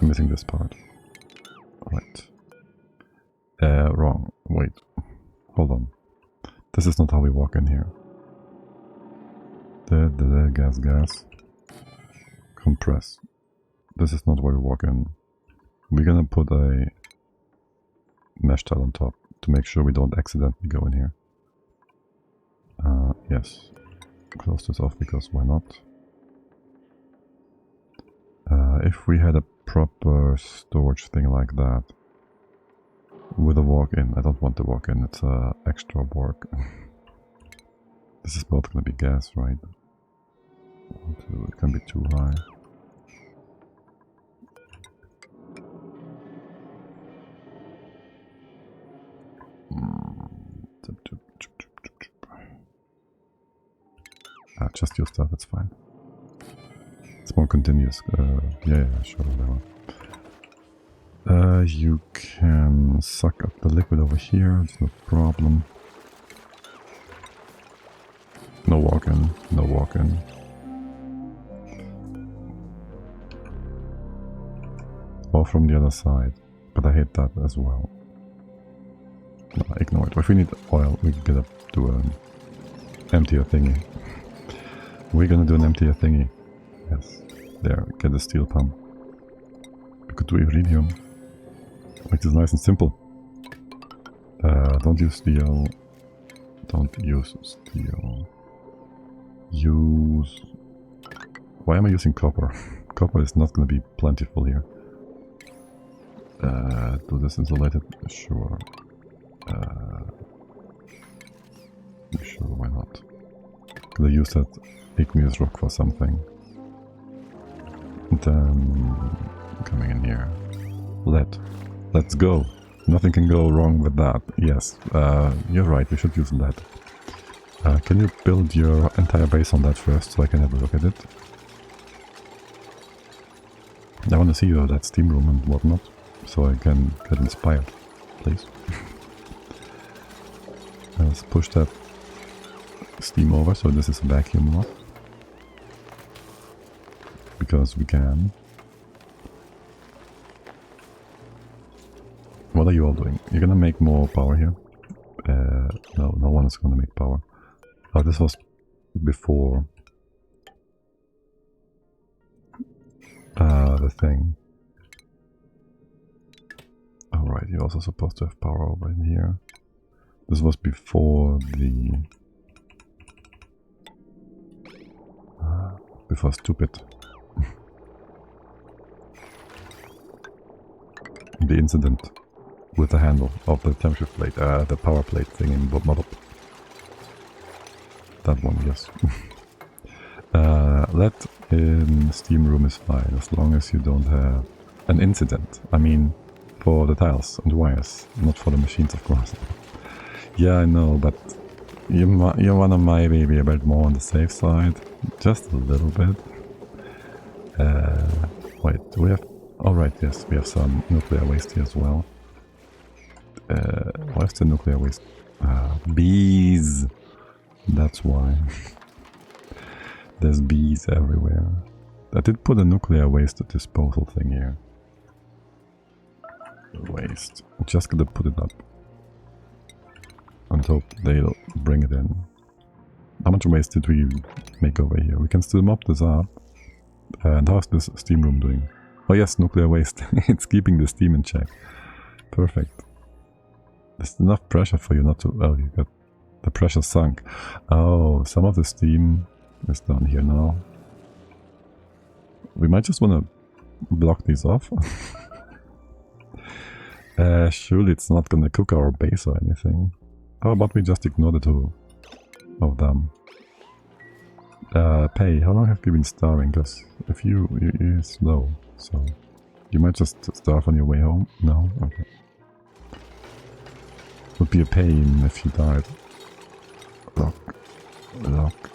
I'm missing this part. Right. Wrong. Wait. Hold on. This is not how we walk in here. Gas. Compress. This is not where we walk in. We're gonna put a mesh tile on top to make sure we don't accidentally go in here. Yes. Close this off because why not? If we had a proper storage thing like that with a walk-in, I don't want the walk-in, it's extra work. This is both gonna be gas, right? 1, 2, it can be too high. Just use that, that's fine. It's more continuous. Yeah, sure, whatever. You can suck up the liquid over here, it's no problem. No walk-in, no walk-in. Or from the other side, but I hate that as well. No, ignore it. If we need oil, we gotta do an emptier thingy. We're gonna do an emptier thingy. Yes. There, get the steel pump. We could do iridium. Make this nice and simple. Don't use steel. Don't use steel. Use... Why am I using copper? Copper is not gonna be plentiful here. Do this insulated? Sure. Sure, why not? Gonna use that igneous rock for something. And then coming in here. Lead. Let's go. Nothing can go wrong with that. Yes, you're right, we should use lead. Can you build your entire base on that first so I can have a look at it? I want to see that steam room and whatnot, so I can get inspired, please. Let's push that steam over, so this is a vacuum mod. Because we can. What are you all doing? You're gonna make more power here? No, no one is gonna make power. Oh, this was before the thing. Alright, you're also supposed to have power over in here. This was before the... before stupid. The incident with the handle of the temperature plate, the power plate thing in model. That one, yes. Lead in steam room is fine, as long as you don't have an incident. I mean, for the tiles and wires, not for the machines, of course. Yeah, I know, but you wanna maybe a bit more on the safe side, just a little bit. Wait, do we have... Alright, yes, we have some nuclear waste here as well. Where's the nuclear waste? Bees! That's why. There's bees everywhere. I did put a nuclear waste disposal thing here. Waste. Just gonna put it up. And hope they'll bring it in. How much waste did we make over here? We can still mop this up. And how's this steam room doing? Oh yes, nuclear waste. It's keeping the steam in check. Perfect. There's enough pressure for you not to... Oh, you got... The pressure sunk. Oh, some of the steam is down here now. We might just want to block these off. Surely it's not gonna cook our base or anything. How about we just ignore the two of them? Pay, how long have you been starving? Because if you're slow, so you might just starve on your way home. No? Okay. Would be a pain if you died. Lock.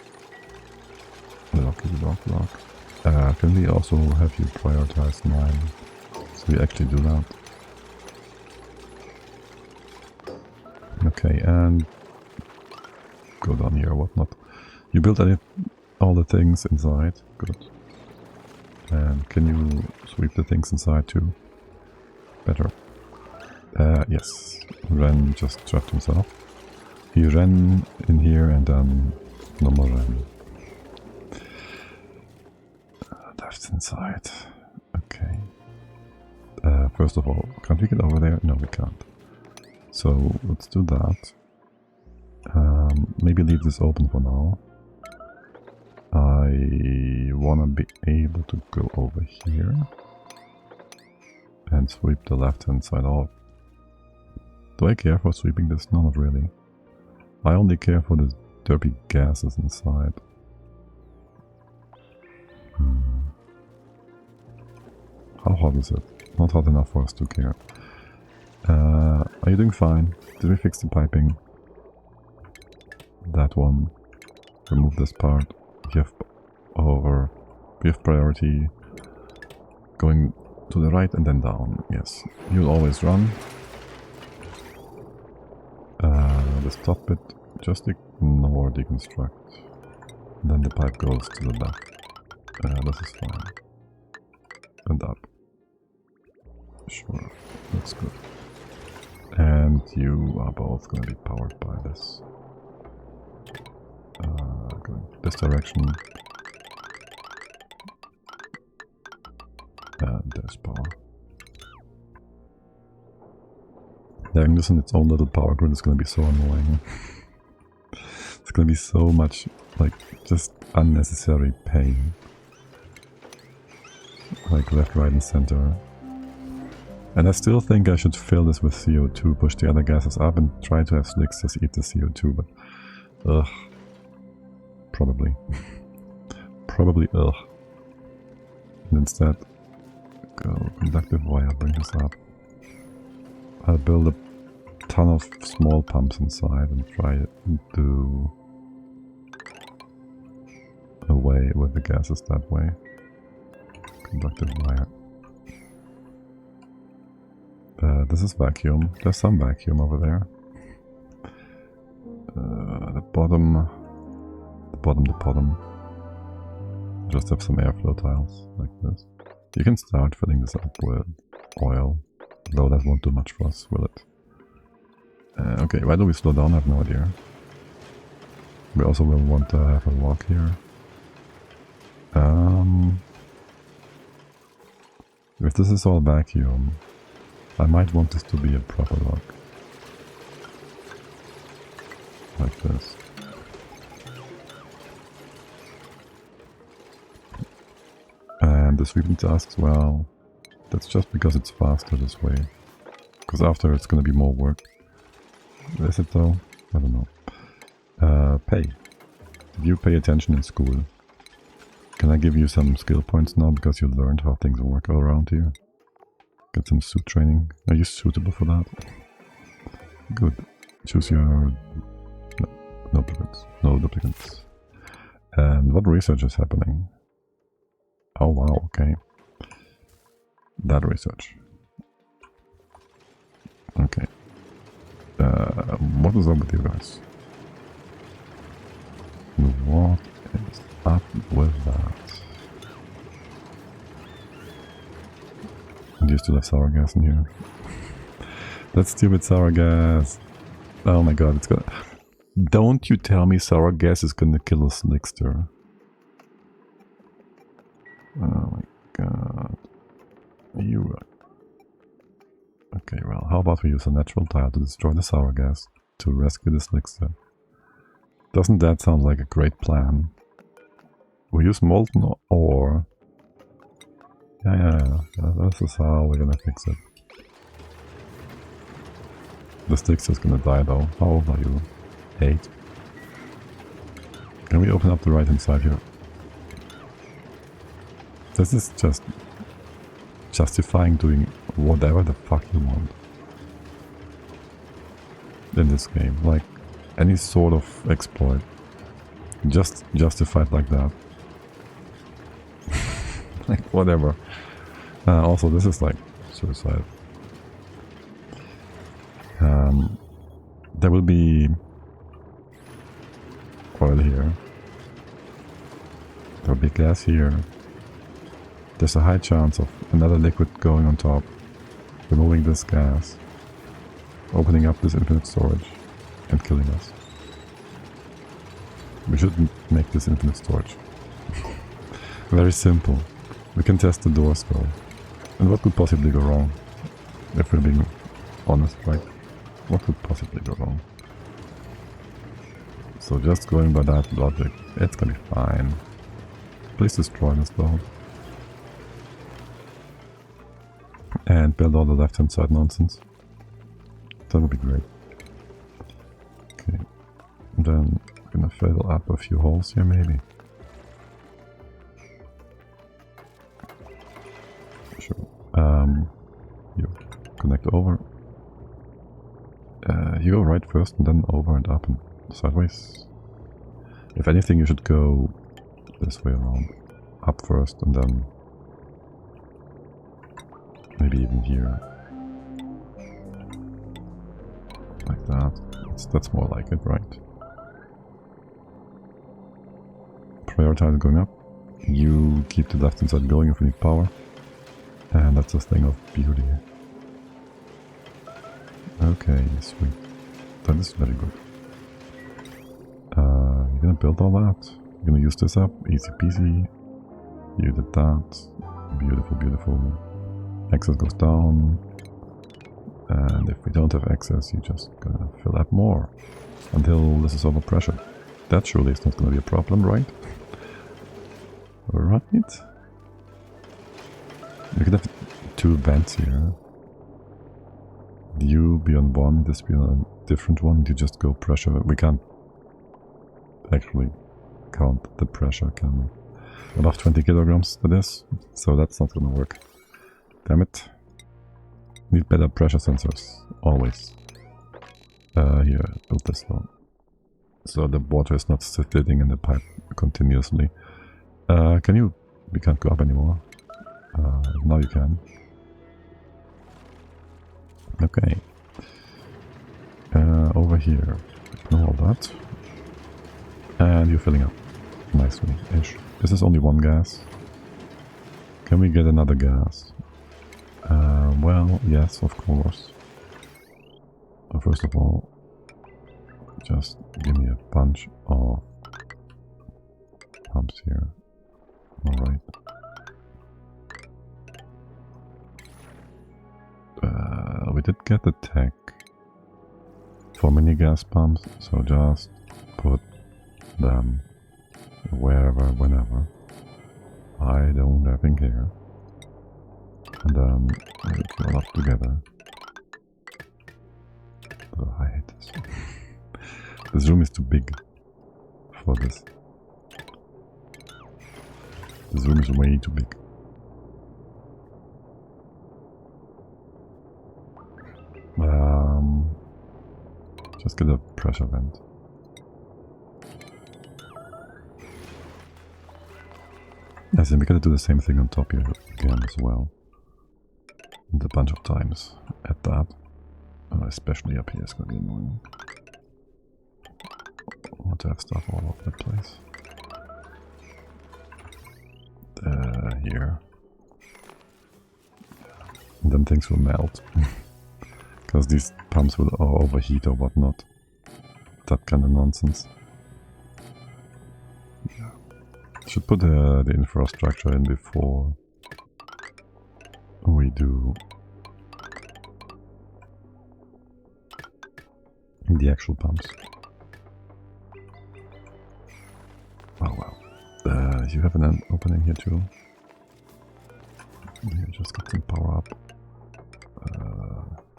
Can we also have you prioritize mine? So we actually do that. Okay, and go down here or whatnot. You built all the things inside. Good. And can you sweep the things inside too? Better. Yes. Ren just trapped himself. He ran in here and then no more Ren. That's inside. Okay. First of all, can't we get over there? No, we can't. So let's do that. Maybe leave this open for now. I wanna be able to go over here and sweep the left hand side off. Do I care for sweeping this? No, not really. I only care for the derpy gases inside. How hot is it? Not hot enough for us to care. Are you doing fine? Did we fix the piping? That one. Remove this part. Give priority. Going to the right and then down. Yes. You'll always run. The stop bit. Just ignore deconstruct. Then the pipe goes to the back. This is fine. And up. Sure. That's good. And you are both going to be powered by this. Going this direction. And there's power. Having this in its own little power grid is going to be so annoying. It's going to be so much, like, just unnecessary pain. Like left, right and center. And I still think I should fill this with CO2, push the other gases up and try to have slicks just eat the CO2, but... Ugh. Probably. Probably ugh. And instead, go conductive wire, bring this up. I'll build a ton of small pumps inside and try to do away with the gases that way. Conductive wire. This is vacuum. There's some vacuum over there. The bottom. Just have some airflow tiles like this. You can start filling this up with oil, though that won't do much for us, will it? Okay, why do we slow down? I have no idea. We also will want to have a walk here. If this is all vacuum, I might want this to be a proper lock. Like this. And the sweeping tasks, well, that's just because it's faster this way. Because after it's gonna be more work. Is it though? I don't know. Pay. Did you pay attention in school? Can I give you some skill points now because you learned how things work around here? Get some suit training. Are you suitable for that? Good. Choose your... No duplicates. No duplicates. And what research is happening? Oh wow, okay. That research. Okay. What is up with you guys? What is up with that? Do you still have sour gas in here? That stupid sour gas! Oh my god, it's gonna... Don't you tell me sour gas is gonna kill us next turn. Oh my god. You... Okay, well, how about we use a natural tile to destroy the sour gas to rescue this elixir? Doesn't that sound like a great plan? We use molten ore. Yeah. This is how we're gonna fix it. The sticks is gonna die though. How old are you? 8. Can we open up the right hand side here? This is just justifying doing whatever the fuck you want in this game. Like any sort of exploit. Just justified like that. Like whatever. Also this is like suicide. There will be oil here. There will be gas here. There's a high chance of another liquid going on top, removing this gas, opening up this infinite storage, and killing us. We shouldn't make this infinite storage. Very simple. We can test the doors though. And what could possibly go wrong? If we're being honest, right? What could possibly go wrong? So just going by that logic, it's gonna be fine. Please destroy this though. And build all the left hand side nonsense. That would be great. Okay. And then we're gonna fill up a few holes here maybe. Sure. You connect over. You go right first and then over and up and sideways. If anything, you should go this way around. Up first and then maybe even here. Like that. That's more like it, right? Prioritize going up. You keep the left hand side going if you need power. And that's a thing of beauty. Okay, sweet. That is very good. You're gonna build all that. You're gonna use this up. Easy peasy. You did that. Beautiful, beautiful. Access goes down. And if we don't have access, you're just gonna fill up more. Until this is overpressured. That surely is not gonna be a problem, right? Right? We could have 2 vents here. You be on one, this be on a different one, you just go pressure. We can't actually count the pressure, can we? Above 20 kilograms to this, so that's not gonna work. Damn it. Need better pressure sensors, always. Here, build this one. So the water is not sitting in the pipe continuously. Can you... We can't go up anymore. Now you can. Okay. Over here. Ignore all that. And you're filling up. Nicely-ish. This is only one gas. Can we get another gas? Well, yes, of course. First of all, just give me a bunch of pumps here. Alright. We did get the tech for mini gas pumps, so just put them wherever, whenever. I don't effing care. And then we fill up together. Oh, I hate this. This room is too big for this. This room is way too big. Just get a pressure vent. I think we gotta do the same thing on top here again as well. And a bunch of times at that. Especially up here, it's gonna be annoying. I want to have stuff all over the place. Here. And then things will melt. Because these pumps will overheat or whatnot. That kind of nonsense. Yeah. Should put the infrastructure in before we do the actual pumps. Oh wow. You have an opening here too. Yeah, just get some power up.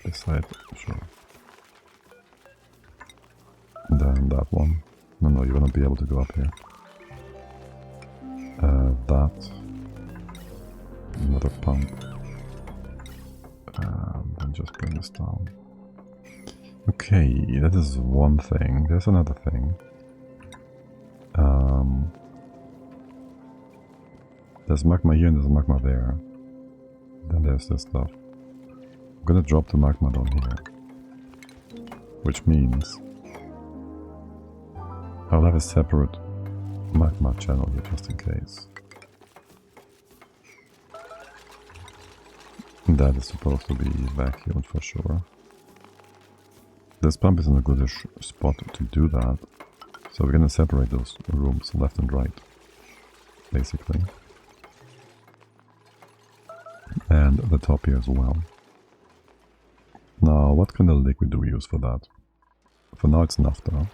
This side, sure. And then that one. No, you will not be able to go up here. That. Another pump. Then just bring this down. Okay, that is one thing. There's another thing. There's magma here and there's magma there. Then there's this stuff. I'm gonna drop the magma down here. Which means I'll have a separate magma channel here just in case. And that is supposed to be vacuumed for sure. This pump is in a goodish spot to do that. So we're gonna separate those rooms left and right. Basically. And the top here as well. Now, what kind of liquid do we use for that? For now it's naphtha.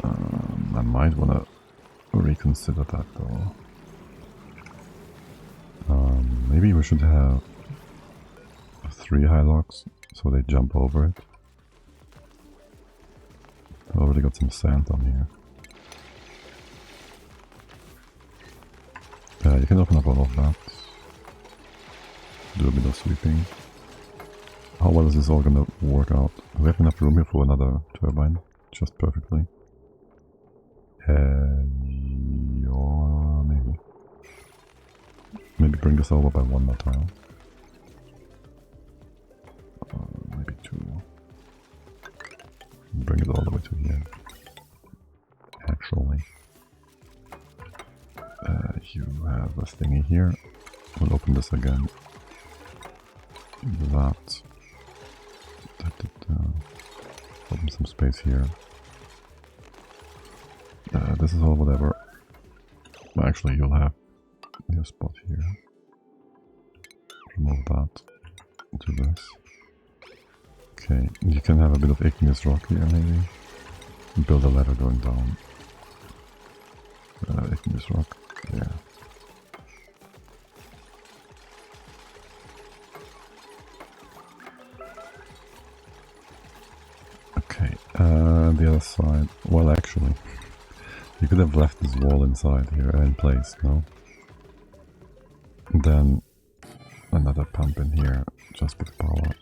I might want to reconsider that though. Maybe we should have 3 hylox so they jump over it. I already got some sand on here. You can open up all of that. Do a bit of sweeping. How well is this all gonna work out? We have enough room here for another turbine, just perfectly. Yeah, maybe. Maybe bring this over by 1 more tile. Maybe 2. Bring it all the way to here. Actually. You have a thingy here. We'll open this again. That. Open some space here. This is all whatever. Actually, you'll have your spot here. Remove that. Do this. Okay, you can have a bit of igneous rock here, maybe. Build a ladder going down. Igneous rock. Yeah. Okay, the other side. Well, actually, you could have left this wall inside here in place, no? And then another pump in here, just with power.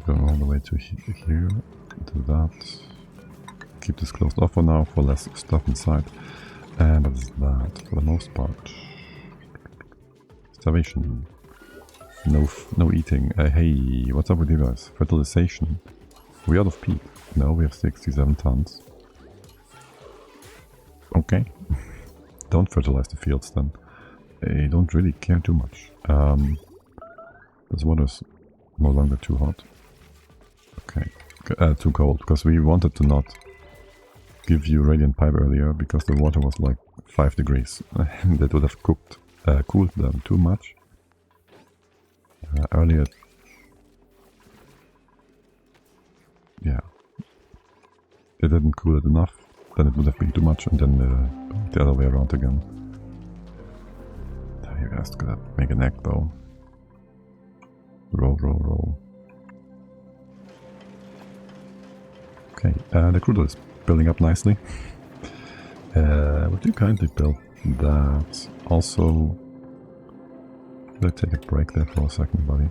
Going all the way to here. Do that. Keep this closed off for now for less stuff inside. And that's that for the most part. Starvation. No eating. Hey, what's up with you guys? Fertilization. We out of peat. No, we have 67 tons. Okay. Don't fertilize the fields then. I don't really care too much. This water's no longer too hot. Okay. Too cold, because we wanted to not give you radiant pipe earlier because the water was like 5 degrees. That would have cooled them too much. Earlier, yeah, they didn't cool it enough, then it would have been too much, and then the other way around again. You guys gotta make an egg though. Roll, roll, roll. Okay, the crude oil is building up nicely. Would you kindly build that? Also, let's take a break there for a second, buddy.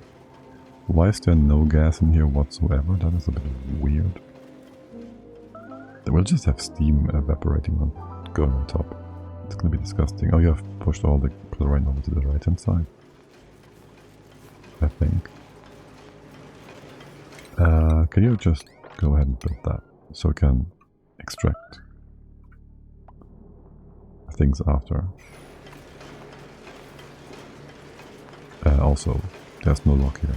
Why is there no gas in here whatsoever? That is a bit weird. We'll just have steam evaporating on going on top. It's gonna be disgusting. Oh, you have pushed all the chlorine over to the right hand side, I think. Can you just go ahead and build that so we can extract things after? Also, there's no lock here.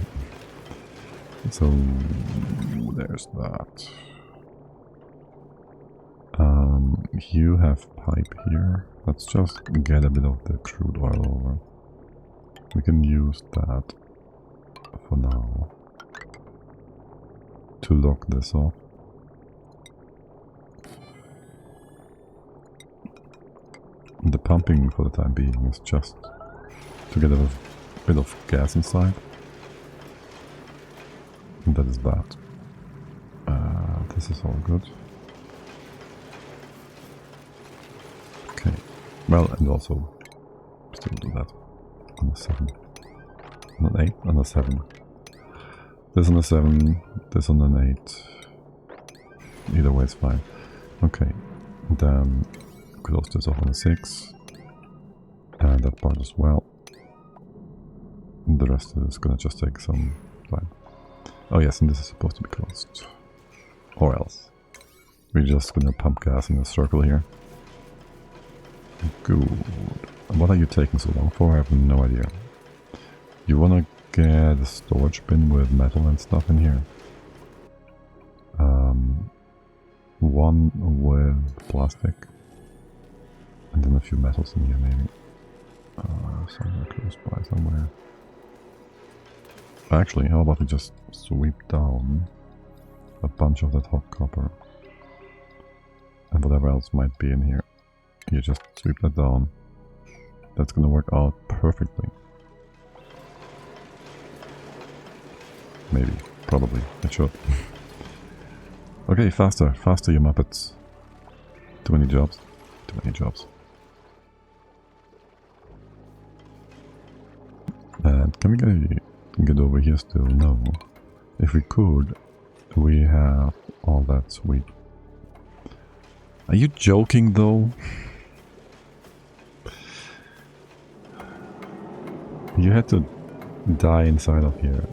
So, there's that. You have pipe here. Let's just get a bit of the crude oil over. We can use that for now to lock this off. The pumping for the time being is just to get a bit of gas inside. And that is that. This is all good. Okay. Well, and also still do that on a 7. On an 8? On a 7. This on a 7, this on an 8. Either way is fine. Okay. Then close this off on a 6. And that part as well. And the rest is gonna just take some time. Oh yes, and this is supposed to be closed. Or else. We're just gonna pump gas in a circle here. Good. What are you taking so long for? I have no idea. You wanna get a storage bin with metal and stuff in here? One with plastic. And then a few metals in here maybe. Somewhere close by somewhere. Actually, how about we just sweep down a bunch of that hot copper. And whatever else might be in here. You just sweep that down. That's gonna work out perfectly. Maybe. Probably. It should. Okay, faster. Faster, you muppets. Too many jobs. Too many jobs. And can we get over here still? No. If we could, we have all that sweet. Are you joking though? You had to die inside of here.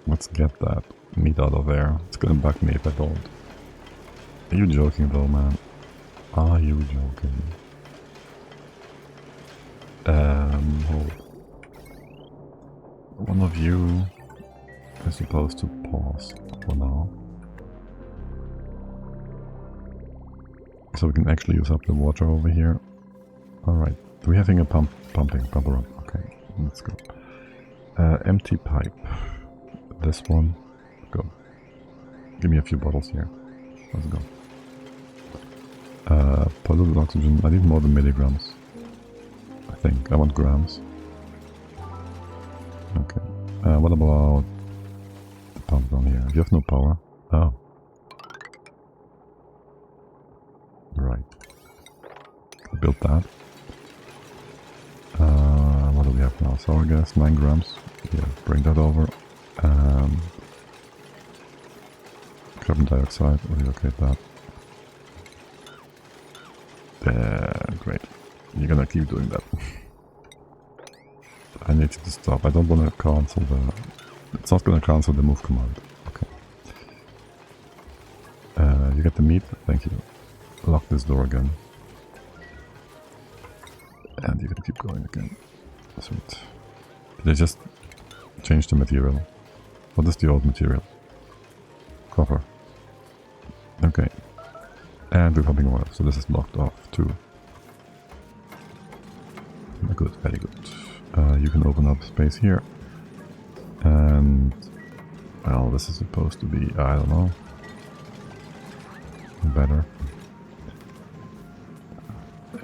Let's get that meat out of there. It's gonna bug me if I don't. Are you joking though, man? Are you joking? Hold. One of you is supposed to pause for now. So we can actually use up the water over here. Alright. Do we have a pumping? Pumper up. Okay, let's go. Empty pipe. This one. Go. Give me a few bottles here. Let's go. Polluted oxygen. I need more than milligrams. I think. I want grams. Okay. What about the pump down here? You have no power? Oh. Right. I built that. What do we have now? Sour gas, 9 grams. Yeah, bring that over. Carbon dioxide, relocate that. Great. You're gonna keep doing that. I need you to stop. I don't want to cancel the... It's not gonna cancel the move command. Okay. You get the meat? Thank you. Lock this door again. And you can keep going again. Sweet. Did I just change the material? What is the old material? Copper. Okay. And we're pumping oil, so this is locked off too. Good, very good. You can open up space here. And... well, this is supposed to be, I don't know. Better.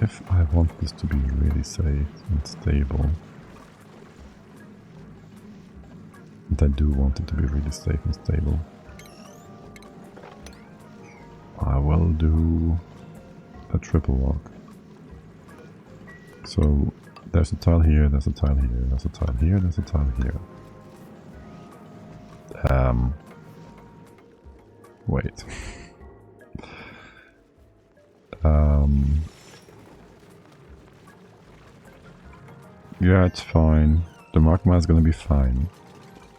If I want this to be really safe and stable, and I do want it to be really safe and stable, I will do a triple lock. So There's a tile here, there's a tile here, there's a tile here, there's a tile here. Wait. Yeah, it's fine. The Magma is gonna be fine.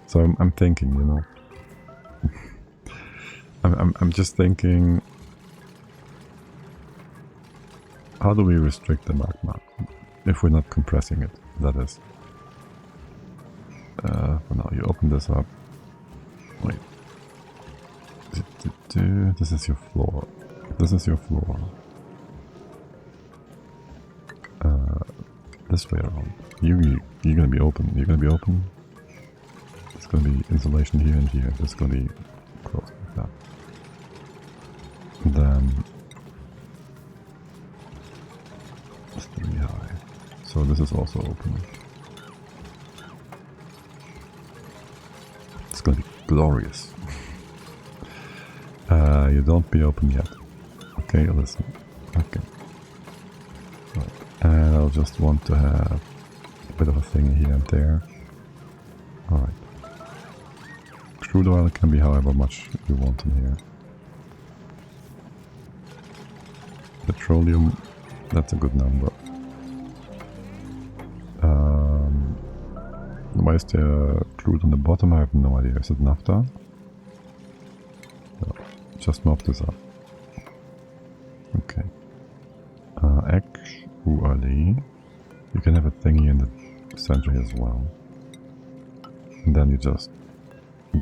So I'm thinking, you know. I'm just thinking, how do we restrict the Magma? If we're not compressing it, that is. For now, you open this up. Wait. This is your floor. This is your floor. This way around. You're gonna be open. You're gonna be open. There's gonna be insulation here and here. There's gonna be closed like that. And then it's 3 high. So this is also open. It's gonna be glorious. You don't be open yet. Okay, listen. Okay. Right. And I'll just want to have a bit of a thing here and there. Alright. Crude oil can be however much you want in here. Petroleum, that's a good number. Why is there crude on the bottom? I have no idea. Is it naphtha? No. Just mop this up. Okay. Actually, you can have a thingy in the center here as well. And then you just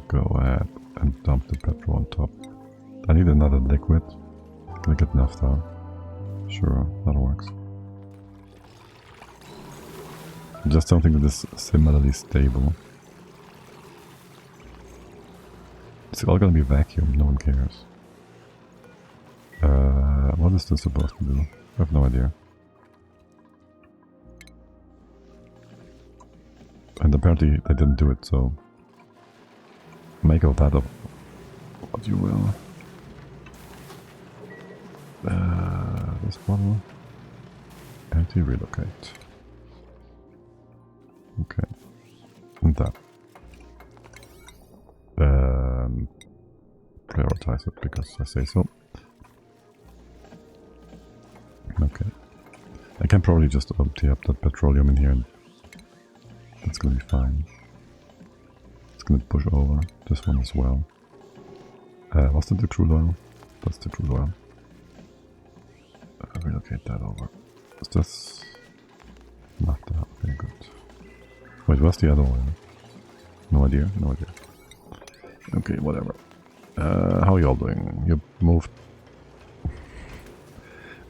go ahead and dump the petrol on top. I need another liquid. Can I get naphtha? Sure, that works. Just something that is similarly stable. It's all gonna be vacuum, no one cares. What is this supposed to do? I have no idea. And apparently they didn't do it, so make of that of what you will. This bottle. Anti-relocate. Okay. And that. Prioritize it because I say so. Okay. I can probably just empty up that petroleum in here and that's gonna be fine. It's gonna push over this one as well. What's the crude oil? That's the crude oil. Relocate that over. Is this not that? Okay, good. Wait, what's the other oil? No idea, no idea. Okay, whatever. How are you all doing? You moved.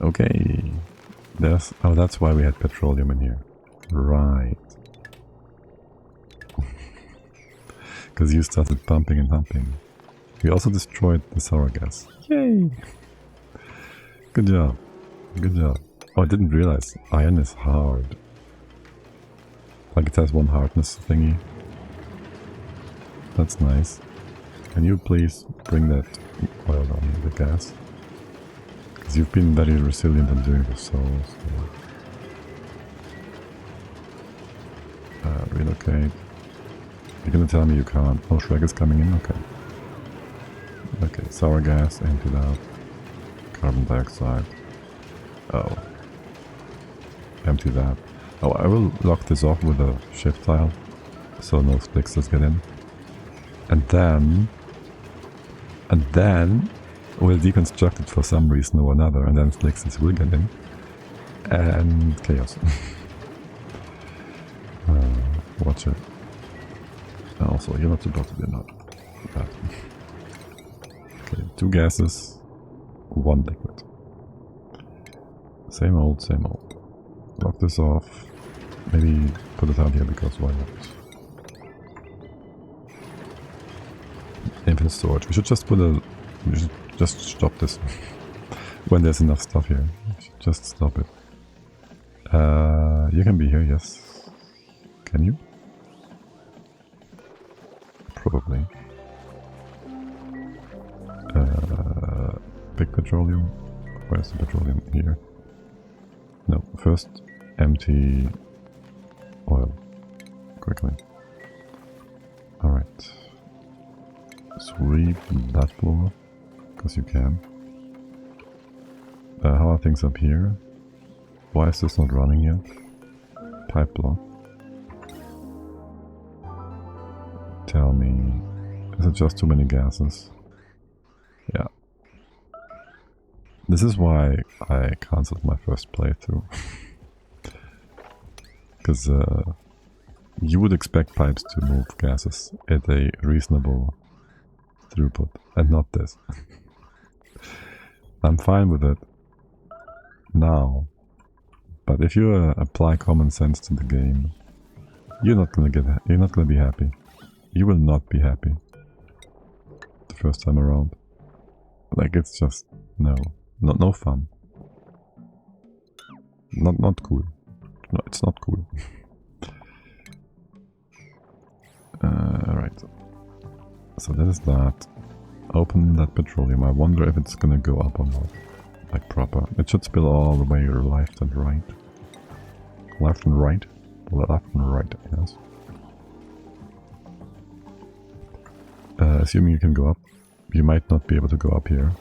Okay. Oh, that's why we had petroleum in here. Right. Because you started pumping and pumping. We also destroyed the sour gas. Yay! Good job. Good job. Oh, I didn't realize iron is hard. Like it has one hardness thingy. That's nice. Can you please bring that oil down here, the gas? Because you've been very resilient in doing this, so relocate. You're gonna tell me you can't. Oh, Shrek is coming in? Okay. Okay, sour gas, empty that. Carbon dioxide. Oh. Empty that. Oh, I will lock this off with a shift tile, so no splixers get in. And then we'll deconstruct it for some reason or another, and then splixers will get in. And chaos. Watch it. Also, you're not supposed to be not that. Okay, 2 gases, 1 liquid. Same old, same old. Lock this off. Maybe put it out here because why not? Infinite storage. We should just put a... We should just stop this. When there's enough stuff here. We should just stop it. You can be here, yes. Can you? Probably. Big petroleum. Where's the petroleum? Here. No, first empty exactly. Alright. Sweep that floor, because you can. How are things up here? Why is this not running yet? Pipe block. Tell me, is it just too many gases? Yeah. This is why I cancelled my first playthrough. Because you would expect pipes to move gases at a reasonable throughput, and not this. I'm fine with it now, but if you apply common sense to the game, you're not gonna be happy. You will not be happy the first time around. Like, it's just no fun. Not cool. No, it's not cool. Right. So that is that. Open that petroleum. I wonder if it's gonna go up or not. Like proper. It should spill all the way left and right. Left and right? Left and right, yes. Assuming you can go up. You might not be able to go up here.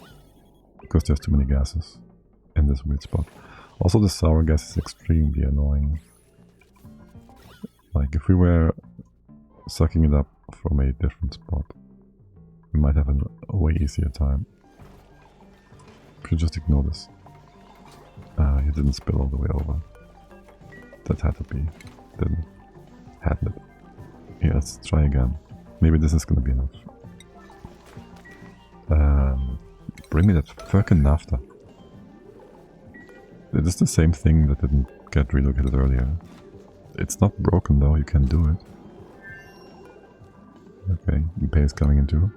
Because there's too many gases in this weird spot. Also, the sour gas is extremely annoying. Like, if we were sucking it up from a different spot, we might have a way easier time. We should just ignore this. He didn't spill all the way over. That had to be. Didn't. Hadn't it? Yeah, let's try again. Maybe this is gonna be enough. Bring me that fucking naphtha. It is the same thing that didn't get relocated earlier. It's not broken though, you can do it. Okay, Pay is coming in too.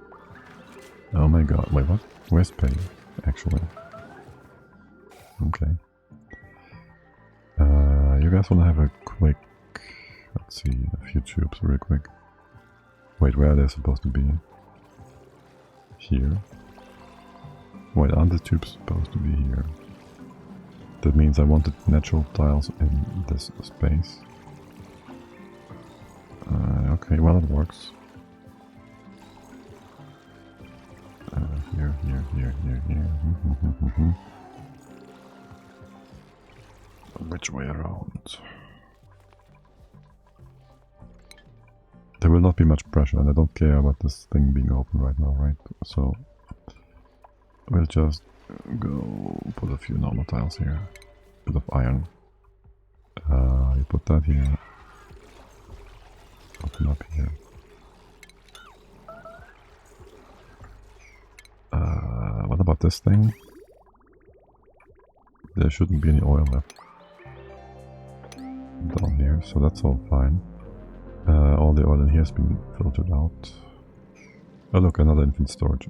Oh my god, wait, what? Where's Pay, actually? Okay. You guys wanna have a quick... Let's see, a few tubes real quick. Wait, where are they supposed to be? Here. Wait, aren't the tubes supposed to be here? That means I wanted natural tiles in this space. Okay, well it works. Here. Which way around? There will not be much pressure, and I don't care about this thing being open right now, right? So we'll just go put a few normal tiles here. Bit of iron. You put that here. Open up here. What about this thing? There shouldn't be any oil left down here, so that's all fine. All the oil in here has been filtered out. Oh look, another infinite storage.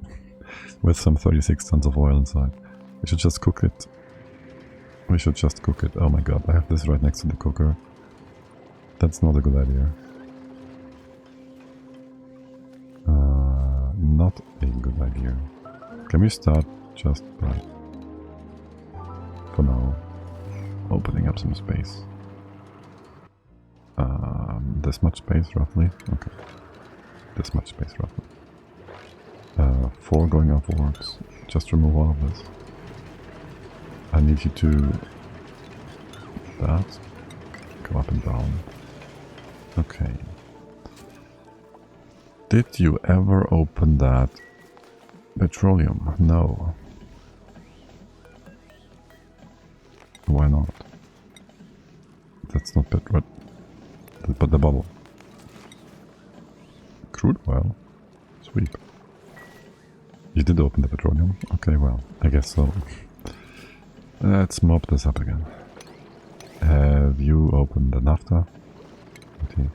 With some 36 tons of oil inside. We should just cook it. We should just cook it. Oh my god, I have this right next to the cooker. That's not a good idea. Not a good idea. Can we start just by, for now, opening up some space? This much space roughly? Okay. This much space roughly. 4 going upwards. Just remove all of this. I need you to... that. Go up and down. Okay. Did you ever open that petroleum? No. Why not? That's not petrol. But the bottle. Crude oil? Sweet. You did open the petroleum? Okay, well, I guess so. Let's mop this up again. Have you opened the naphtha? Okay.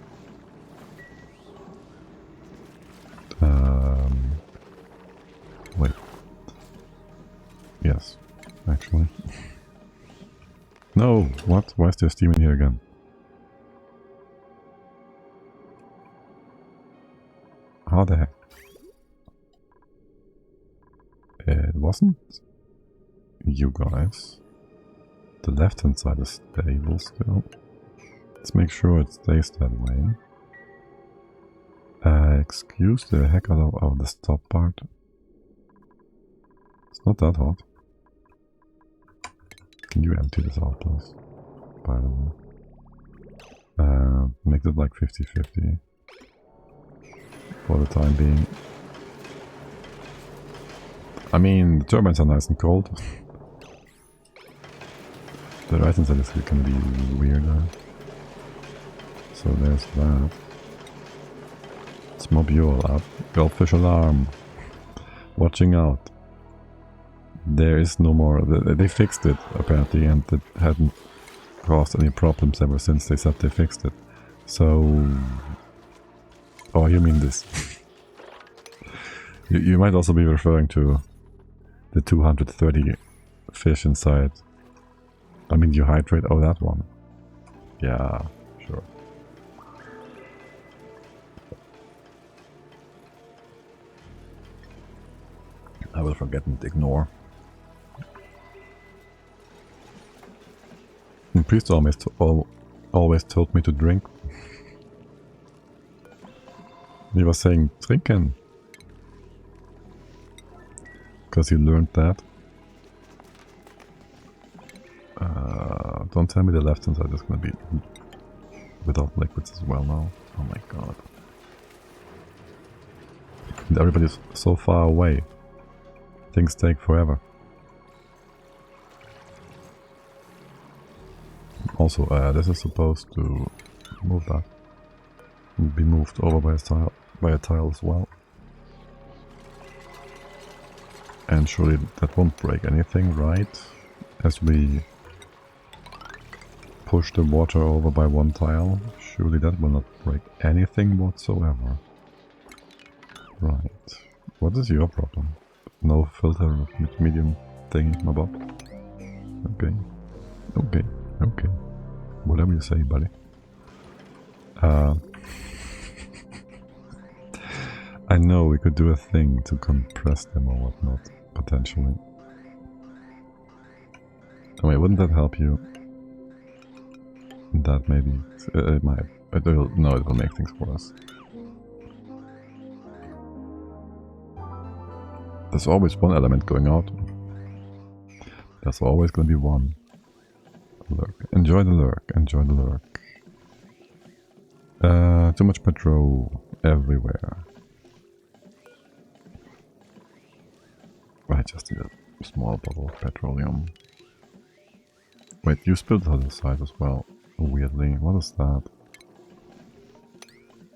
Wait. Yes, actually. No! What? Why is there steam in here again? How the heck? It wasn't you guys. The left hand side is stable still. Let's make sure it stays that way. Excuse the heck out of the stop part. It's not that hot. Can you empty this out, please? By the way. Make it like 50-50 for the time being. I mean, the turbines are nice and cold. The right hand side can be weirder. So there's that. Smobule up. Goldfish alarm. Watching out. There is no more. They fixed it apparently, and it hadn't caused any problems ever since they said they fixed it. So... Oh, you mean this. you might also be referring to the 230 fish inside. I mean, you hydrate. Oh, that one. Yeah, sure. I will forget and ignore. The priest always told me to drink. He was saying, trinken. Because he learned that. Don't tell me the left hand side is going to be without liquids as well now. Oh my god. And everybody's so far away. Things take forever. Also, this is supposed to move that. Be moved over by a tile as well. And surely that won't break anything, right? As we push the water over by one tile, surely that will not break anything whatsoever. Right. What is your problem? No filter medium thing, Bob? Okay. Okay. Okay. Whatever you say, buddy. I know we could do a thing to compress them or whatnot, potentially. Oh wait, wouldn't that help you? That maybe. It might. No, it will make things worse. There's always one element going out. There's always going to be one. Lurk. Enjoy the lurk. Enjoy the lurk. Too much petrol everywhere. I just need a small bottle of petroleum. Wait, you spilled the other side as well. Weirdly. What is that?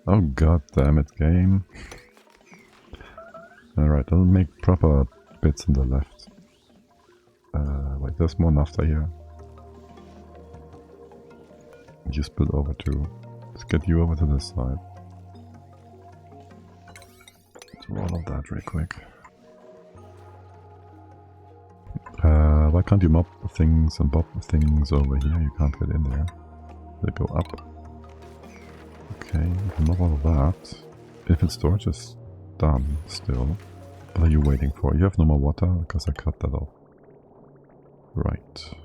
Oh god damn it, game. Alright, I'll make proper bits on the left. Wait, there's more naphtha here. You spilled over too. Let's get you over to this side. Do all of that real quick. Why can't you mop things and pop things over here? You can't get in there. They go up. Okay, you can mop all of that. Infinite storage is done still. What are you waiting for? You have no more water? Because I cut that off. Right.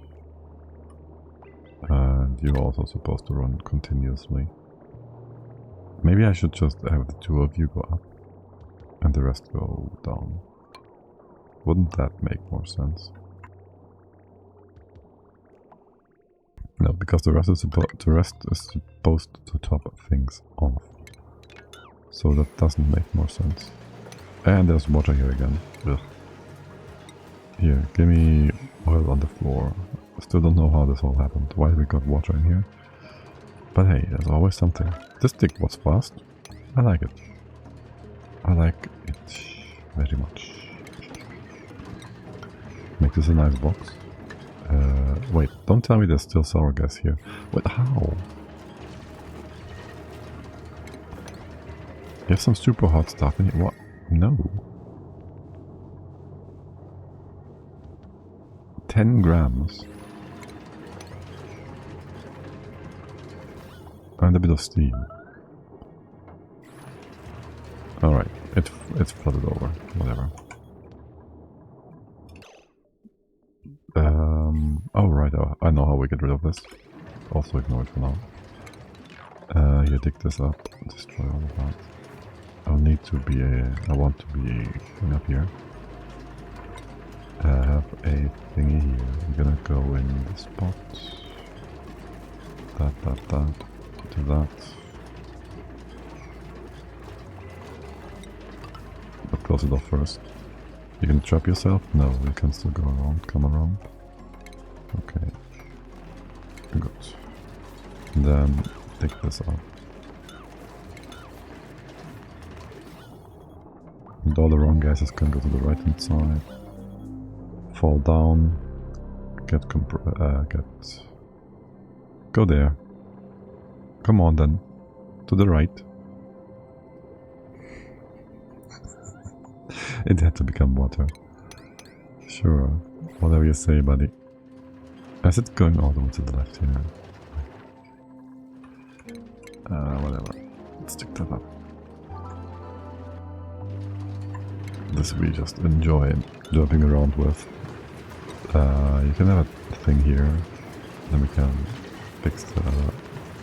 And you're also supposed to run continuously. Maybe I should just have the two of you go up and the rest go down. Wouldn't that make more sense? No, because the rest is supposed to top things off. So that doesn't make more sense. And there's water here again. Ugh. Here, give me oil on the floor. I still don't know how this all happened. Why we got water in here. But hey, there's always something. This dig was fast. I like it. I like it very much. Make this a nice box. Wait, don't tell me there's still sour gas here. Wait, how? You have some super hot stuff in here? What? No. 10 grams. And a bit of steam. Alright, it's flooded over. Whatever. Oh right, I know how we get rid of this. Also ignore it for now. You dig this up, destroy all of that. I'll need to be I want to be going up here. I have a thingy here. I'm gonna go in the spot. That, do that. But close it off first. You can trap yourself? No, you can still go around, come around. Okay. Good. And then take this out. And all the wrong gases can go to the right hand side. Fall down. Go there. Come on then. To the right. It had to become water. Sure. Whatever you say, buddy. Is it going all the way to the left here? Whatever. Let's stick that up. This we just enjoy jumping around with. You can have a thing here. Then we can fix the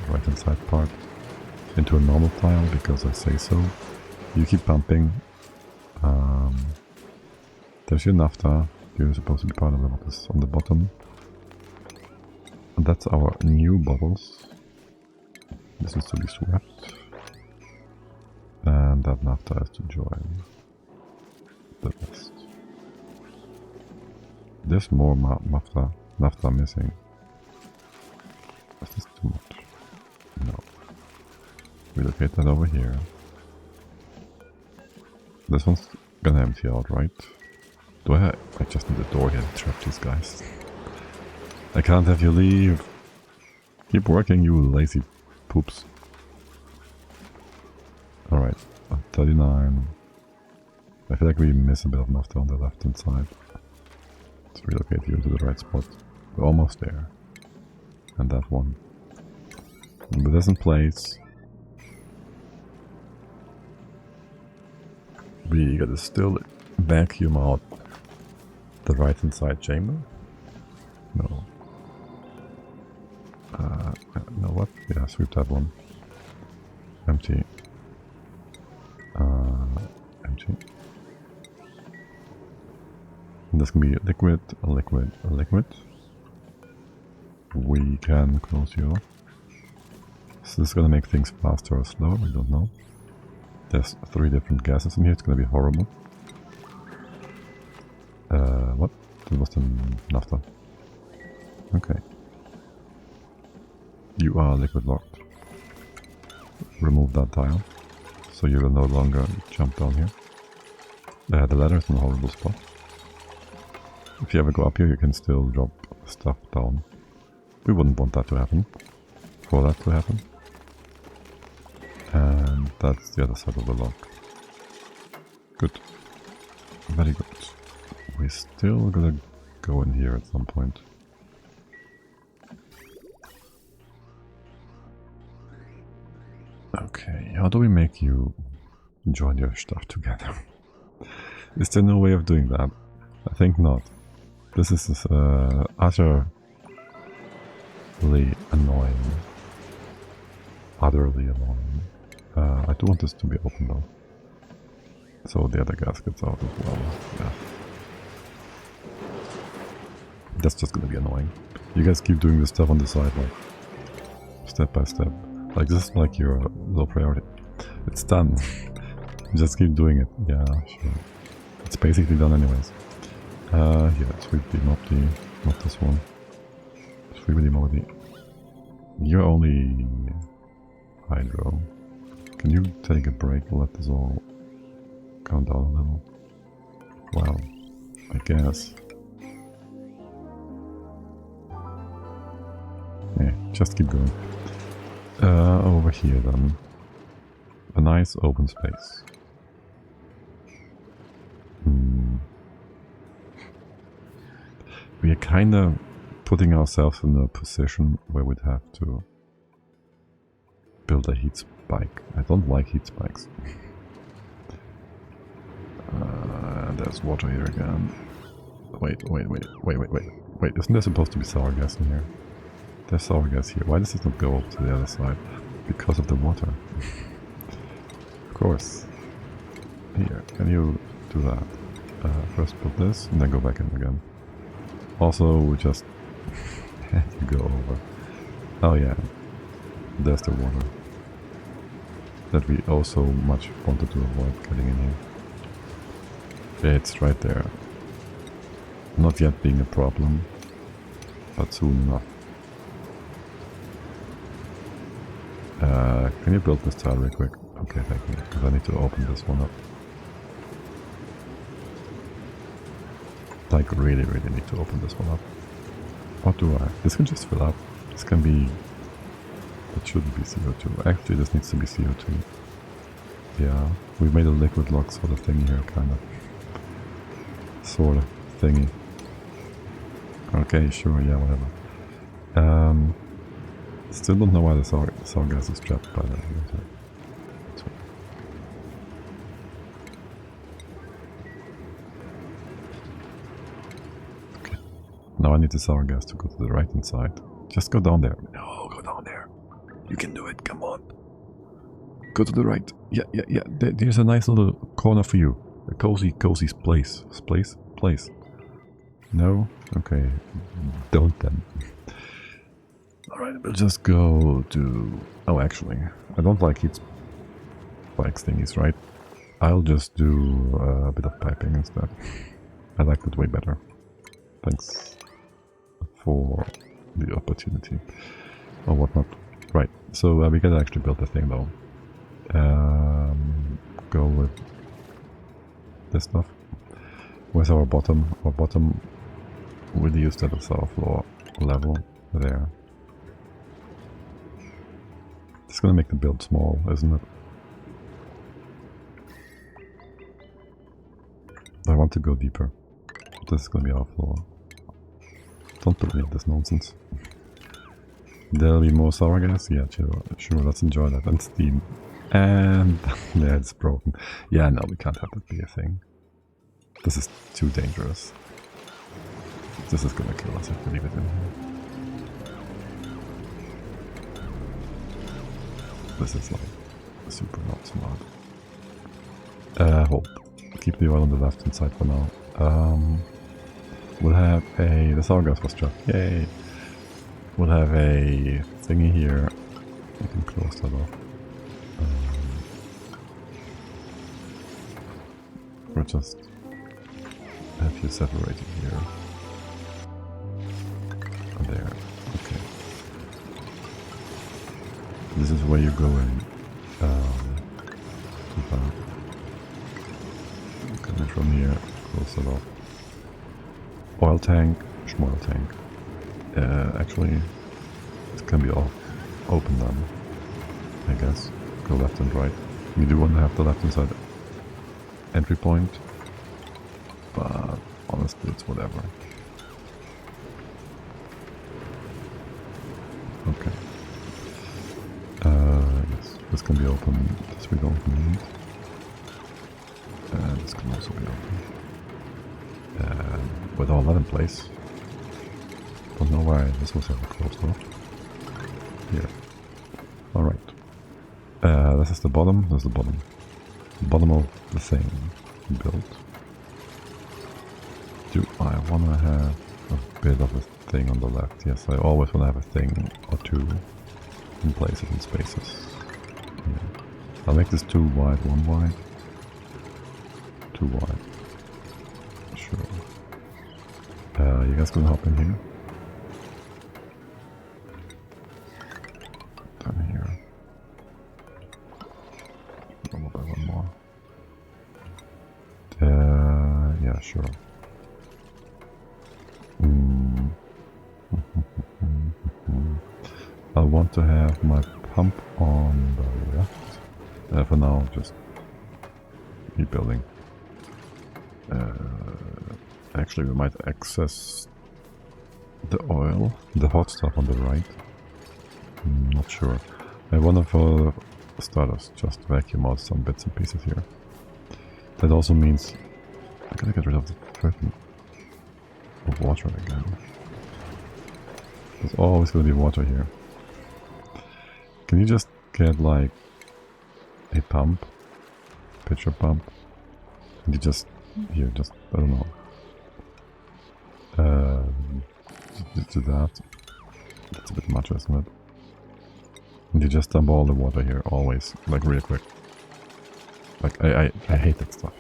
right hand side part into a normal tile because I say so. You keep pumping. There's your naphtha. You're supposed to be part of the bubbles on the bottom. And that's our new bubbles. This is to be swept. And that naphtha has to join the rest. There's more naphtha missing. Is this too much? No. Relocate that over here. This one's gonna empty out, right? Do I just need a door here to trap these guys. I can't have you leave. Keep working, you lazy poops. Alright, 39. I feel like we miss a bit of naphtha on the left hand side. Let's relocate you to the right spot. We're almost there. And that one. With this in place, we gotta still vacuum out the right hand side chamber. No. No, what? Yeah, sweep that one. Empty. Empty. And this can be a liquid, a liquid, a liquid. We can close you off. So this is gonna make things faster or slower, we don't know. There's 3 different gases in here, it's gonna be horrible. What? That was the naphtha. Okay. You are liquid locked. Remove that tile, so you will no longer jump down here. The ladder is in a horrible spot. If you ever go up here, you can still drop stuff down. We wouldn't want that to happen. For that to happen. And that's the other side of the lock. Good. Very good. We're still gonna go in here at some point. Okay, how do we make you join your stuff together? Is there no way of doing that? I think not. This is utterly annoying. Utterly annoying. I do want this to be open though. So the other gas gets out as well. Yeah. That's just gonna be annoying. You guys keep doing this stuff on the side, like step by step. Like this is like your low priority. It's done. Just keep doing it. Yeah, sure. It's basically done anyways. Yeah, sweep the Mopti, not this one. Sweep the Mopti. You're only hydro. Can you take a break and let this all calm down a little? Well, I guess. Yeah, just keep going. Over here then. A nice open space. We are kinda putting ourselves in a position where we'd have to build a heat spike. I don't like heat spikes. There's water here again. Wait, isn't there supposed to be sour gas in here? There's sour gas here. Why does it not go up to the other side? Because of the water. Of course. Here, can you do that? First put this and then go back in again. Also, we just had to go over. Oh yeah, there's the water that we also much wanted to avoid getting in here. It's right there. Not yet being a problem, but soon enough. Can you build this tile real quick? Okay, thank you, because I need to open this one up. Like, really need to open this one up. What do I? This can just fill up. This can be... It shouldn't be CO2. Actually, this needs to be CO2. Yeah, we made a liquid lock sort of thing here, kind of. Sort of thingy. Okay, sure, yeah, whatever. Still don't know why the sour gas is trapped by that. Okay. Now I need the sour gas to go to the right hand side. Just go down there. No, go down there. You can do it, come on. Go to the right. Yeah. There's a nice little corner for you. A cozy place. Place. No? Okay. Don't then. Alright, we'll just go to... Oh, actually, I don't like heat spikes thingies, right? I'll just do a bit of piping instead. I like that way better. Thanks for the opportunity. Or whatnot. Right, so we can actually build the thing though. Go with this stuff. Where's our bottom? Our bottom, we'll use that as our floor level there. It's gonna make the build small, isn't it? I want to go deeper. This is gonna be our floor. Don't believe this nonsense. There'll be more sour gas? Yeah, sure, let's enjoy that. And steam. And yeah, it's broken. Yeah, no, we can't have that be a thing. This is too dangerous. This is gonna kill us if we leave it in here. This is like super not smart. Hold. Keep the oil on the left hand side for now. We'll have a... The sour gas was trapped. Yay! We'll have a thingy here. We can close that off. We'll just have you separated here. And there. Okay. This is where you go in. To that. Coming from here, close it off. Oil tank, small tank. Actually, it can be all open then, I guess. Go left and right. We do want to have the left hand side entry point, but honestly, it's whatever. Okay. Yes, this can be open. This we don't need. This can also be open. With all that in place. Don't know why this was ever closed off. Here. Alright. This is the bottom. This is the bottom. The bottom of the thing built. Do I want to have a bit of a thing on the left? Yes, I always want to have a thing or two in places and spaces. Yeah. I'll make this 2 wide, 1 wide. 2 wide. Sure. You guys gonna hop in here? Down here. One by one more. Yeah, sure. I want to have my pump on the left. For now, just keep building. Actually, we might access the oil, the hot stuff on the right. Not sure. I wonder for starters, just vacuum out some bits and pieces here. That also means I gotta get rid of the curtain of water again. There's always gonna be water here. Can you just get like a pump, pitcher pump, And you just, here, just, I don't know. Just do that. That's a bit much, isn't it? And you just dump all the water here, always, like real quick. Like, I hate that stuff.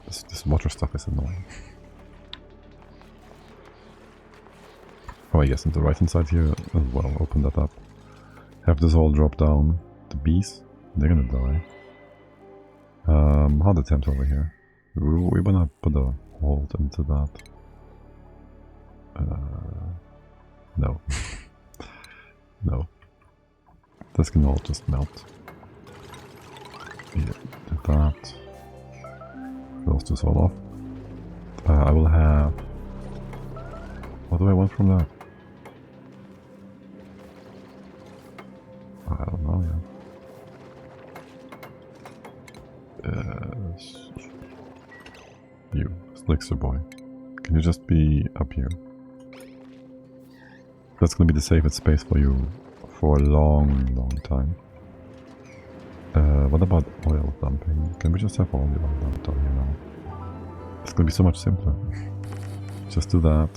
This water stuff is annoying. Oh, yes, and the right hand side here as well, open that up. Have this all drop down. The bees, they're gonna die. How the temps over here? We wanna put a hold into that. No. No. This can all just melt. Yeah, did that. Close this all off. I will have... What do I want from that? I don't know, yeah. You, Slickster boy. Can you just be up here? That's gonna be the safest space for you for a long, long time. What about oil dumping? Can we just have all the oil dumped down here now? It's gonna be so much simpler. Just do that.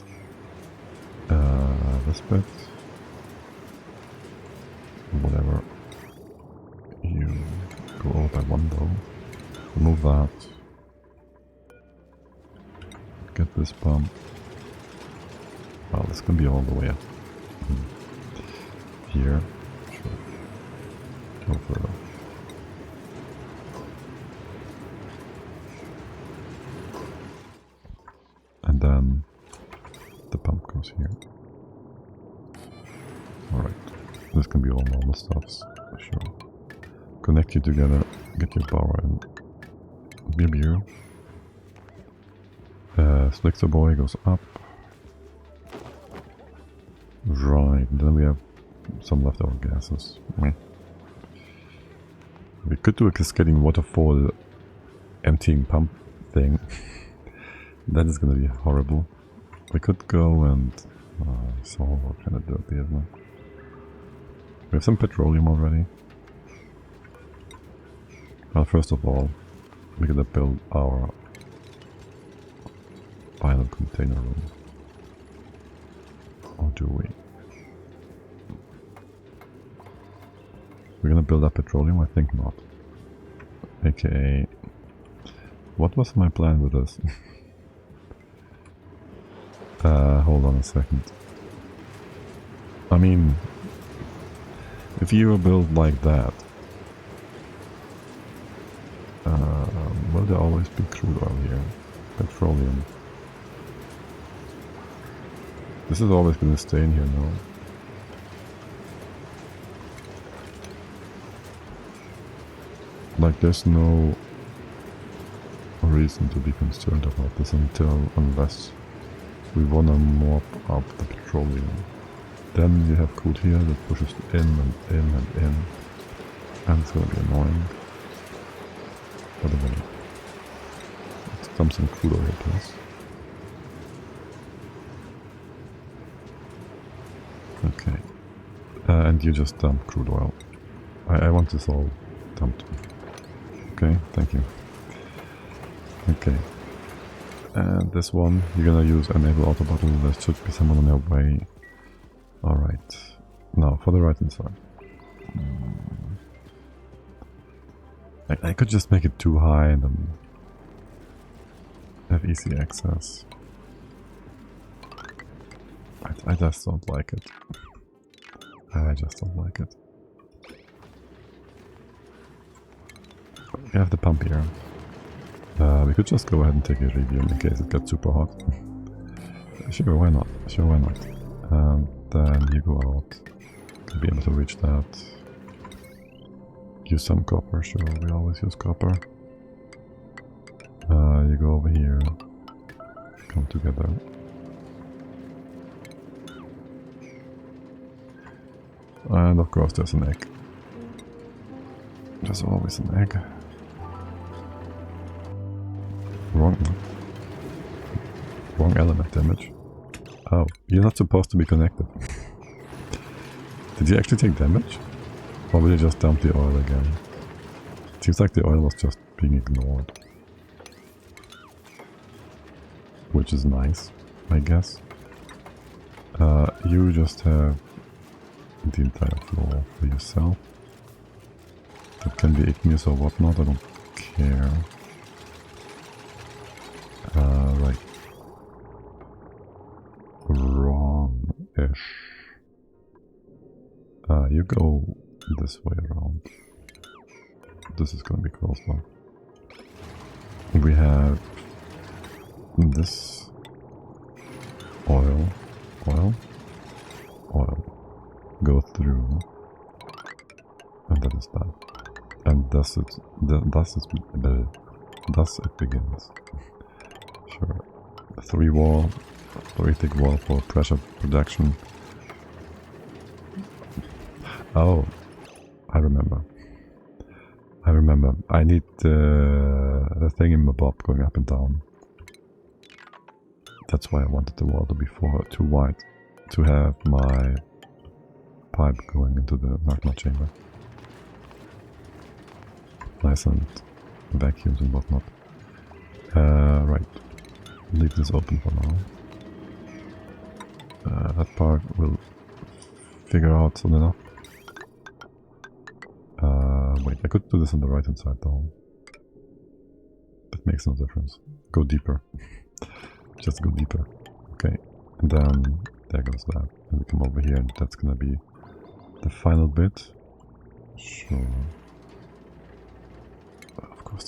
This bit. Whatever. You go over by one though. Remove that. Get this pump. Well, this can be all the way up. Here. Sure. Go further. And then the pump goes here. Alright. This can be all normal stuffs. Sure. Connect you together. Get your power in. Maybe you. Slickster boy goes up. Right, then we have some leftover gases. Meh. We could do a cascading waterfall emptying pump thing. That is gonna be horrible. We could go and solve what kind of dirty, isn't it? We have some petroleum already. Well, first of all, we're gonna build our final container room. Or do we? We're gonna build up petroleum? I think not. AKA... What was my plan with this? Hold on a second. I mean... If you build like that... will there always be crude oil here? Petroleum. This is always gonna stay in here now. Like there's no reason to be concerned about this unless we wanna mop up the petroleum. Then you have crude here that pushes in and in and in. And it's gonna be annoying. By the way. Let's dump some crude oil here, please. Okay. And you just dump crude oil. I want this all dumped. Okay, thank you. Okay. And this one, you're gonna use enable auto bottle. There should be someone on their way. Alright. Now, for the right hand side. I could just make it too high and then have easy access. I just don't like it. I just don't like it. We have the pump here. We could just go ahead and take a review in case it gets super hot. Sure, why not? Sure, why not? And then you go out. Could be able to reach that. Use some copper, sure, we always use copper. You go over here. Come together. And of course there's an egg. There's always an egg. Wrong element damage. Oh, you're not supposed to be connected. Did you actually take damage? Or will you just dump the oil again? Seems like the oil was just being ignored. which is nice, I guess. You just have the entire floor for yourself. That can be igneous or whatnot, I don't care. Right. Wrong-ish. You go this way around. This is gonna be closed off. We have this oil. Go through, and that is that. And thus it begins. Sure. 3 thick wall for pressure production. Oh, I remember. I need the thing in my bob going up and down. That's why I wanted the wall to be too wide to have my pipe going into the magma chamber. Nice and vacuums and whatnot. Right. Leave this open for now. That part we'll figure out soon enough. Wait, I could do this on the right hand side though. That makes no difference. Go deeper. Just go deeper. Okay. And then there goes that. And we come over here and that's gonna be the final bit. Sure. Of course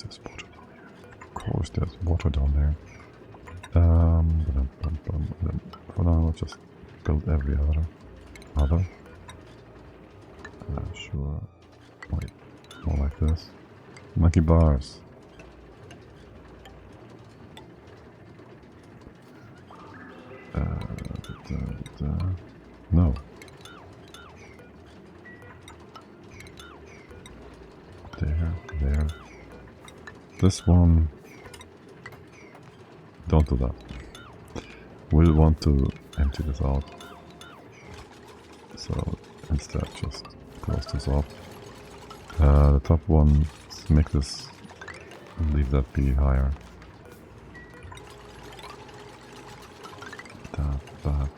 there's water down here. For now, let's just build every other. Sure. Wait, more like this. Monkey bars. No. There. This one. Don't do that. We'll want to empty this out. So instead just close this off. The top one, make this, leave that be higher.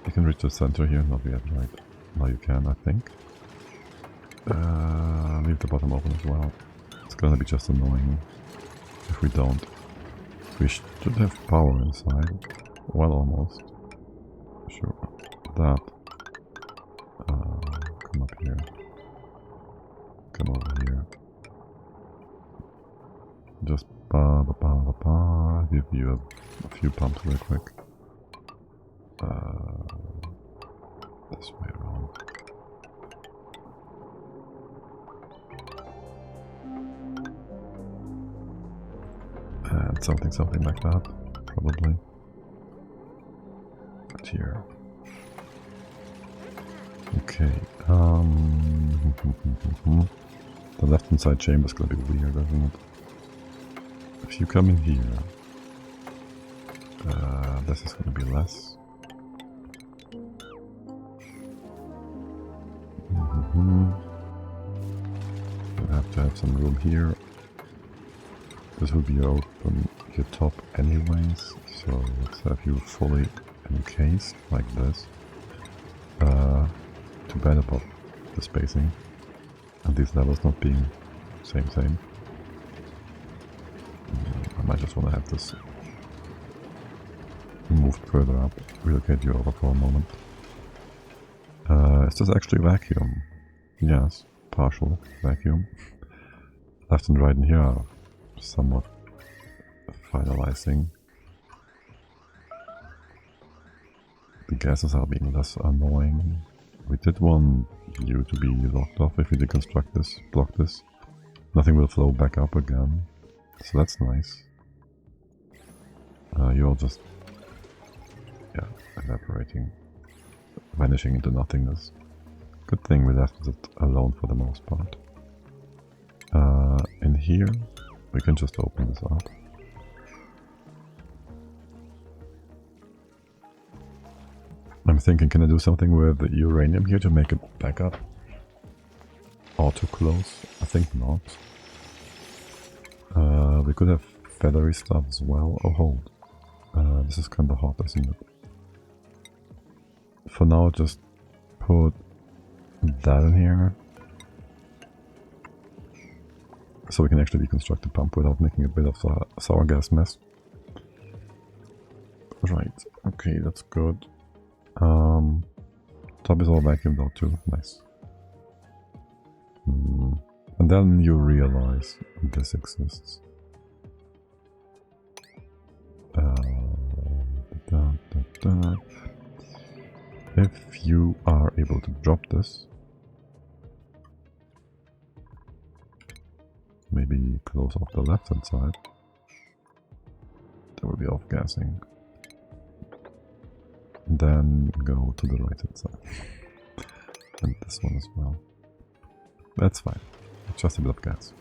You can reach the center here, not yet, right? Now you can, I think. Leave the bottom open as well. It's gonna be just annoying if we don't. We should have power inside. Well, almost. Sure. That. Come up here. Come over here. Just give you a few pumps real quick. This way around. And something like that, probably. But here. Okay. The left hand side chamber is gonna be weird, isn't it? If you come in here, this is gonna be less. You have to have some room here. This will be open your top anyways, so let's have you fully encased like this. Too bad about the spacing and these levels not being same. I might just want to have this moved further up, relocate you over for a moment. Is this actually vacuum? Yes, partial vacuum. Left and right in here are somewhat finalizing. The gases are being less annoying. We did want you to be locked off if we deconstruct this, block this. Nothing will flow back up again, so that's nice. You're all just, evaporating, vanishing into nothingness. Good thing we left it alone for the most part. In here, we can just open this up. I'm thinking, can I do something with the uranium here to make it back up? Auto close? I think not. We could have feathery stuff as well. Oh, hold. this is kind of hot, isn't it? For now, just put that in here. So we can actually deconstruct the pump without making a bit of a sour gas mess. Right, okay, that's good. Top is all vacuumed out too, nice. And then you realize this exists. If you are able to drop this, maybe close off the left hand side, there will be off-gassing. Then go to the right hand side. And this one as well. That's fine. It's just a bit of gas.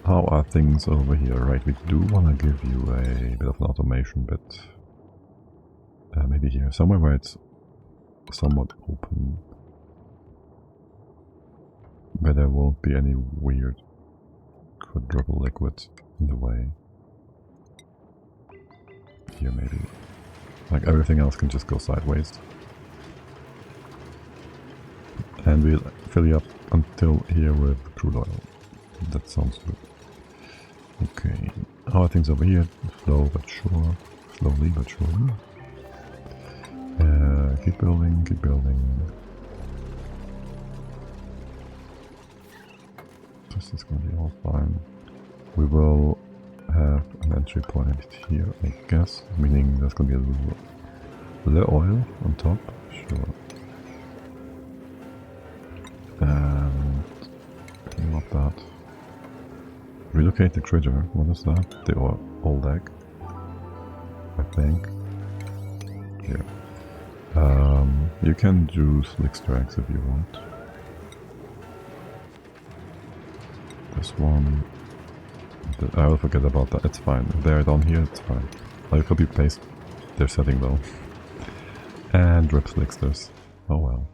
How are things over here? Right, we do want to give you a bit of an automation bit. Maybe here, somewhere where it's somewhat open. Where there won't be any weird quadruple liquids in the way. Here maybe. Like everything else can just go sideways. And we'll fill you up until here with crude oil. That sounds good. Okay, how are things over here? Slow but sure. Slowly but surely. Keep building, keep building. This is going to be all fine. We will have an entry point here, I guess, meaning there's going to be a little oil on top. Sure. And clean up that. Relocate the critter. What is that? The old egg, I think. Here. You can do slick strikes if you want. This one. I will forget about that. It's fine. If they're down here, it's fine. I'll copy paste their setting though. And drip slicksters. Oh well.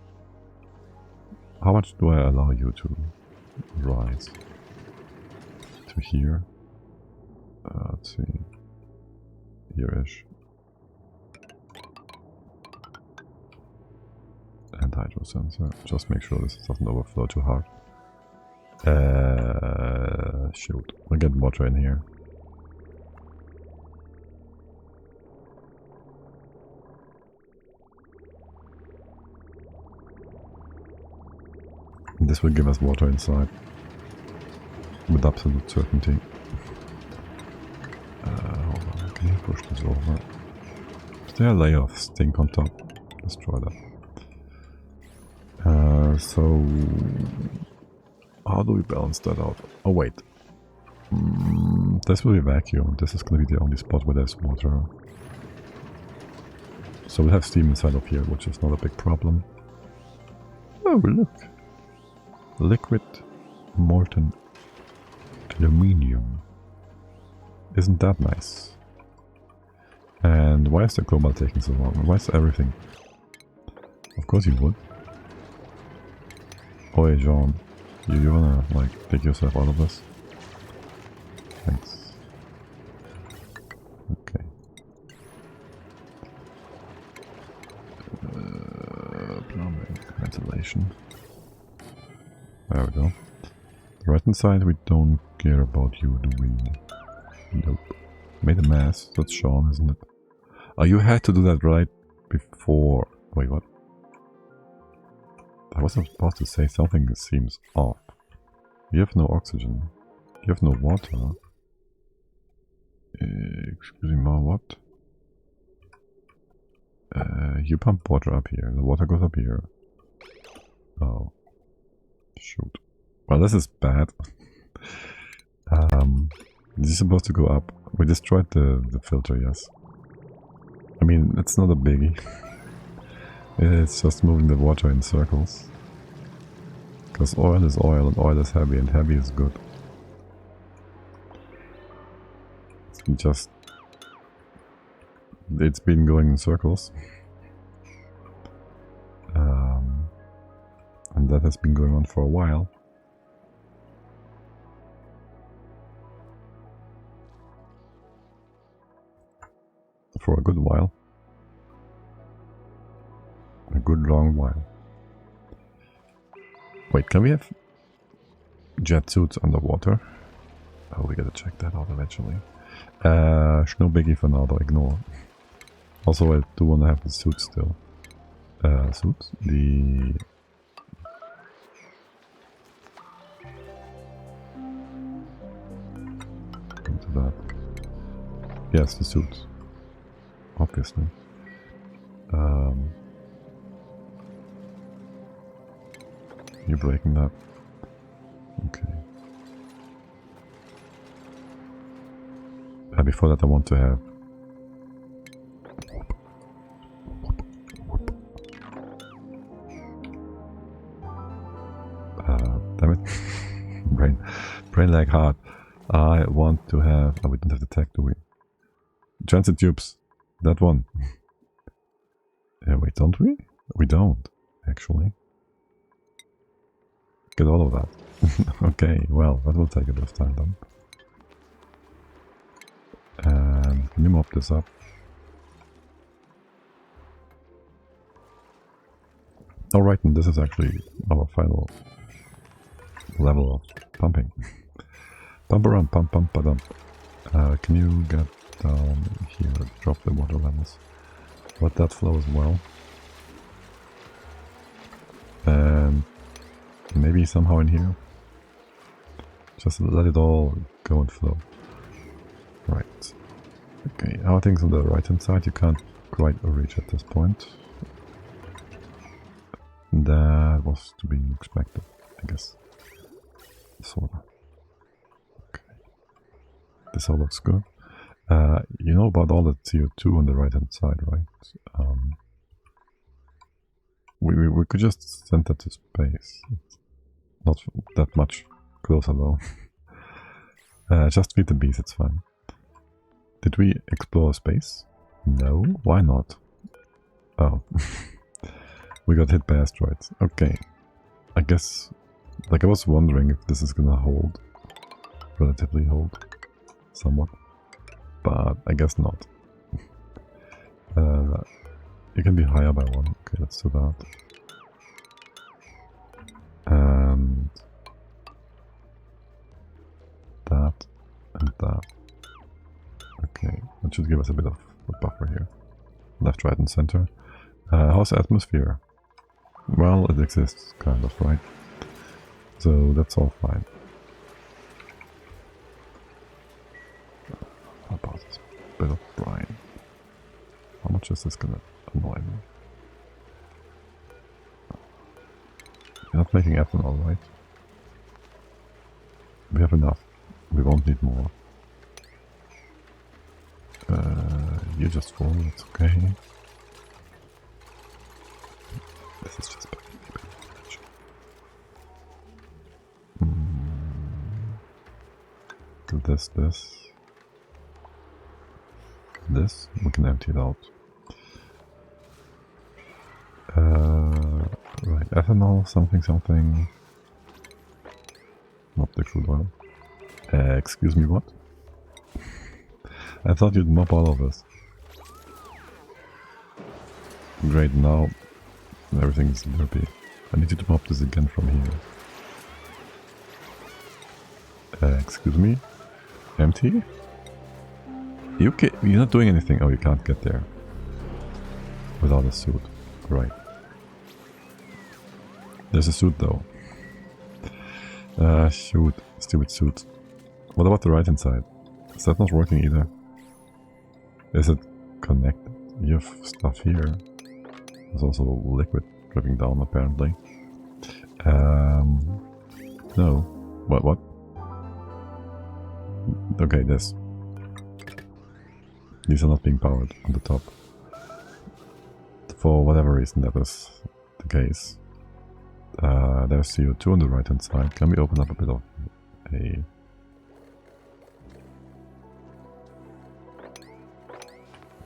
How much do I allow you to rise? To here? Let's see. Here-ish. And hydro sensor. Just make sure this doesn't overflow too hard. Shoot. We'll get water in here. This will give us water inside. With absolute certainty. Hold on. Can you push this over? Is there a layer of stink on top? Destroy that. So how do we balance that out? Oh wait. This will be vacuum. This is going to be the only spot where there's water. So we'll have steam inside of here, which is not a big problem. Oh look. Liquid molten aluminium. Isn't that nice? And why is the global taking so long? Why is everything? Of course you would. Oh hey Jean, you wanna like take yourself out of this? Thanks. Okay. Plumbing, ventilation. There we go. The right hand side we don't care about you, do we? Nope. Made a mess. That's Sean, isn't it? Oh, you had to do that right before. Wait, what? I wasn't supposed to say something seems off. You have no oxygen. You have no water. Excuse me, what? You pump water up here. The water goes up here. Oh. Shoot. Well, this is bad. This is supposed to go up. We destroyed the filter, yes. I mean, it's not a biggie. It's just moving the water in circles. Because oil is oil and oil is heavy and heavy is good. It's been going in circles. And that has been going on for a while. for a good while. A good long while. Wait, can we have jet suits underwater? Oh, we gotta check that out eventually. No biggie for now though, ignore. Also, I do want to have the suit still. Suits? Into that. Yes, the suits. Obviously. You're breaking that. Okay. Before that I want to have... damn it. brain lag hard. I want to have... Oh, we don't have the tech, do we? Transit tubes. That one. Yeah, wait, don't we? We don't, actually. Get all of that. Okay, well, that will take a bit of time then. And can you mop this up? Alright, and this is actually our final level of pumping. Pump around, pump, pump, pa-dump. Can you get down here, drop the water levels? Let that flow as well. And maybe somehow in here. Just let it all go and flow. Right. Okay, how are things on the right hand side? You can't quite reach at this point. That was to be expected, I guess. Sorta. Okay. This all looks good. You know about all the CO2 on the right hand side, right? We could just send that to space. Not that much closer though. Just feed the bees, it's fine. Did we explore space? No? Why not? Oh. We got hit by asteroids. Okay. I guess... Like, I was wondering if this is gonna hold. Relatively hold. Somewhat. But I guess not. You can be higher by one. Okay, let's do that. And... that. And that. Okay, that should give us a bit of a buffer here. Left, right, and center. How's the atmosphere? Well, it exists, kind of, right? So that's all fine. How about this bit of brine? How much is this gonna annoy me? You're not making ethanol, right? We have enough. We won't need more. You just fall, it's okay. This is just this, we can empty it out. Right, ethanol, something. Not the crude oil. Excuse me, what? I thought you'd mop all of this. Great, now everything's derpy. I need you to mop this again from here. Excuse me? Empty? You're not doing anything. Oh, you can't get there. Without a suit. Right. There's a suit though. Shoot. Stupid suit. What about the right hand side? Is that not working either? Is it connected? You have stuff here. There's also liquid dripping down apparently. No. What? Okay, this. These are not being powered on the top. For whatever reason that is the case. There's CO2 on the right hand side. Can we open up a bit of a...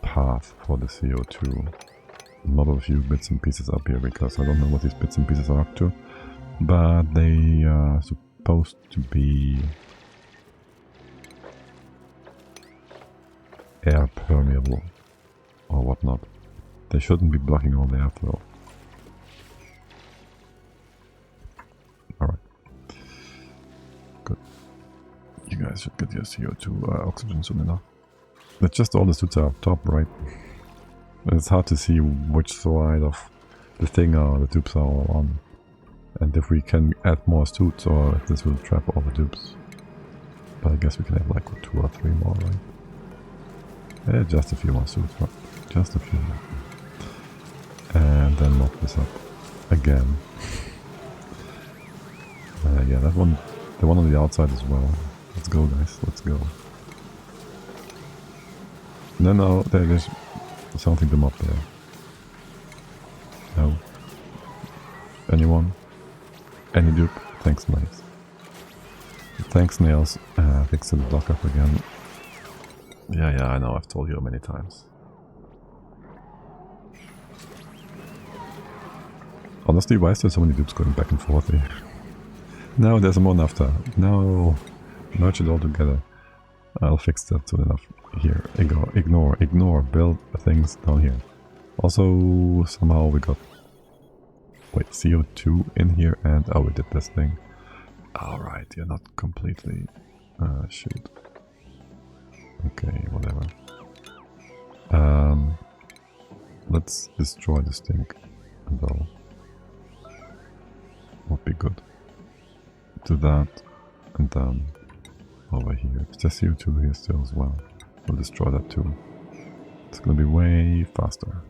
path for the CO2? Not a few bits and pieces up here because I don't know what these bits and pieces are up to. But they are supposed to be... air permeable. or whatnot. They shouldn't be blocking all the airflow. Alright. Good. You guys should get your CO2 oxygen soon enough. That's just all the suits are up top, right? It's hard to see which side of the thing the tubes are all on. And if we can add more suits or if this will trap all the tubes. But I guess we can have like 2 or 3 more, right? Yeah, just a few more suits, right? Just a few more. And then lock this up again. Yeah, that one, the one on the outside as well. Let's go, guys, let's go. No, there's something them up there. No. Anyone? Any dupe? Thanks, nice. Thanks, Nails. Fixing the block up again. Yeah, I know, I've told you many times. Honestly, why is there so many dupes going back and forth here? No, there's more naphtha. No! Merge it all together. I'll fix that soon enough. Here, ignore, build things down here. Also, somehow we got... Wait, CO2 in here and... Oh, we did this thing. Alright, you're not completely... shoot. Okay, whatever. Let's destroy this thing. And all. Would be good. Do that. And then... over here. There's CO2 here still as well. We'll destroy that too. It's gonna be way faster.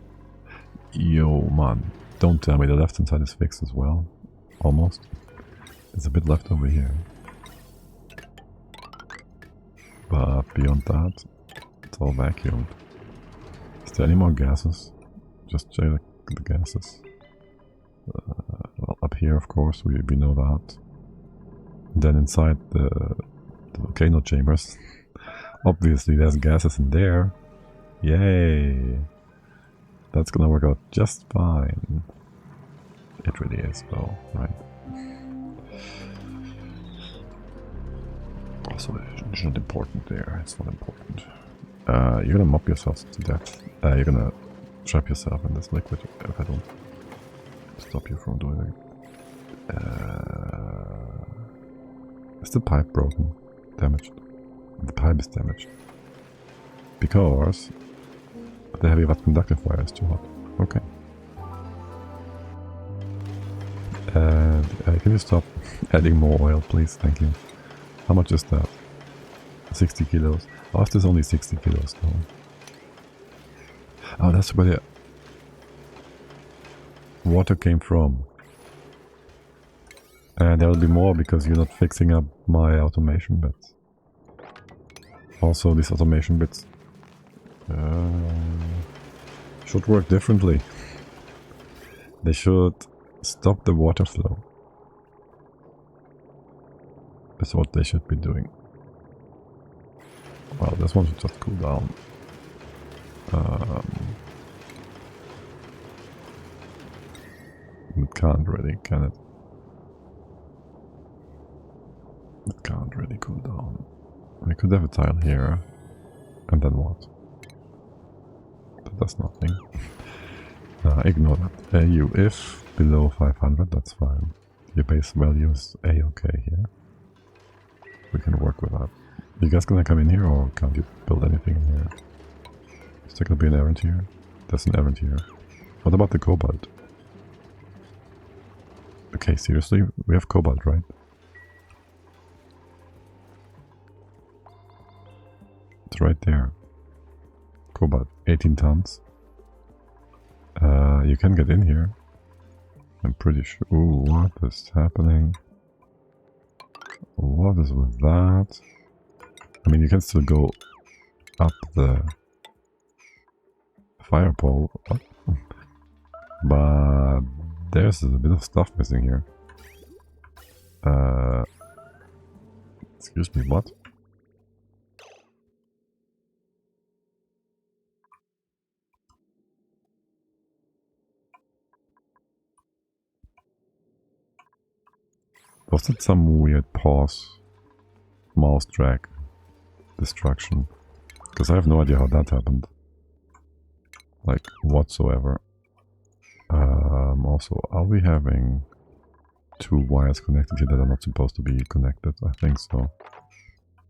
Yo, man. Don't tell me the left hand side is fixed as well. Almost. There's a bit left over here. But beyond that, it's all vacuumed. Is there any more gases? Just check the gases. Well, up here, of course, we know that. Then inside the volcano chambers. Obviously there's gases in there. Yay! That's gonna work out just fine. It really is though, right? Also, it's not important there, it's not important. You're gonna mop yourself to death. You're gonna trap yourself in this liquid if I don't stop you from doing it. Is the pipe broken? Damaged? The pipe is damaged. Because the heavy conductive wire is too hot. Okay. And can you stop adding more oil, please? Thank you. How much is that? 60 kilos. Oh, there's only 60 kilos though. Oh, that's where the water came from. And there will be more because you're not fixing up my automation bits. Also, these automation bits should work differently. They should stop the water flow. That's what they should be doing. Well, this one should just cool down. It can't really, can it? It can't really cool down. We could have a tile here. And then what? That does nothing. Ignore that. If below 500, that's fine. Your base value is A-okay here. We can work with that. You guys gonna come in here or can't you build anything in here? Is there gonna be an errand here? There's an errand here. What about the cobalt? Okay, seriously? We have cobalt, right? It's right there. Cobalt, 18 tons. You can get in here. I'm pretty sure. Ooh, what is happening? What is with that? I mean, you can still go up the fire pole, but there's a bit of stuff missing here. Excuse me, what? Was it some weird pause, mouse drag, destruction? Because I have no idea how that happened. like whatsoever. Also, are we having two wires connected here that are not supposed to be connected? I think so.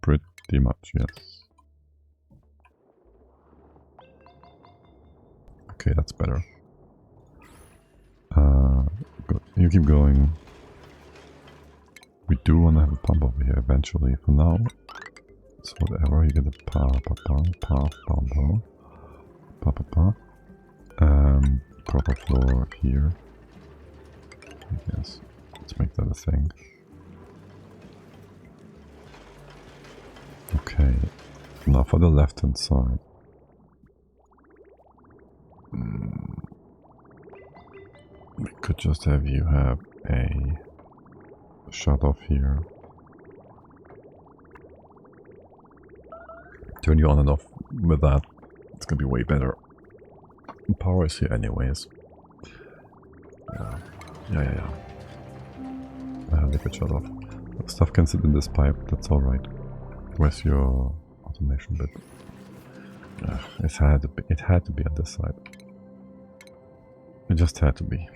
Pretty much, yes. Okay, that's better. Good. You keep going. We do want to have a pump over here eventually. For now, it's whatever. You get a proper floor here. I guess. Let's make that a thing. Okay. Now for the left hand side. We could just have you have a shut off here. Turn you on and off with that. It's gonna be way better. Power is here anyways. Yeah. Liquid shut off. Stuff can sit in this pipe, that's alright. Where's your automation bit? It had to be on this side. It just had to be.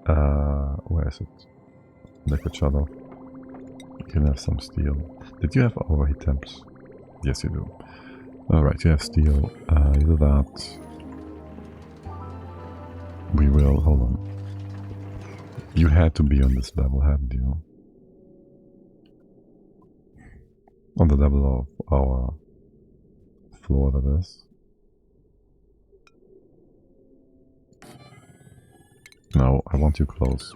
Where is it? Liquid shut off. You can have some steel. Did you have overheat temps? Yes, you do. Alright, you have steel. You do that. We will. Hold on. You had to be on this level, hadn't you? On the level of our floor, that is. No, I want you close.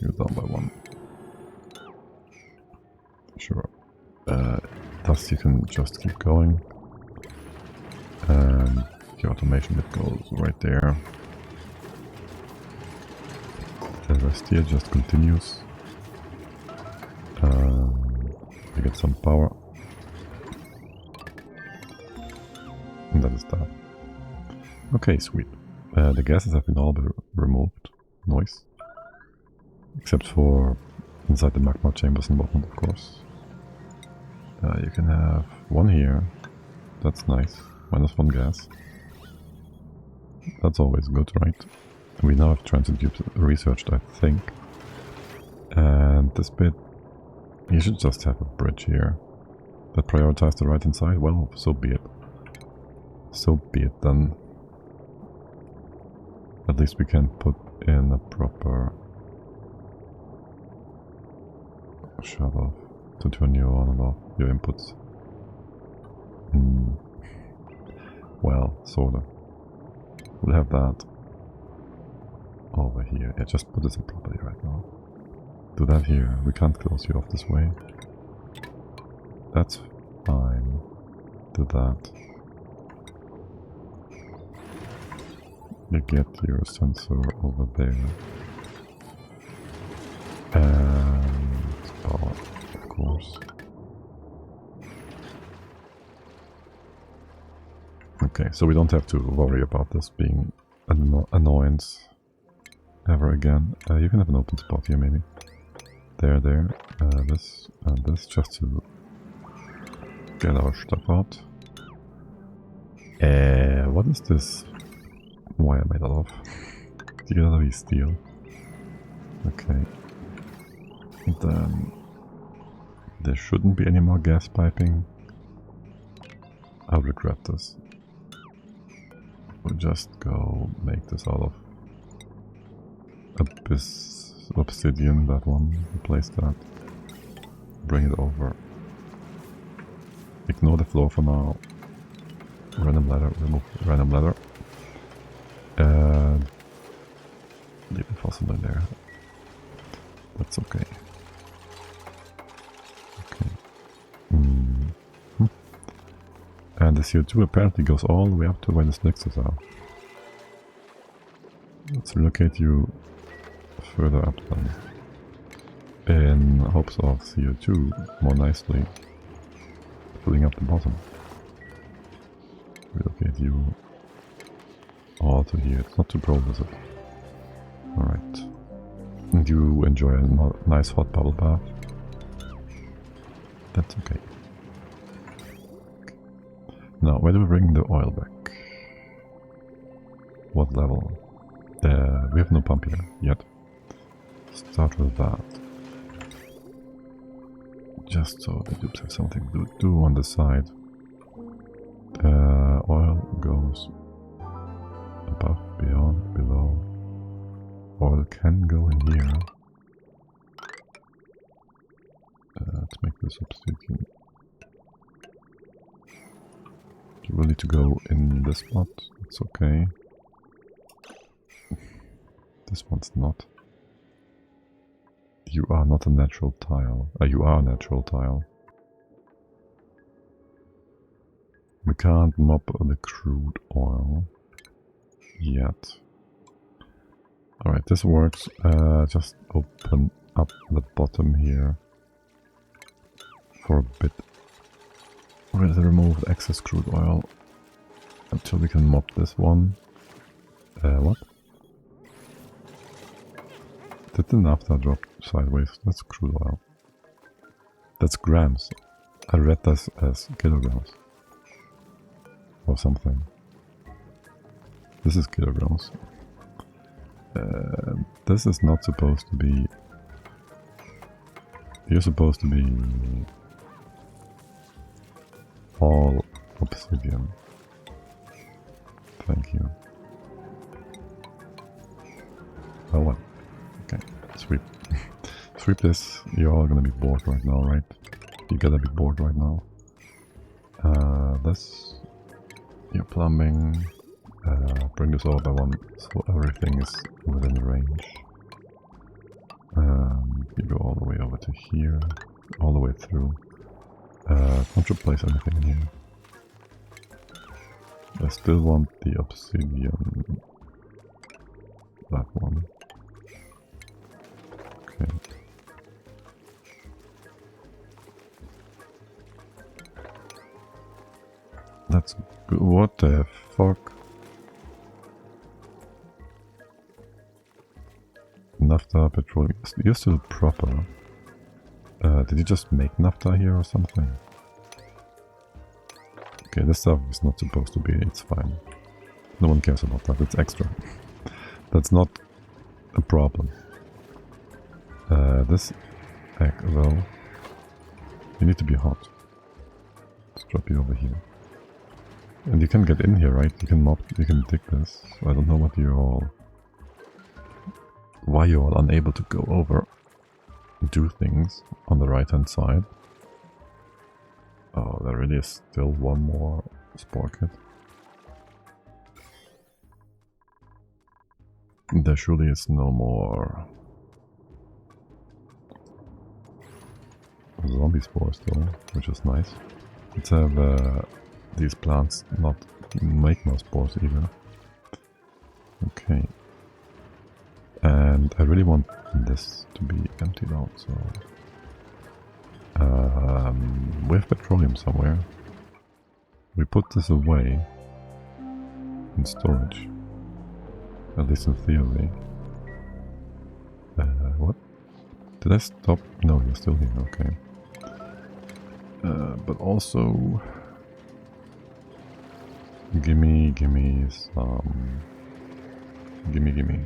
You're down by one. Sure. Thus you can just keep going. And your automation bit goes right there. The rest here just continues. We get some power. And that is that. Okay, sweet. The gases have been all removed. Nice. Except for inside the magma chambers in bottom, of course. You can have one here. That's nice. -1 gas. That's always good, right? We now have transit tubes researched, I think. And this bit, you should just have a bridge here. But prioritize the right hand side? Well, so be it. So be it then. At least we can put in a proper shut off to turn you on and off your inputs. Well, sorta. We'll have that over here. Yeah, just put this in properly right now. Do that here. We can't close you off this way. That's fine. Do that. You get your sensor over there. And power, of course. Okay, so we don't have to worry about this being an annoyance ever again. You can have an open spot here maybe. There, this and this, just to get our stuff out. What is this wire made out of? Clearly steel. Okay. And then there shouldn't be any more gas piping. I'll regret this. We'll just go make this out of obsidian, that one, replace that, bring it over, ignore the floor for now, random ladder, remove random ladder, and leave the fossil in there. That's okay. Okay. And the CO2 apparently goes all the way up to where the Snixes are. Let's relocate you further up then, in hopes of CO2 more nicely filling up the bottom. Relocate you all to here. It's not too cold, is it? Alright. And you enjoy a nice hot bubble bath. That's okay. Now, where do we bring the oil back? What level? We have no pump here yet. Start with that. Just so the dupes have something to do on the side. Oil goes above, beyond, below. Oil can go in here. Let's make this obsidian. You will need to go in this spot. It's okay. This one's not. You are not a natural tile. You are a natural tile. We can't mop the crude oil yet. Alright, this works. Just open up the bottom here for a bit. We're going to remove the excess crude oil until we can mop this one. What? Did the naphtha drop sideways? That's crude oil. That's grams. I read this as kilograms. Or something. This is kilograms. This is not supposed to be... You're supposed to be... all obsidian. Thank you. Oh well. Okay, sweep. Sweep this. You're all gonna be bored right now, right? You gotta be bored right now. This... Your plumbing. Bring this over by one so everything is within range. You go all the way over to here, all the way through. Can't replace anything in here. I still want the obsidian. That one. Okay. That's good. What the fuck? Naphtha, petrol. You're still proper. Did you just make naphtha here or something? Okay, this stuff is not supposed to be. It's fine. No one cares about that. It's extra. That's not a problem. This egg, though, you need to be hot. Let's drop you over here. And you can get in here, right? You can mop, you can dig this. I don't know what you're all... why you're all unable to go over and do things on the right hand side. Oh, there really is still one more spore kit. There surely is no more zombie spores though, which is nice. Let's have these plants not make no spores either. Okay. And I really want this to be emptied out, so... we have petroleum somewhere. We put this away in storage. At least in theory. What? Did I stop? No, you're still here, okay. But also... Gimme some... Gimme.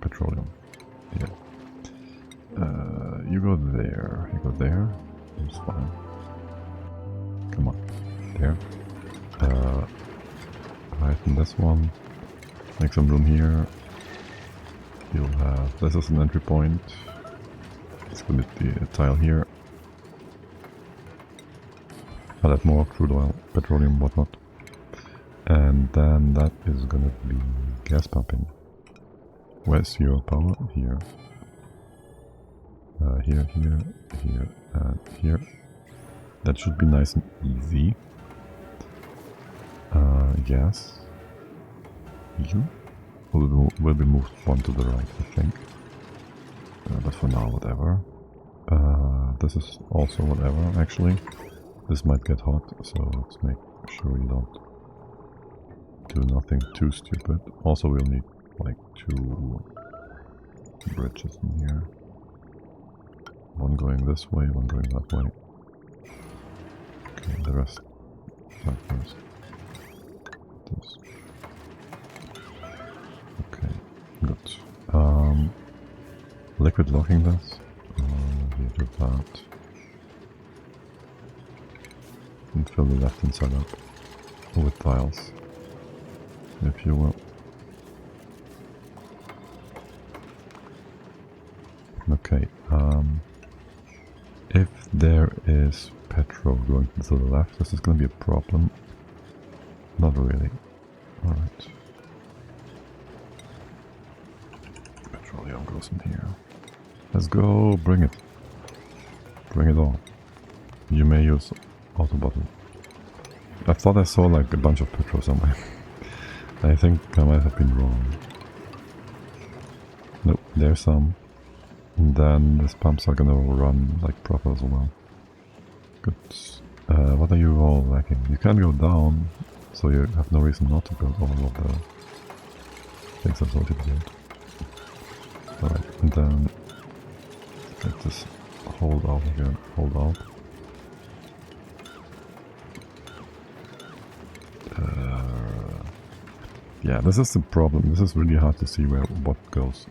Petroleum. Yeah. You go there. You go there. It's fine. Come on. There. Right in this one. Make some room here. You'll have... This is an entry point. It's gonna be a tile here. I'll add more crude oil, petroleum, whatnot. And then that is gonna be gas pumping. Where's your power? Here. Here, and here. That should be nice and easy. Yes. You will be moved one to the right, I think. But for now, whatever. This is also whatever, actually. This might get hot, so let's make sure you don't do nothing too stupid. Also, we'll need like 2 bridges in here. One going this way, one going that way. Okay, the rest. That first. This. Okay, good. Liquid locking this. You do that. And fill the left hand side up with tiles, if you will. Okay, if there is petrol going to the left, this is going to be a problem. Not really. Alright. Petroleum goes in here. Let's go, bring it. Bring it on. You may use auto bottle. I thought I saw like a bunch of petrol somewhere. I think I might have been wrong. Nope, there's some. And then these pumps are gonna run like proper as well. Good. What are you all lacking? You can go down, so you have no reason not to build all of the things I told you to build. Alright, and then get this hold out again. Hold out. Yeah, this is the problem. This is really hard to see where what goes.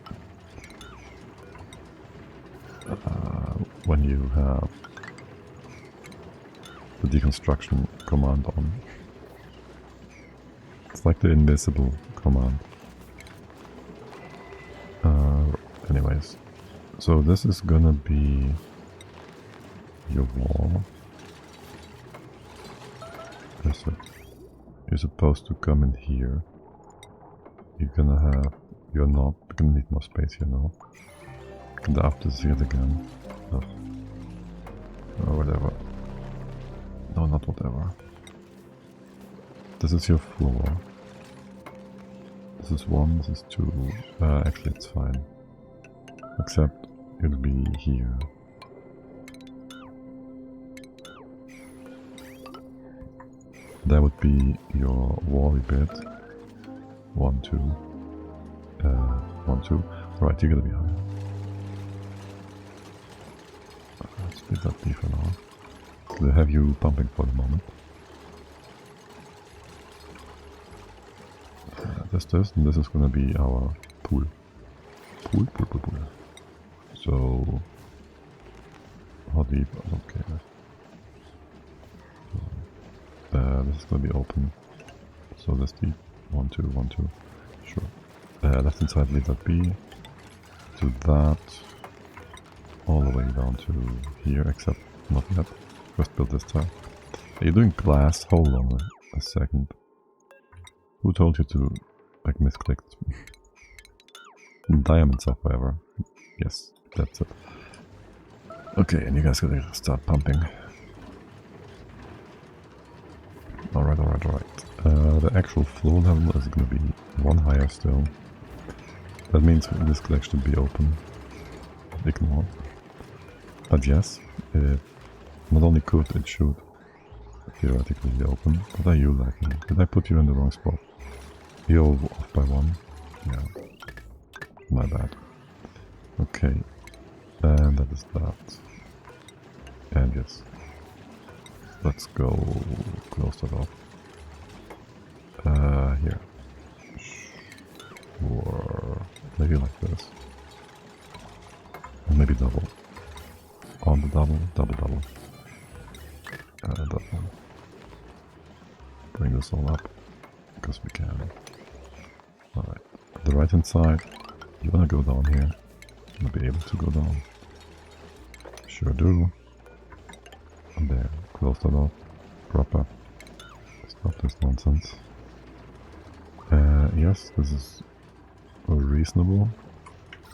When you have the deconstruction command on. It's like the invisible command. Anyways, so this is gonna be your wall. That's it. You're supposed to come in here. You're gonna have... You're not. You're gonna need more space here now. And after this here again. Oh. Or whatever. No, not whatever. This is your floor. This is 1, this is 2. Actually it's fine. Except it'll be here. That would be your wally bit. 1, 2. 1, 2. Right, you're gonna be higher. Let's leave that be for now. We'll have you pumping for the moment. This, and this is gonna be our pool. Pool. So, how deep? I don't care. This is gonna be open. So this deep. 1, 2, 1, 2. Sure. Left hand side, leave that be. To that. All the way down to here, except not yet. First build this tile. Are you doing glass? Hold on a second. Who told you to, like, misclicked? Diamonds up, however. Yes, that's it. Okay, and you guys gotta start pumping. Alright. The actual floor level is gonna be 1 higher still. That means this collection should be open. Ignore. But yes, it not only could, it should theoretically be open. What are you lacking? Did I put you in the wrong spot? You're off by 1. Yeah. My bad. Okay. And that is that. And yes. Let's go close that off. Here. Or maybe like this. Or maybe double. On the double. Double. Bring this all up. Because we can. Alright. The right hand side. You wanna go down here? You wanna be able to go down? Sure do. And there. Close that off. Proper. Stop this nonsense. Yes, this is reasonable.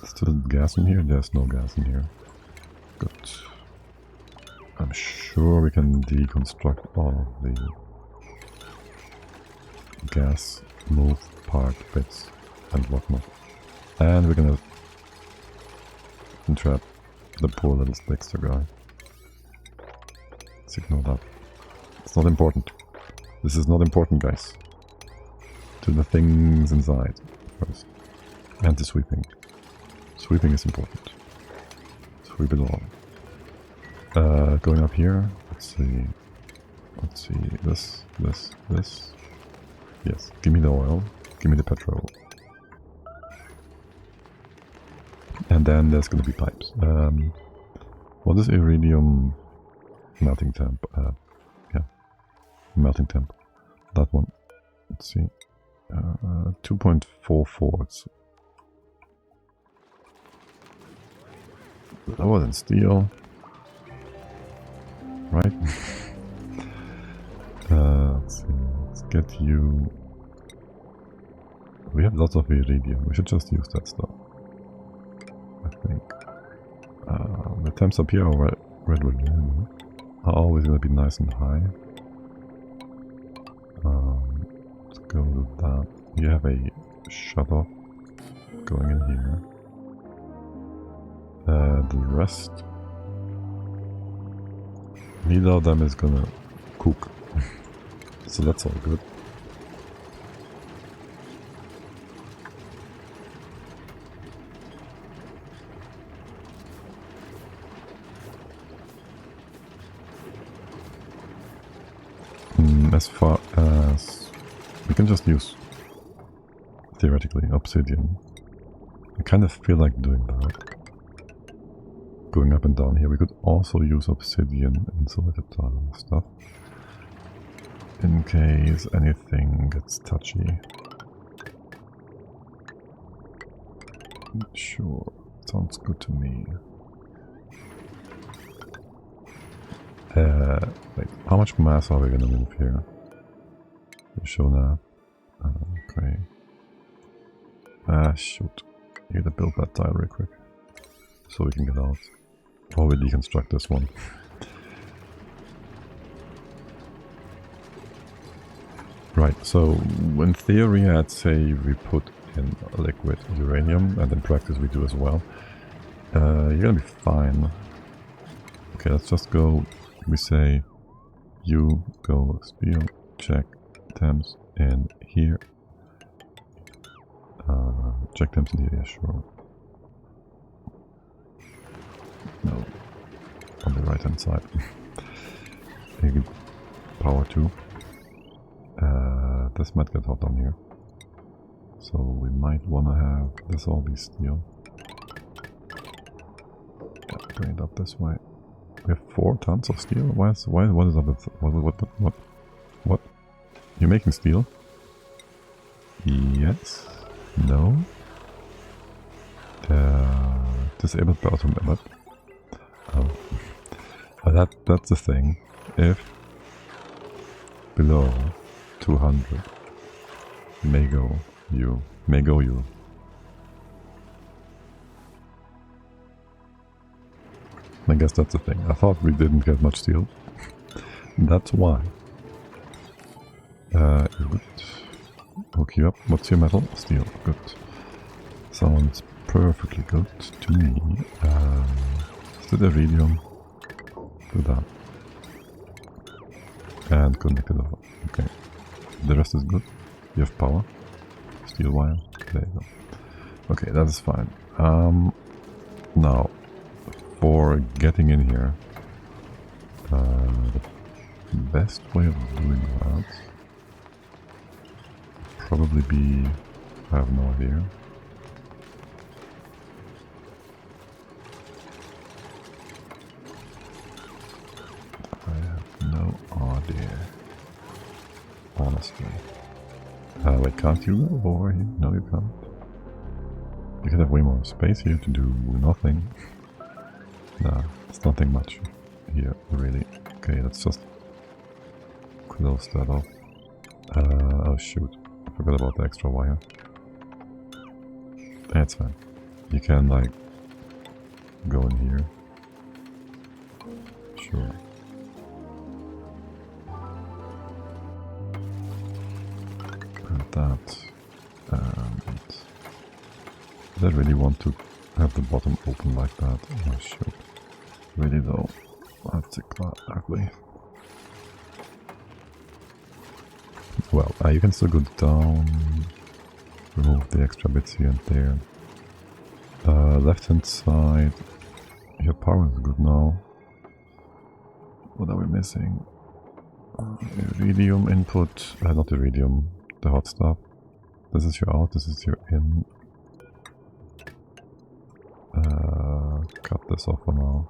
Still gas in here? There's no gas in here. Good. I'm sure we can deconstruct all of the gas move part bits and whatnot. And we're gonna entrap the poor little Spixter guy. Let's ignore that. It's not important. This is not important, guys. To the things inside first. And the sweeping. Sweeping is important. Sweep it all. Going up here, let's see. Let's see, this. Yes, give me the oil, give me the petrol. And then there's gonna be pipes. What is iridium melting temp? Yeah, melting temp. That one. Let's see. 2.44. It's lower than steel. Right? Let's see. Let's get you. We have lots of iridium. We should just use that stuff. I think. The temps up here are always going to be nice and high. Let's go with that. You have a shut-off going in here. The rest, neither of them is gonna cook. So that's all good. As far as we can just use, theoretically, obsidian. I kind of feel like doing that. Going up and down here. We could also use obsidian insulated stuff. In case anything gets touchy. Sure, sounds good to me. Wait, how much mass are we gonna move here? Show that. Okay. Shoot. You gotta build that tile real quick. So we can get out. Or we deconstruct this one. Right, so in theory I'd say we put in liquid uranium, and in practice we do as well. You're gonna be fine. Okay, let's just go. We say you go steel, check temps in here. Check temps in here, yeah, sure. No, on the right hand side. Maybe power 2. This might get hot down here. So we might wanna have this all be steel. Yeah, bring it up this way. We have 4 tons of steel? What is up with... What? You're making steel? Yes? No? Disabled power to map. Oh. That's the thing. If below 200 may go you. I guess that's the thing. I thought we didn't get much steel. That's why. Good. Hook you up. What's your metal? Steel. Good. Sounds perfectly good to me. Still iridium. Do that. And connect it over. Okay. The rest is good. You have power. Steel wire. There you go. Okay, that is fine. Now, for getting in here, the best way of doing that probably be, I have no idea. I have no idea, honestly. Wait, can't you go over here? No, you can't. You could have way more space here to do nothing. Nah, it's nothing much here, really. Okay, let's just close that off. Oh shoot, I forgot about the extra wire. That's fine. You can, like, go in here. Sure. And that. And I really want to have the bottom open like that. Oh shoot. Really though. That's ugly. Well, you can still go down. Remove the extra bits here and there. Left hand side. Your power is good now. What are we missing? Iridium input, not iridium, the hot stuff. This is your out, this is your in. Cut this off for now.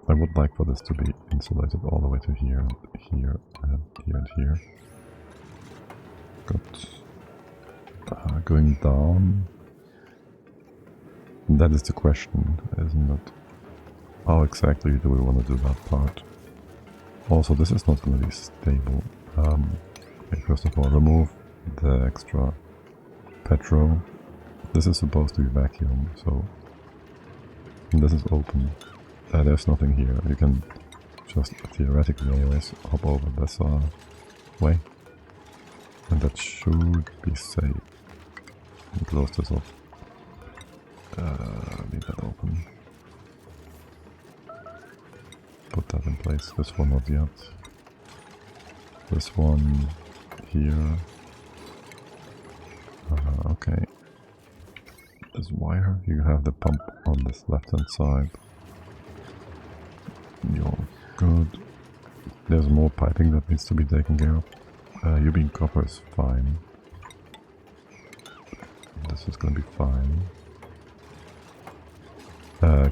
I would like for this to be insulated all the way to here, and here, and here, and here. Good. Going down. That is the question, isn't it? How exactly do we want to do that part? Also, this is not going to be stable. Okay, first of all, remove the extra petro. This is supposed to be vacuum, so this is open. There's nothing here. You can just theoretically anyways hop over this way. And that should be safe. And close this off. Leave that open. Put that in place. This one not yet. This one here. Okay. This wire, you have the pump on this left hand side. You're good. There's more piping that needs to be taken care of. You being copper is fine. This is gonna be fine.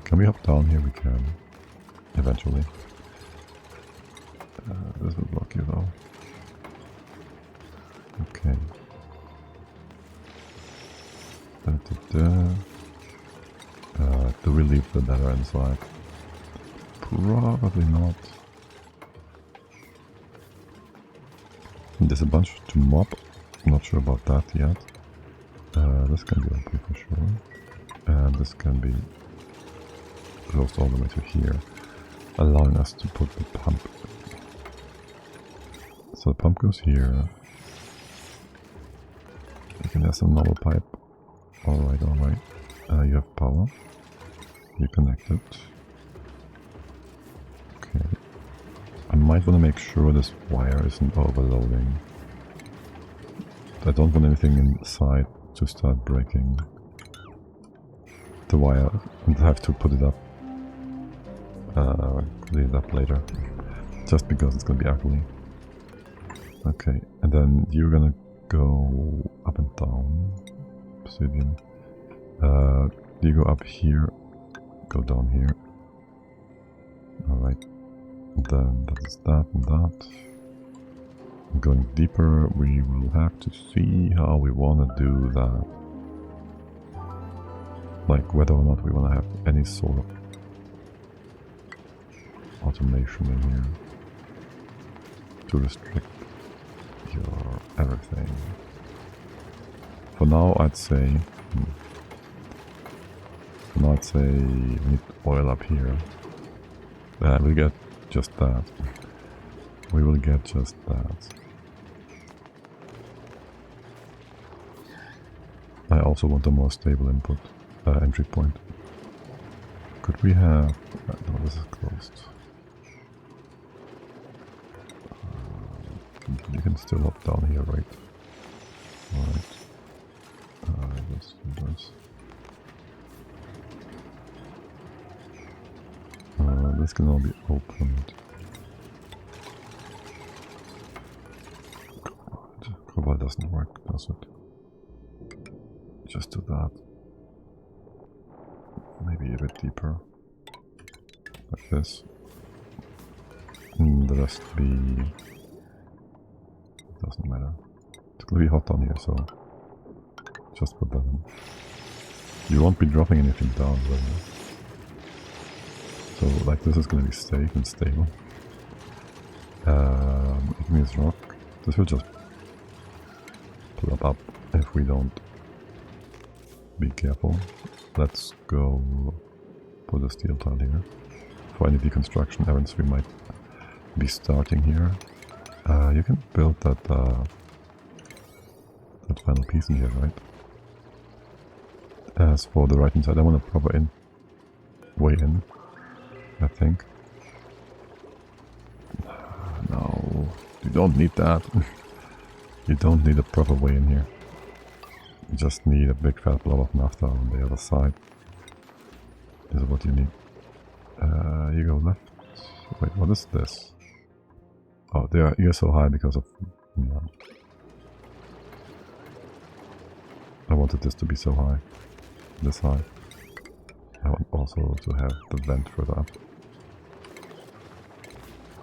Can we hop down here? We can. Eventually. This will block you though. Okay. Do we leave the data inside? Probably not. There's a bunch to mop. I'm not sure about that yet. This can be open for sure. And this can be closed all the way to here, allowing us to put the pump. So the pump goes here. Okay, there's a normal pipe. Alright, alright. You have power. You connect it. Okay. I might want to make sure this wire isn't overloading. I don't want anything inside to start breaking the wire and have to put it up. Clean it up later. Just because it's gonna be ugly. Okay, and then you're gonna go up and down. Obsidian. You go up here, go down here. Alright. Then that is that and that. Going deeper, we will have to see how we want to do that. Like whether or not we want to have any sort of automation in here to restrict your everything. For now, I'd say we need oil up here. We'll get just that. We will get just that. I also want a more stable input entry point. Could we have? No, this is closed. You can still hop down here, right? Alright. This. This can all be opened. Cobalt doesn't work, does it? Just do that. Maybe a bit deeper. Like this. And the rest be... doesn't matter. It's gonna be hot down here, so... just put that in. You won't be dropping anything down, will you? So, like, this is gonna be safe and stable. Igneous rock. This will just plop up if we don't be careful. Let's go put a steel tile here. For any deconstruction errands we might be starting here. You can build that that final piece in here, right? As for the right hand side, I want a proper way in, I think. No, you don't need that. You don't need a proper way in here. You just need a big fat blob of naphtha on the other side. Is what you need. You go left. Wait, what is this? Oh, you're so high because of... Yeah. I wanted this to be so high. This high. I want also to have the vent further up.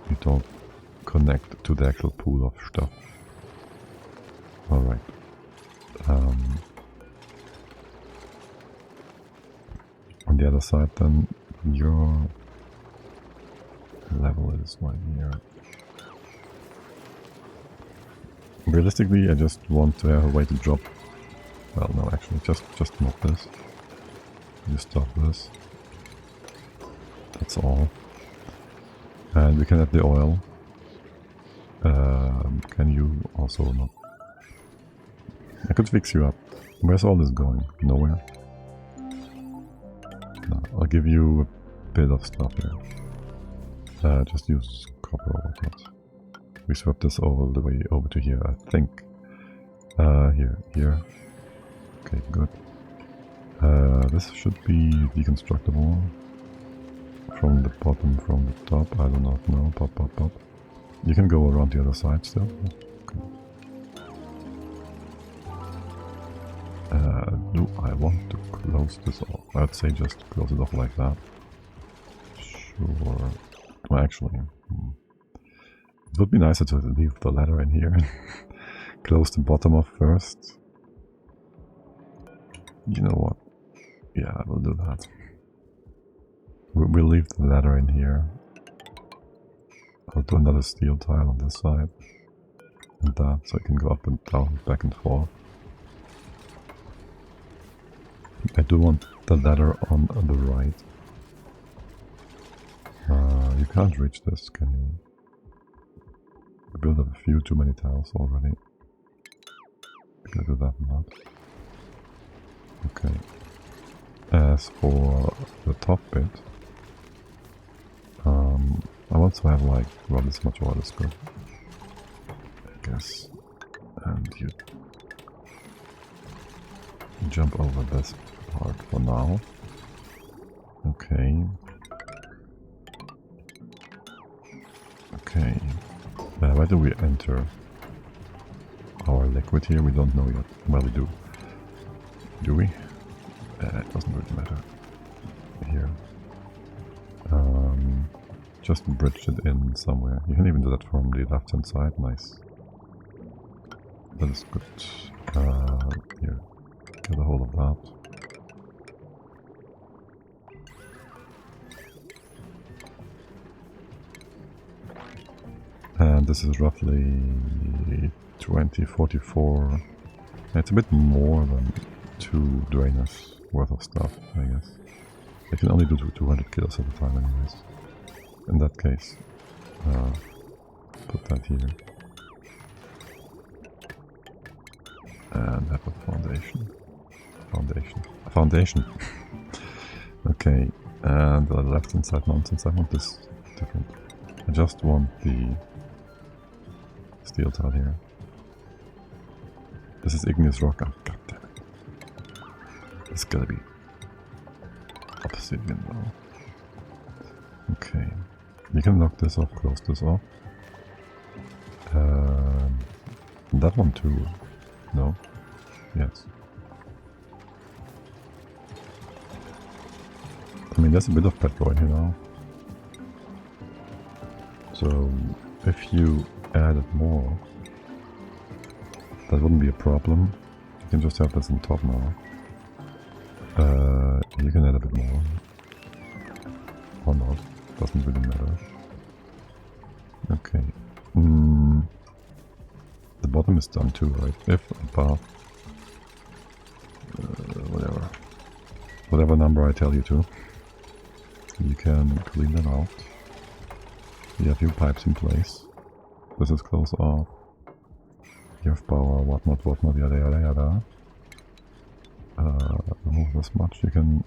You don't connect to the actual pool of stuff. Alright. On the other side then, your level is right here. Realistically, I just want to have a way to drop. Well, no, actually, just not this. You stop this. That's all. And we can add the oil. Can you also not? I could fix you up. Where's all this going? Nowhere? No, I'll give you a bit of stuff here. Just use copper or whatnot. We swap this all the way over to here, I think. Here. Okay, good. This should be deconstructible. From the bottom, from the top, I do not know. Pop. You can go around the other side still. Okay. Do I want to close this off? I'd say just close it off like that. Sure. Well, actually, it would be nicer to leave the ladder in here. Close the bottom off first. You know what? Yeah, I will do that. We'll leave the ladder in here. I'll do another steel tile on this side. And that, so I can go up and down, back and forth. I do want the ladder on the right. You can't reach this, can you? We built up a few too many tiles already. We can do that or not. Okay. As for the top bit, I want to have like, well, this much oil is good, I guess. And you jump over this part for now. Okay. Okay. Where do we enter our liquid here? We don't know yet. Well, we do. Do we? It doesn't really matter. Here. Just bridge it in somewhere. You can even do that from the left hand side. Nice. That is good. Here. Get a hold of that. And this is roughly 44. It's a bit more than 2 drainers worth of stuff, I guess. I can only do 200 kilos at a time anyways. In that case, put that here. And have a foundation. Foundation! Okay, and the left hand side mountains, I want this different. I just want the steel tile here. This is igneous rock. Oh, god damn it. It's gotta be obsidian though. Okay. You can lock this off, close this off. That one too. No? Yes. I mean, there's a bit of petrol here now. So, if you added more, that wouldn't be a problem. You can just have this on top now. You can add a bit more. Or not. Doesn't really matter. Okay. The bottom is done too, right? If above... whatever number I tell you to. You can clean that out. You have your pipes in place. This is close off. You have power, whatnot, yada. Remove this much. You can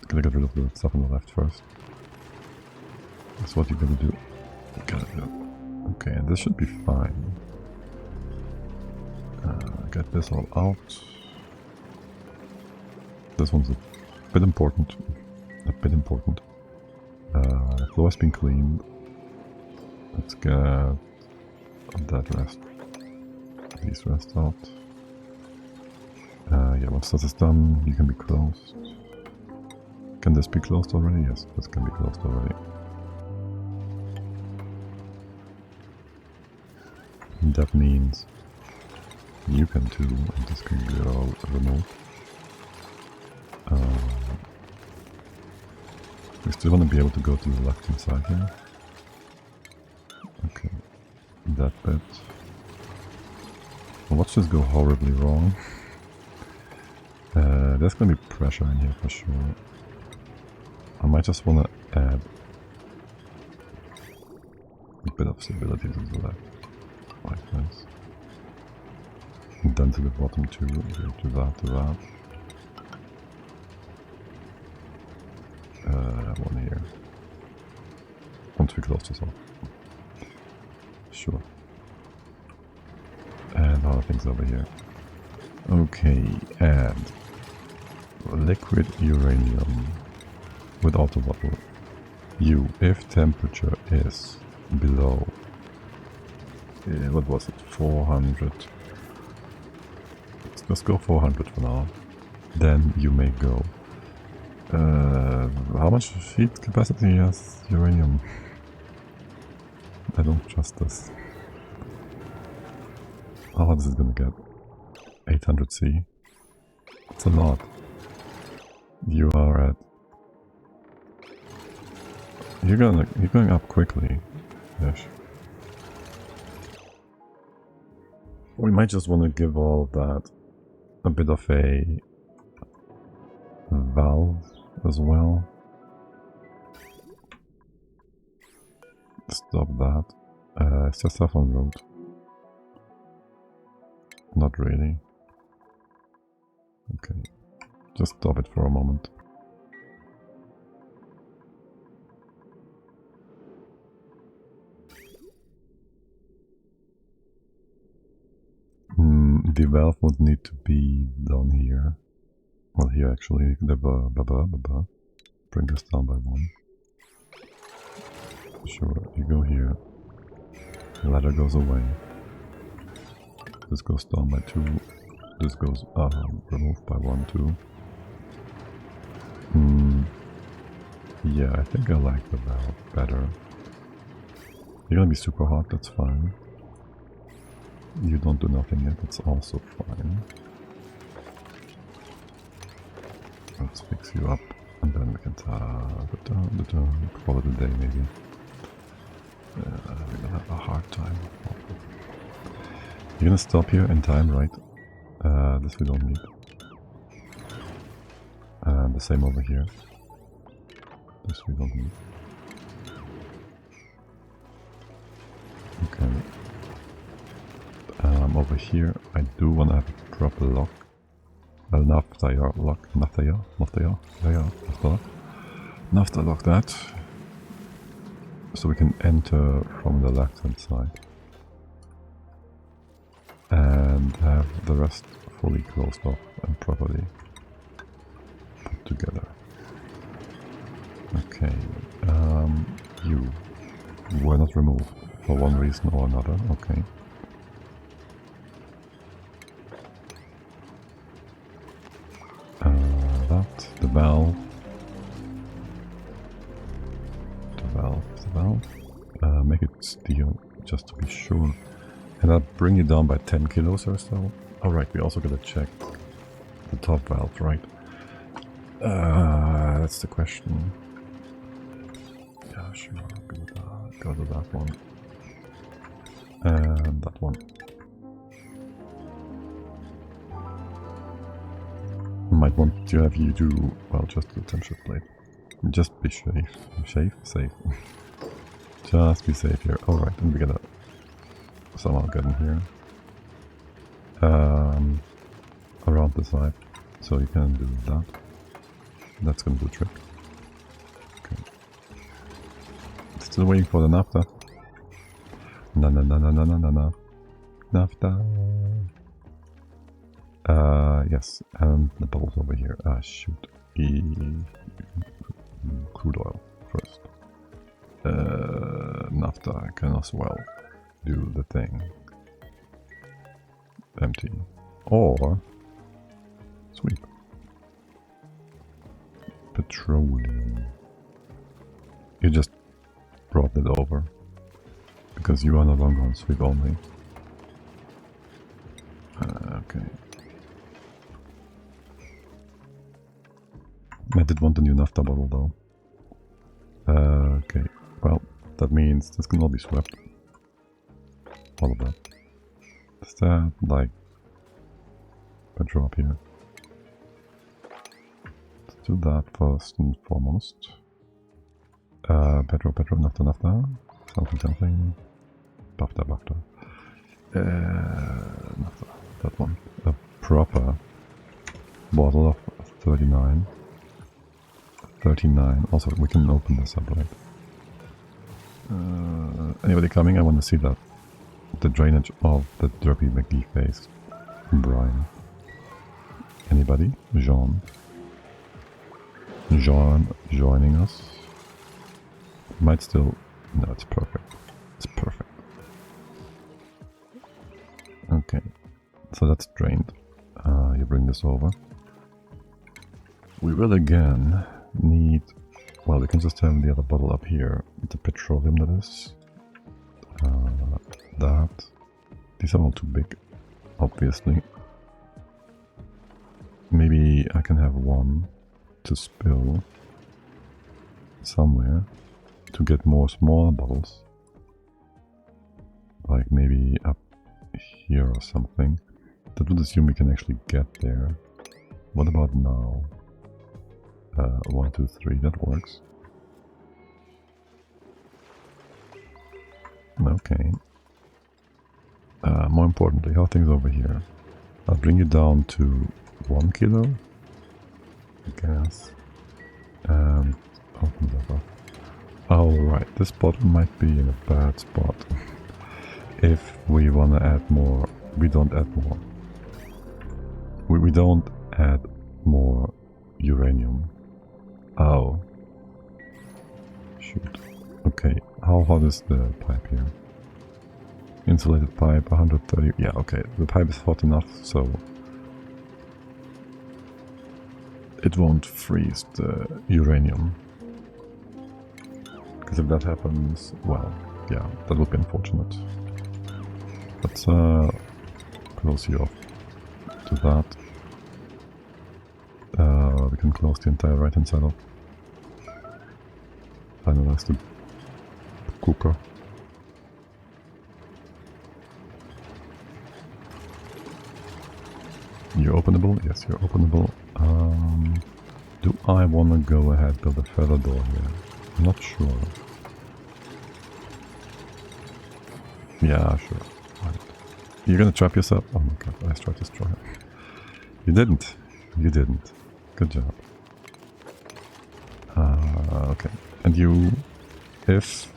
get rid of the stuff on the left first. That's what you're gonna do. You gotta do. Okay, and this should be fine. Get this all out. This one's a bit important. The floor has been cleaned. Let's get that rest. Please rest out. Yeah, once that is done, you can be closed. Can this be closed already? Yes, this can be closed already. That means you can too, and this can be all removed. We still want to be able to go to the left hand side here. Okay, that bit. Well, watch this go horribly wrong. There's gonna be pressure in here for sure. I might just want to add a bit of stability to the left, like this. And then to the bottom too, to that. One here. Once we close this off. Sure. And other things over here. Okay, and liquid uranium with auto bottle. If temperature is below, what was it, 400? Let's just go 400 for now. Then you may go. How much heat capacity has uranium? I don't trust this. How hot is it gonna get? 800 C. It's a lot. You are at. You're going up quickly. Yes. We might just want to give all that a bit of a valve as well. Stop that. It's just off on road. Not really. Okay. Just stop it for a moment. The valve would need to be down here. Well, here actually, the bring us down by 1. Sure, you go here. The ladder goes away. This goes down by 2. This goes removed by 1, 2. Yeah, I think I like the valve better. You're gonna be super hot, that's fine. You don't do nothing yet, that's also fine. Let's fix you up, and then we can call it a day maybe. We're gonna have a hard time. You're gonna stop here in time, right? This we don't need. And the same over here. This we don't need. Okay. Over here, I do want to have a proper lock. Nafta lock. Nafta lock that. So we can enter from the left hand side. And have the rest fully closed off and properly put together. Okay. You were not removed for one reason or another. Okay. The valve. Make it steel, just to be sure. And I'll bring you down by 10 kilos or so. Alright, we also gotta check the top valve, right? That's the question. Yeah, sure, go to that one. And that one. Might want to have you do, well, just the temperature plate. Just be safe. Safe. Just be safe here. Alright, and we gotta somehow get in here. Around the side. So you can do that. That's gonna do the trick. Okay. Still waiting for the naphtha. No. Naphtha. Yes, and the bubbles over here. Ah, shoot. Crude oil first. naphtha, I can as well do the thing. Empty. Or sweep. Petroleum. You just brought it over. Because you are no longer on sweep only. Okay. I did want a new naphtha bottle though. Okay, well, that means this can all be swept. All of that. Is that like a drop here? Let's do that first and foremost. Petro, naphtha. Something. Bafta. Naphtha. That one. A proper bottle of 39. 39. Also, we can open this up, right? Anybody coming? I want to see that. The drainage of the derpy McGee face. Brian. Anybody? Jean joining us. Might still... No, it's perfect. It's perfect. Okay. So that's drained. You bring this over. We will again need... Well, we can just have the other bottle up here. The petroleum, that is. That. These are all too big, obviously. Maybe I can have one to spill somewhere to get more smaller bottles. Like maybe up here or something. That would assume we can actually get there. What about now? 1, 2, 3, that works. Okay. More importantly, how are things over here? I'll bring you down to 1 kilo. Gas. And open that up. Oh, right. This bottle might be in a bad spot. If we want to add more, we don't add more. We don't add more uranium. Oh. Shoot. Okay, how hot is the pipe here? Insulated pipe, 130. Yeah, okay, the pipe is hot enough, so it won't freeze the uranium. Because if that happens, well, yeah, that would be unfortunate. Let's close you off to that. We can close the entire right hand side off. Finalize the cooker. You're openable? Yes, you're openable. Do I want to go ahead build a feather door here? I'm not sure. Yeah, sure. Right. You're gonna trap yourself? Oh my god, I tried to destroy it. You didn't. You didn't. Good job. Okay. And you, if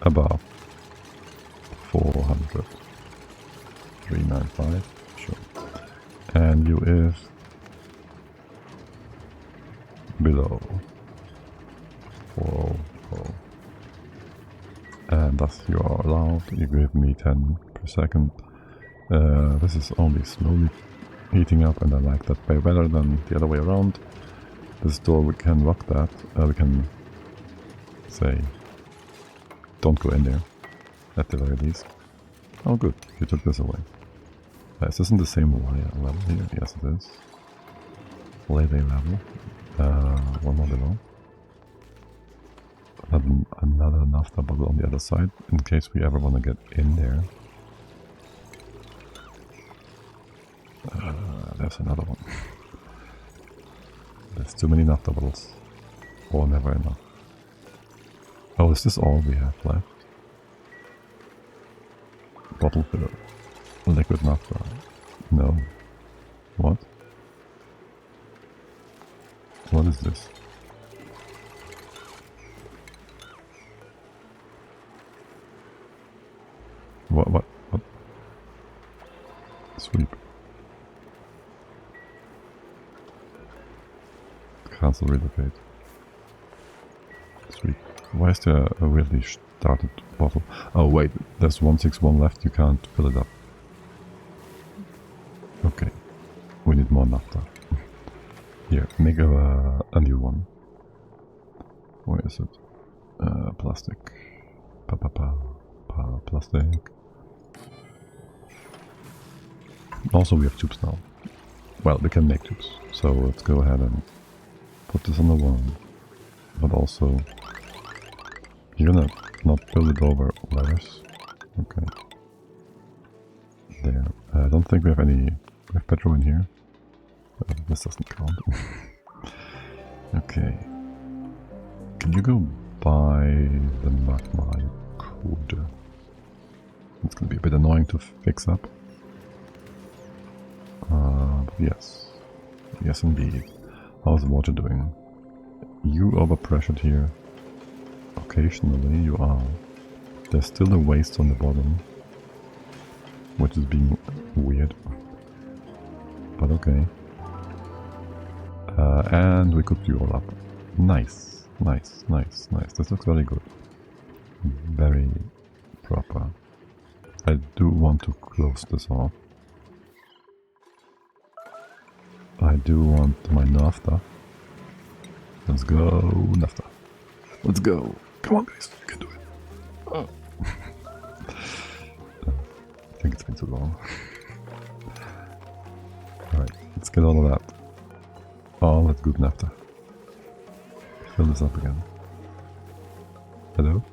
above 400, 395, sure. And you if below 400. And thus you are allowed. You give me 10 per second. This is only slowly heating up, and I like that way better than the other way around. This door, we can lock that. We can say, don't go in there, at the very least. Oh good, you took this away. Is this in the same level here? Yes it is. Lay level. One more below. Another naphtha bottle on the other side, in case we ever want to get in there. There's another one. There's too many naphtha bottles. Or never enough. Oh, is this all we have left? Bottle filler. Liquid naphtha. No. What? What is this? What? Sweep. Cancel relocate. Sweep. Why is there a really started bottle. Oh wait, there's 161 left, you can't fill it up. Okay, we need more naphtha. Here, make a new one. Where is it? Plastic. Plastic. Also we have tubes now. Well, we can make tubes. So let's go ahead and put this on the one. But also, you're gonna not build it over ladders. Okay. There. I don't think we have any... We have petrol in here. This doesn't count. Okay. Can you go buy the magma? You could. It's gonna be a bit annoying to fix up. But yes. Yes indeed. How's the water doing? You overpressured here. Occasionally you are. There's still a waste on the bottom. Which is being weird. But okay. And we cooked you all up. Nice. Nice, nice, nice. This looks very good. Very proper. I do want to close this off. I do want my naphtha. Let's go, naphtha. Let's go. Come on, guys. You can do it. Oh. I think it's been too long. Alright, let's get all of that. All that good naphtha. Fill this up again. Hello?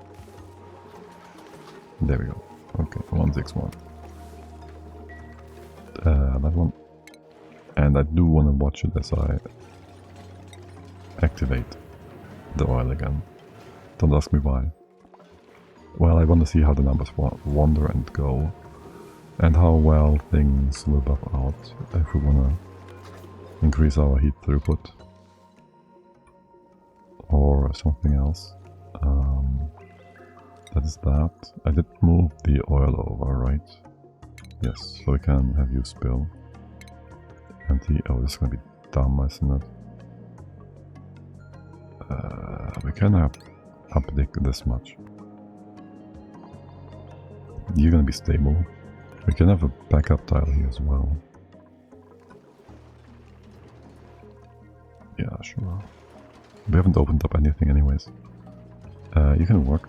There we go. Okay, 161. That one. And I do want to watch it as I activate the oil again. Don't ask me why. Well, I want to see how the numbers wander and go. And how well things will buff out if we want to increase our heat throughput. Or something else. That is that. I did move the oil over, right? Yes, so we can have you spill. Empty. Oh, this is gonna be dumb, isn't it? We can updick this much. You're gonna be stable. We can have a backup tile here as well. Yeah, sure. We haven't opened up anything anyways. You can work.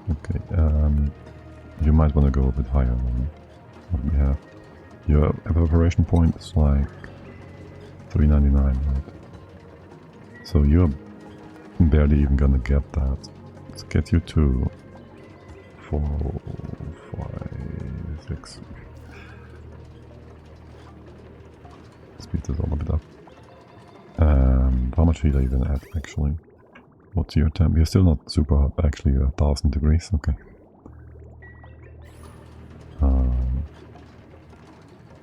Okay, you might want to go a bit higher than what we have. Your evaporation point is like 399, right? So you're barely even gonna get that. Let's get you to 4, 5, 6. Speed this all a bit up. How much heat are you gonna add actually? What's your temp? You're still not super hot, actually you're 1000 degrees, okay.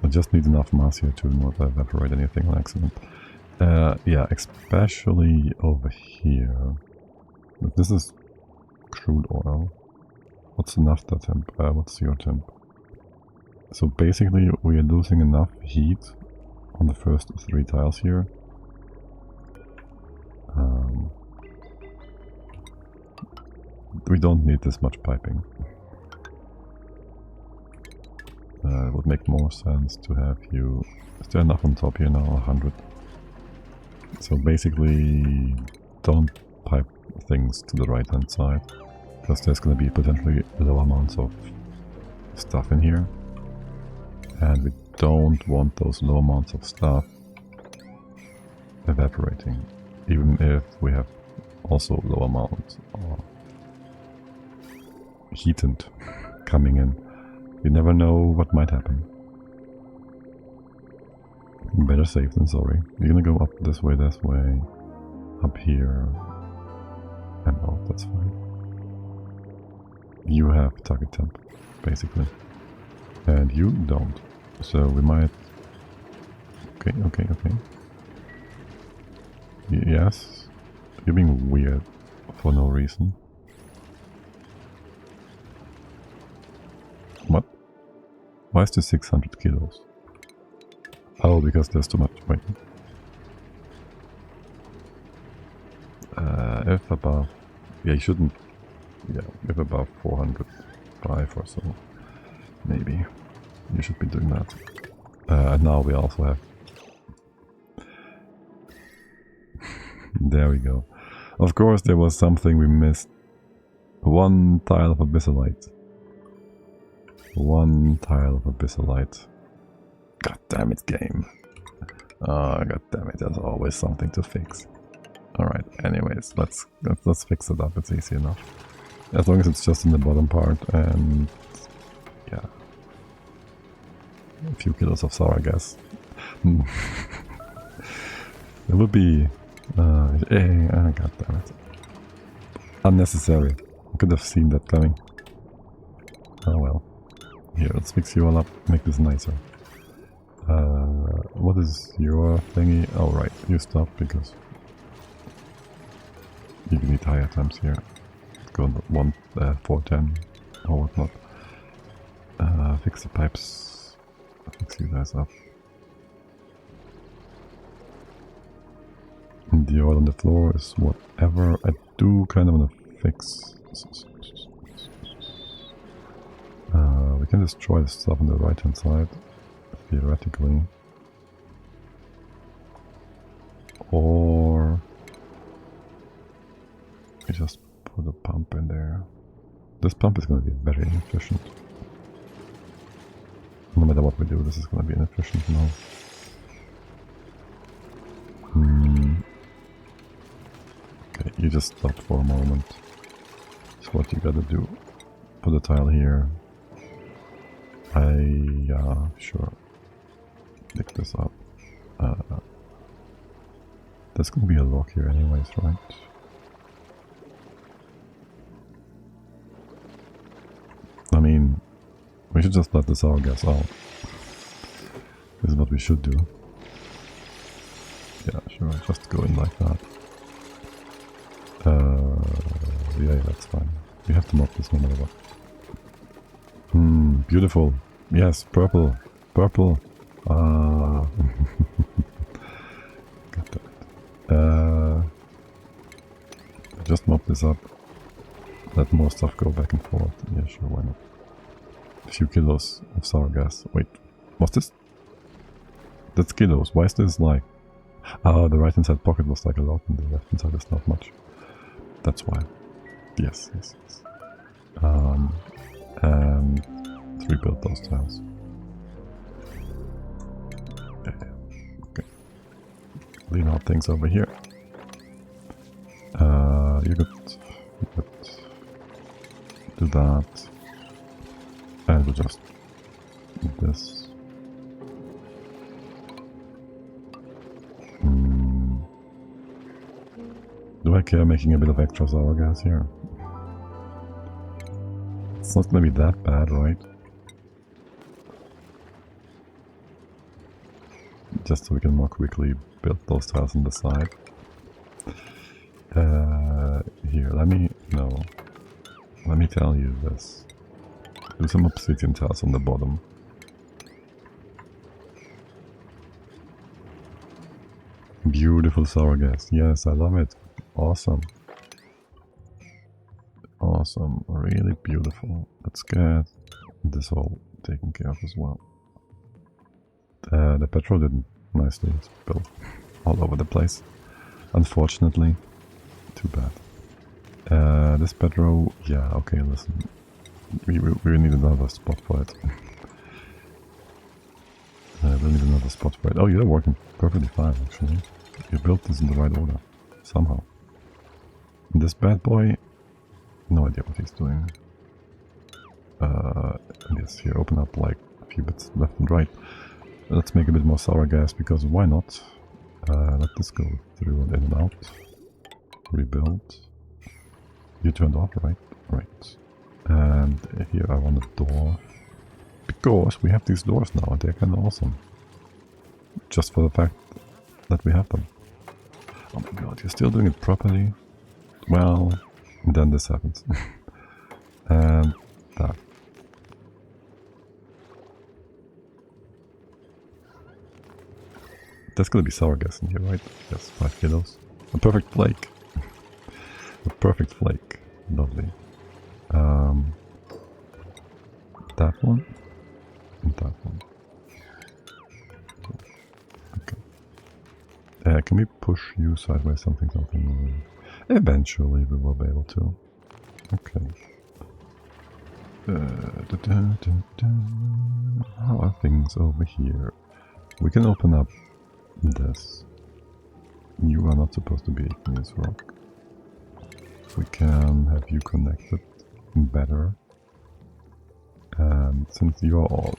I just need enough mass here to not evaporate anything on accident. Yeah, especially over here. But this is crude oil. What's the naphtha temp? What's your temp? So basically we are losing enough heat on the first 3 tiles here. We don't need this much piping. It would make more sense to have you... Is there enough on top here now? 100. So basically don't pipe things to the right hand side, because there's going to be potentially low amounts of stuff in here. And we don't want those low amounts of stuff evaporating, even if we have also low amounts of heatant coming in. You never know what might happen. Better safe than sorry. You're gonna go up this way, up here, and out, that's fine. You have target temp, basically. And you don't. So we might... Okay. Yes. You're being weird for no reason. What? Why is this 600 kilos? Oh, because there's too much. Wait. If above... Yeah, you shouldn't... Yeah, if above 405 or so. Maybe. You should be doing that. And now we also have... There we go. Of course there was something we missed. One tile of abyssalite. One tile of abyssalite. God damn it, game. Oh, god damn it, there's always something to fix. Alright, anyways, let's fix it up, it's easy enough. As long as it's just in the bottom part and... yeah. A few kilos of sour gas. It would be... god damn it. Unnecessary. I could have seen that coming. Oh well. Here, let's fix you all up, make this nicer. What is your thingy? Oh right, you stop because you can need higher times here. Go on 410 or whatnot. Fix the pipes. Fix you guys up. And the oil on the floor is whatever. I do kind of want to fix. We can destroy the stuff on the right hand side, theoretically. Or we just put a pump in there. This pump is going to be very inefficient. No matter what we do, this is going to be inefficient now. Okay, you just stop for a moment. So what you gotta do, put a tile here. Yeah, sure. Pick this up. There's gonna be a lock here anyways, right? I mean, we should just let the sour gas out. This is what we should do. Yeah, sure, just go in like that. Yeah, that's fine. We have to mop this no matter what. Beautiful. Yes, purple. Purple. Ah. Got that. Just mop this up. Let more stuff go back and forth. Yeah, sure, why not? A few kilos of sour gas. Wait, what's this? That's kilos. Why is this like... Ah, the right hand side pocket was like a lot and the left hand side is not much. That's why. Yes, yes, yes. And let's rebuild those tiles. Okay. Clean out things over here. You could do that. And we'll just do this. Do I care making a bit of extra sour gas here? It's not gonna be that bad, right? Just so we can more quickly build those tiles on the side. Here, let me tell you this. Do some obsidian tiles on the bottom. Beautiful sour gas. Yes, I love it. Awesome. Awesome. Really beautiful. Let's get this all taken care of as well. The petrol didn't nicely spill all over the place. Unfortunately. Too bad. This petrol, yeah, okay, listen. We need another spot for it. We'll need another spot for it. Oh, you're working perfectly fine, actually. You built this in the right order. Somehow. This bad boy, no idea what he's doing. Yes, here, open up like a few bits left and right. Let's make a bit more sour gas, because why not? Let this go through and in and out. Rebuild. You turned off, right? Right. And here I want a door. Because we have these doors now, and they're kind of awesome. Just for the fact that we have them. Oh my god, you're still doing it properly? Well, then this happens. And that. There's gonna be sour gas in here, right? Yes, 5 kilos. A perfect flake. The perfect flake. Lovely. That one and that one. Okay. Can we push you sideways? Something. Eventually we will be able to. Okay. How are things over here? We can open up this. You are not supposed to be in this rock. We can have you connected better. And since you are all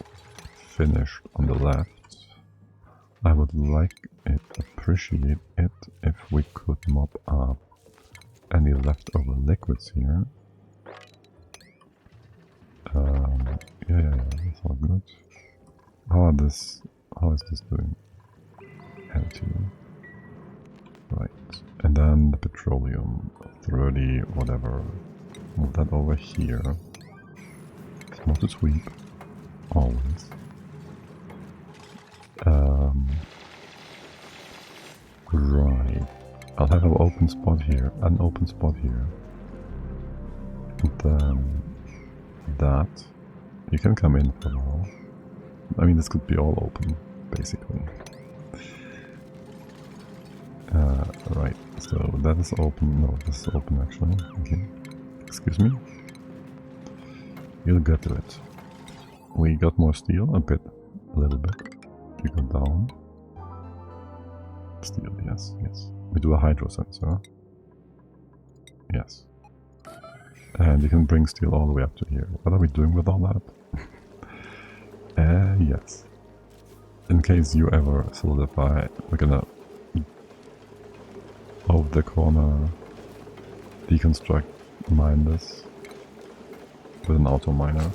finished on the left, I would appreciate it if we could mop up any leftover liquids here. Yeah, that's all good. How is this doing? Empty. Right. And then the petroleum, 30, whatever. Move that over here. It's more to sweep. Always. Right. I'll have an open spot here. And then that. You can come in for now. I mean, this could be all open, basically. Right, so that is open. No, this is open actually. Okay. Excuse me. You'll get to it. We got more steel, a little bit. You go down. Steel, yes. We do a hydro sensor. Yes. And you can bring steel all the way up to here. What are we doing with all that? Yes. In case you ever solidify, we're gonna over the corner deconstruct mine this with an auto miner.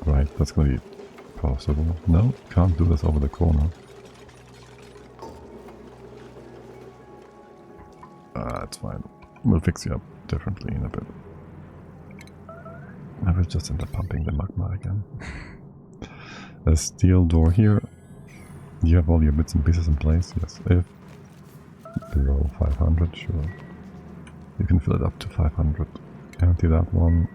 Right, that's gonna be possible. No, can't do this over the corner. It's fine. We'll fix you up differently in a bit. I will just end up pumping the magma again. A steel door here. You have all your bits and pieces in place? Yes. If below 500, sure. You can fill it up to 500. Empty that one.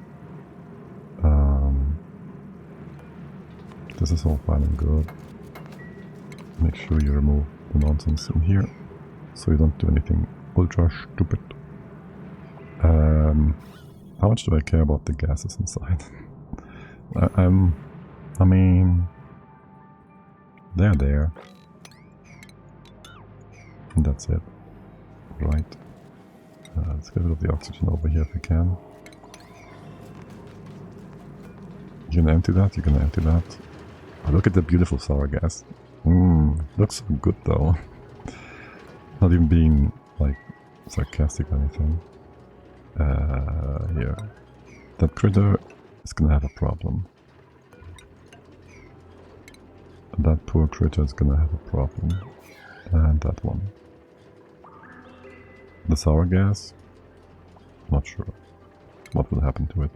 This is all fine and good. Make sure you remove the nonsense in here, so you don't do anything ultra stupid. How much do I care about the gases inside? I mean, they're there. And that's it. Right. Let's get rid of the oxygen over here if we can. You can empty that, Oh, look at the beautiful sour gas. Looks so good though. Not even being, like, sarcastic or anything. Here. That critter is gonna have a problem. That poor critter is gonna have a problem. And that one. The sour gas? Not sure what will happen to it.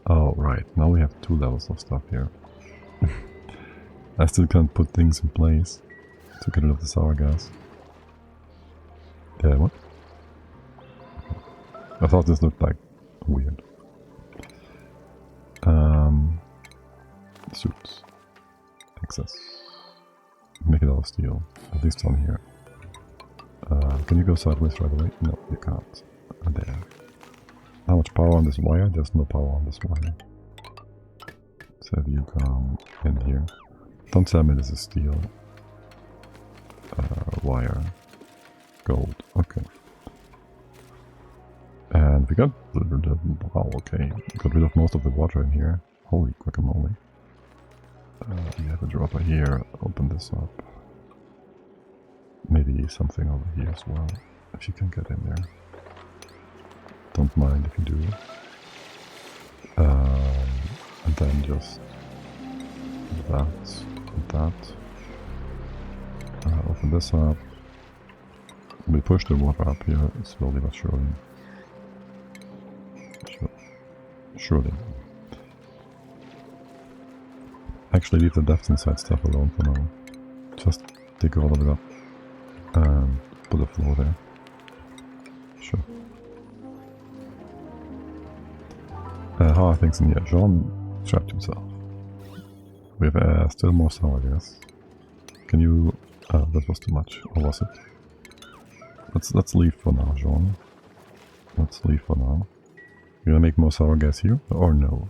Oh, right. Now we have 2 levels of stuff here. I still can't put things in place to get rid of the sour gas. Yeah, what? I thought this looked like weird. Suits. Excess. Make it out of steel. At least on here. Can you go sideways right away? No, you can't. There. How much power on this wire? There's no power on this wire. So if you come in here. Don't tell me this is steel. Wire. Gold. Okay. And we got wow, okay. We got rid of most of the water in here. Holy guacamole. We have a dropper here. Open this up. Maybe something over here as well. If you can get in there. Don't mind if you do. And then just that and that. Open this up. We push the water up here slowly but surely. Surely. Actually leave the depth inside stuff alone for now. Just dig all of it up and put a floor there. Sure. How are things in here? Jean trapped himself. We have still more sour gas. Can you... that was too much. Or was it? Let's leave for now, Jean. Let's leave for now. You're gonna make more sour gas here? Or no?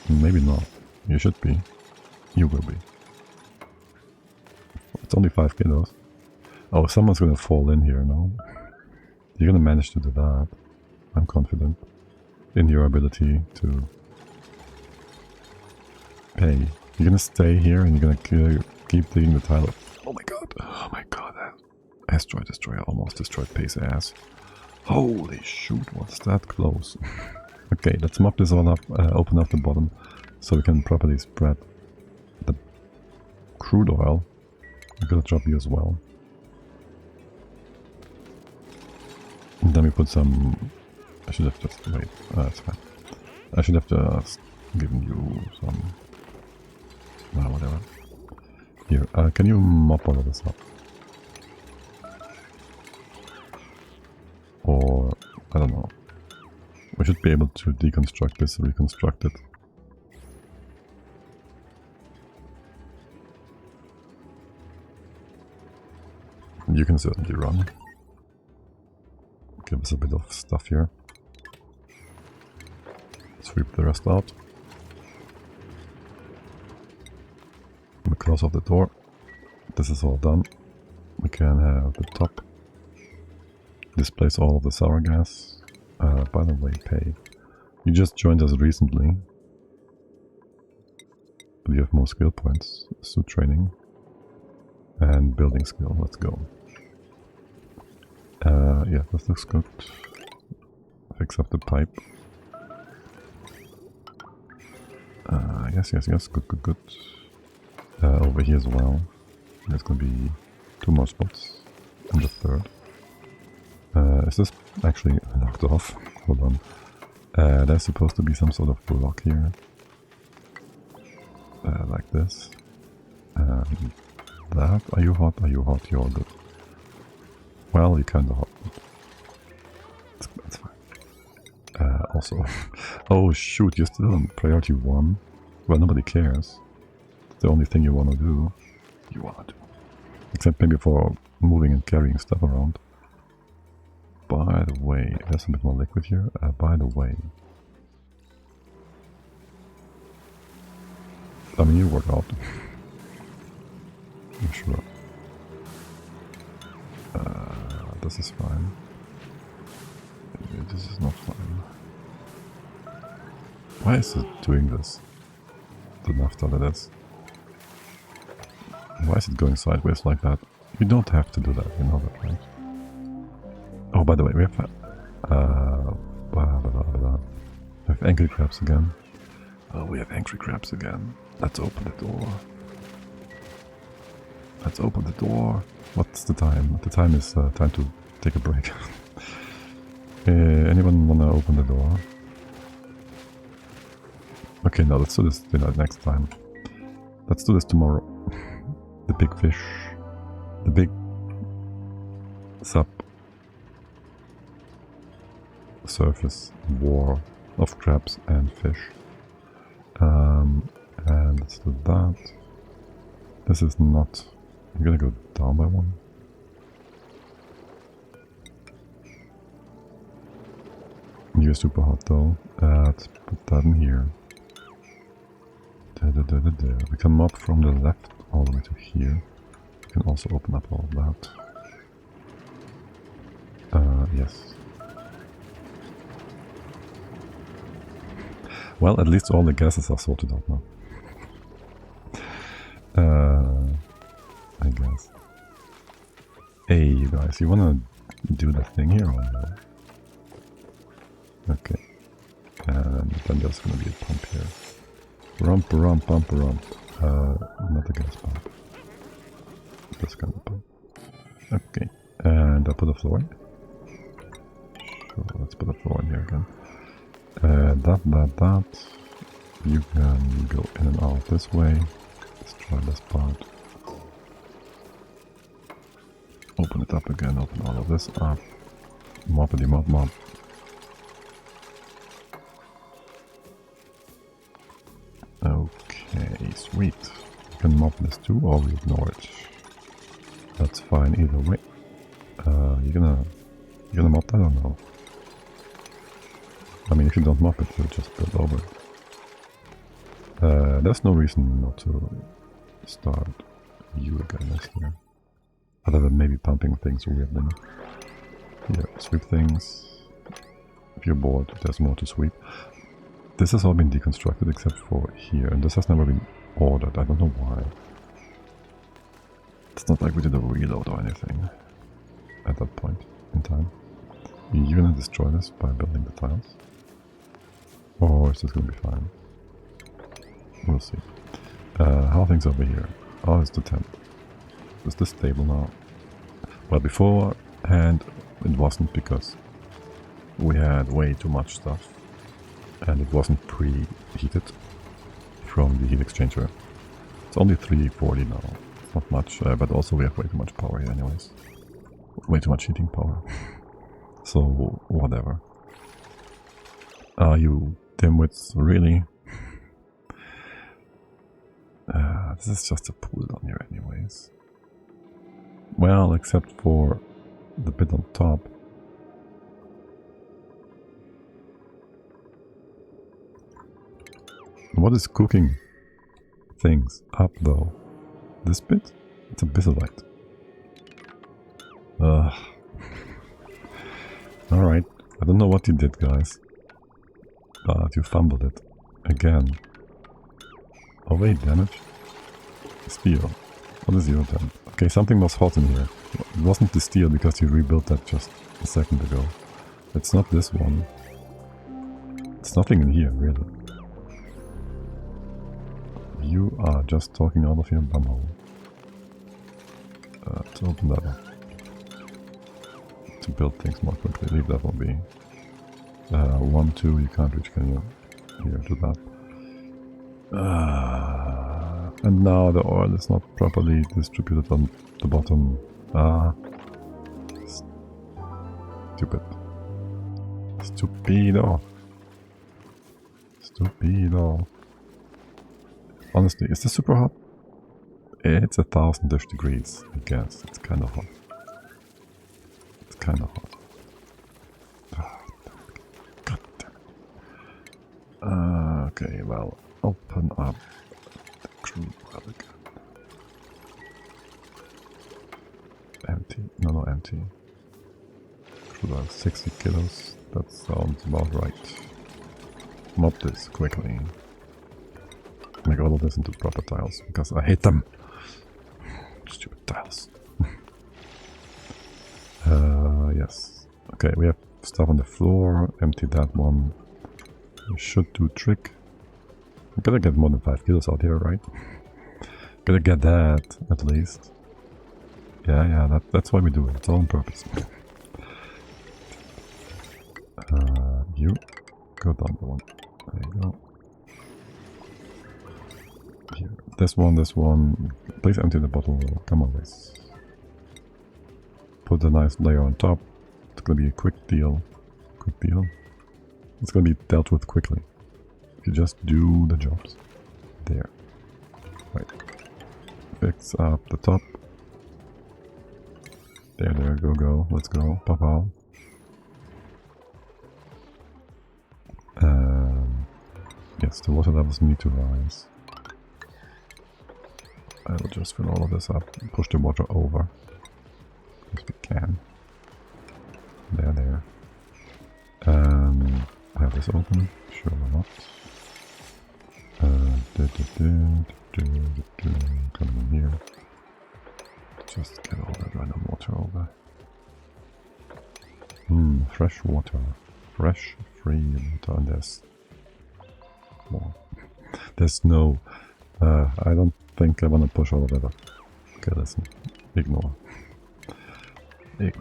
Maybe not. You should be. You will be. It's only 5 kilos. Oh, someone's gonna fall in here now. You're gonna manage to do that. I'm confident in your ability to pay. You're gonna stay here and you're gonna keep digging the tile up. Oh my god. Oh my god. Asteroid Destroyer almost destroyed Pace ass. Holy shoot, what's that close? Okay, let's mop this all up, open up the bottom so we can properly spread the crude oil. I'm gonna drop you as well. And then we put some... I should have just... wait, that's fine. I should have just given you some... well, whatever. Here, can you mop all of this up? Or... I don't know. We should be able to deconstruct this, reconstruct it. You can certainly run. Give us a bit of stuff here. Sweep the rest out. We close off the door. This is all done. We can have the top. Displace all of the sour gas. By the way, pay. You just joined us recently. You have more skill points. Suit training. And building skill. Let's go. Yeah, this looks good. Fix up the pipe. Yes. Good. Over here as well. There's gonna be 2 more spots. And the third. Is this actually knocked off? Hold on. There's supposed to be some sort of block here. Like this. That. Are you hot? Are you hot? You're all good. Well, you're kinda hot. That's fine. Also... oh shoot, you're still on priority 1. Well, nobody cares. It's the only thing you wanna do. Except maybe for moving and carrying stuff around. By the way, there's a bit more liquid here. By the way... I mean, you work out. I'm sure. This is fine. This is not fine. Why is it doing this? The naphtha that is. Why is it going sideways like that? You don't have to do that, you know that, right? Oh, by the way, we have... we have angry crabs again. Oh, we have angry crabs again. Let's open the door. Let's open the door. What's the time? The time is time to take a break. Anyone wanna open the door? Okay, no, let's do this next time. Let's do this tomorrow. The big fish. The big surface war of crabs and fish. And let's do that. This is not... I'm gonna go down by 1. You're super hot though. Let's put that in here. We can mop from the left all the way to here. We can also open up all of that. Yes. Well, at least all the gases are sorted out now. I guess. Hey, you guys, you wanna do that thing here or no? Okay. And then there's gonna be a pump here. Rump. Not a gas pump. This kind of pump. Okay. And I'll put a floor in. Sure, let's put a floor in here again. That. You can go in and out this way. Let's try this part. Open it up again, open all of this up. Moppity mop mop. Okay, sweet. You can mop this too, or we ignore it. That's fine either way. You're gonna mop that or no? I mean, if you don't mop it, you'll just build over it. There's no reason not to start you again this year. Other than maybe pumping things weirdly. Here, sweep things. If you're bored, there's more to sweep. This has all been deconstructed except for here, and this has never been ordered. I don't know why. It's not like we did a reload or anything at that point in time. Are you gonna destroy this by building the tiles? Or is this gonna be fine? We'll see. How are things over here? Oh, it's the tent. Is this stable now? Well, beforehand it wasn't, because we had way too much stuff and it wasn't preheated from the heat exchanger. It's only 340 now. It's not much, but also we have way too much power here anyways. Way too much heating power. So, whatever. Are you dimwits? Really? This is just a pool down here anyways. Well, except for the bit on top. What is cooking things up though? This bit? It's a bitterlight. Alright, I don't know what you did, guys. But you fumbled it. Again. Oh wait, damage. Steel. What is your then? Okay, something was hot in here. It wasn't the steel because you rebuilt that just a second ago. It's not this one. It's nothing in here, really. You are just talking out of your bumhole. Let's open that up. To build things more quickly. Leave that one be. 1, 2, you can't reach, can you? Here, do that. And now the oil is not properly distributed on the bottom. Stupid. Stupido. Stupido. Honestly, is this super hot? It's 1000-ish degrees, I guess. It's kind of hot. It's kind of hot. God damn it. Okay, well, open up the crude well again. Empty. No, empty. Crude oil, 60 kilos. That sounds about right. Mop this quickly. Make all of this into proper tiles, because I hate them. Stupid tiles. Yes. Okay, we have stuff on the floor. Empty that one. We should do trick. We gotta get more than 5 kilos out here, right? Gotta get that, at least. Yeah, that's why we do it. It's all on purpose. You go down the one. There you go. Here. This one. Please empty the bottle. Come on, guys. Put a nice layer on top. It's gonna be a quick deal. It's gonna be dealt with quickly. If you just do the jobs. There. Right. Fix up the top. There, go. Let's go. Pop out. Yes, the water levels need to rise. I will just fill all of this up and push the water over. As we can. There. I have this open. Sure, why not? Come in here. Just get all that random water over. Fresh water. Fresh, free water. And there's more. There's no... I don't think I want to push all of that up. Okay, listen. Ignore it.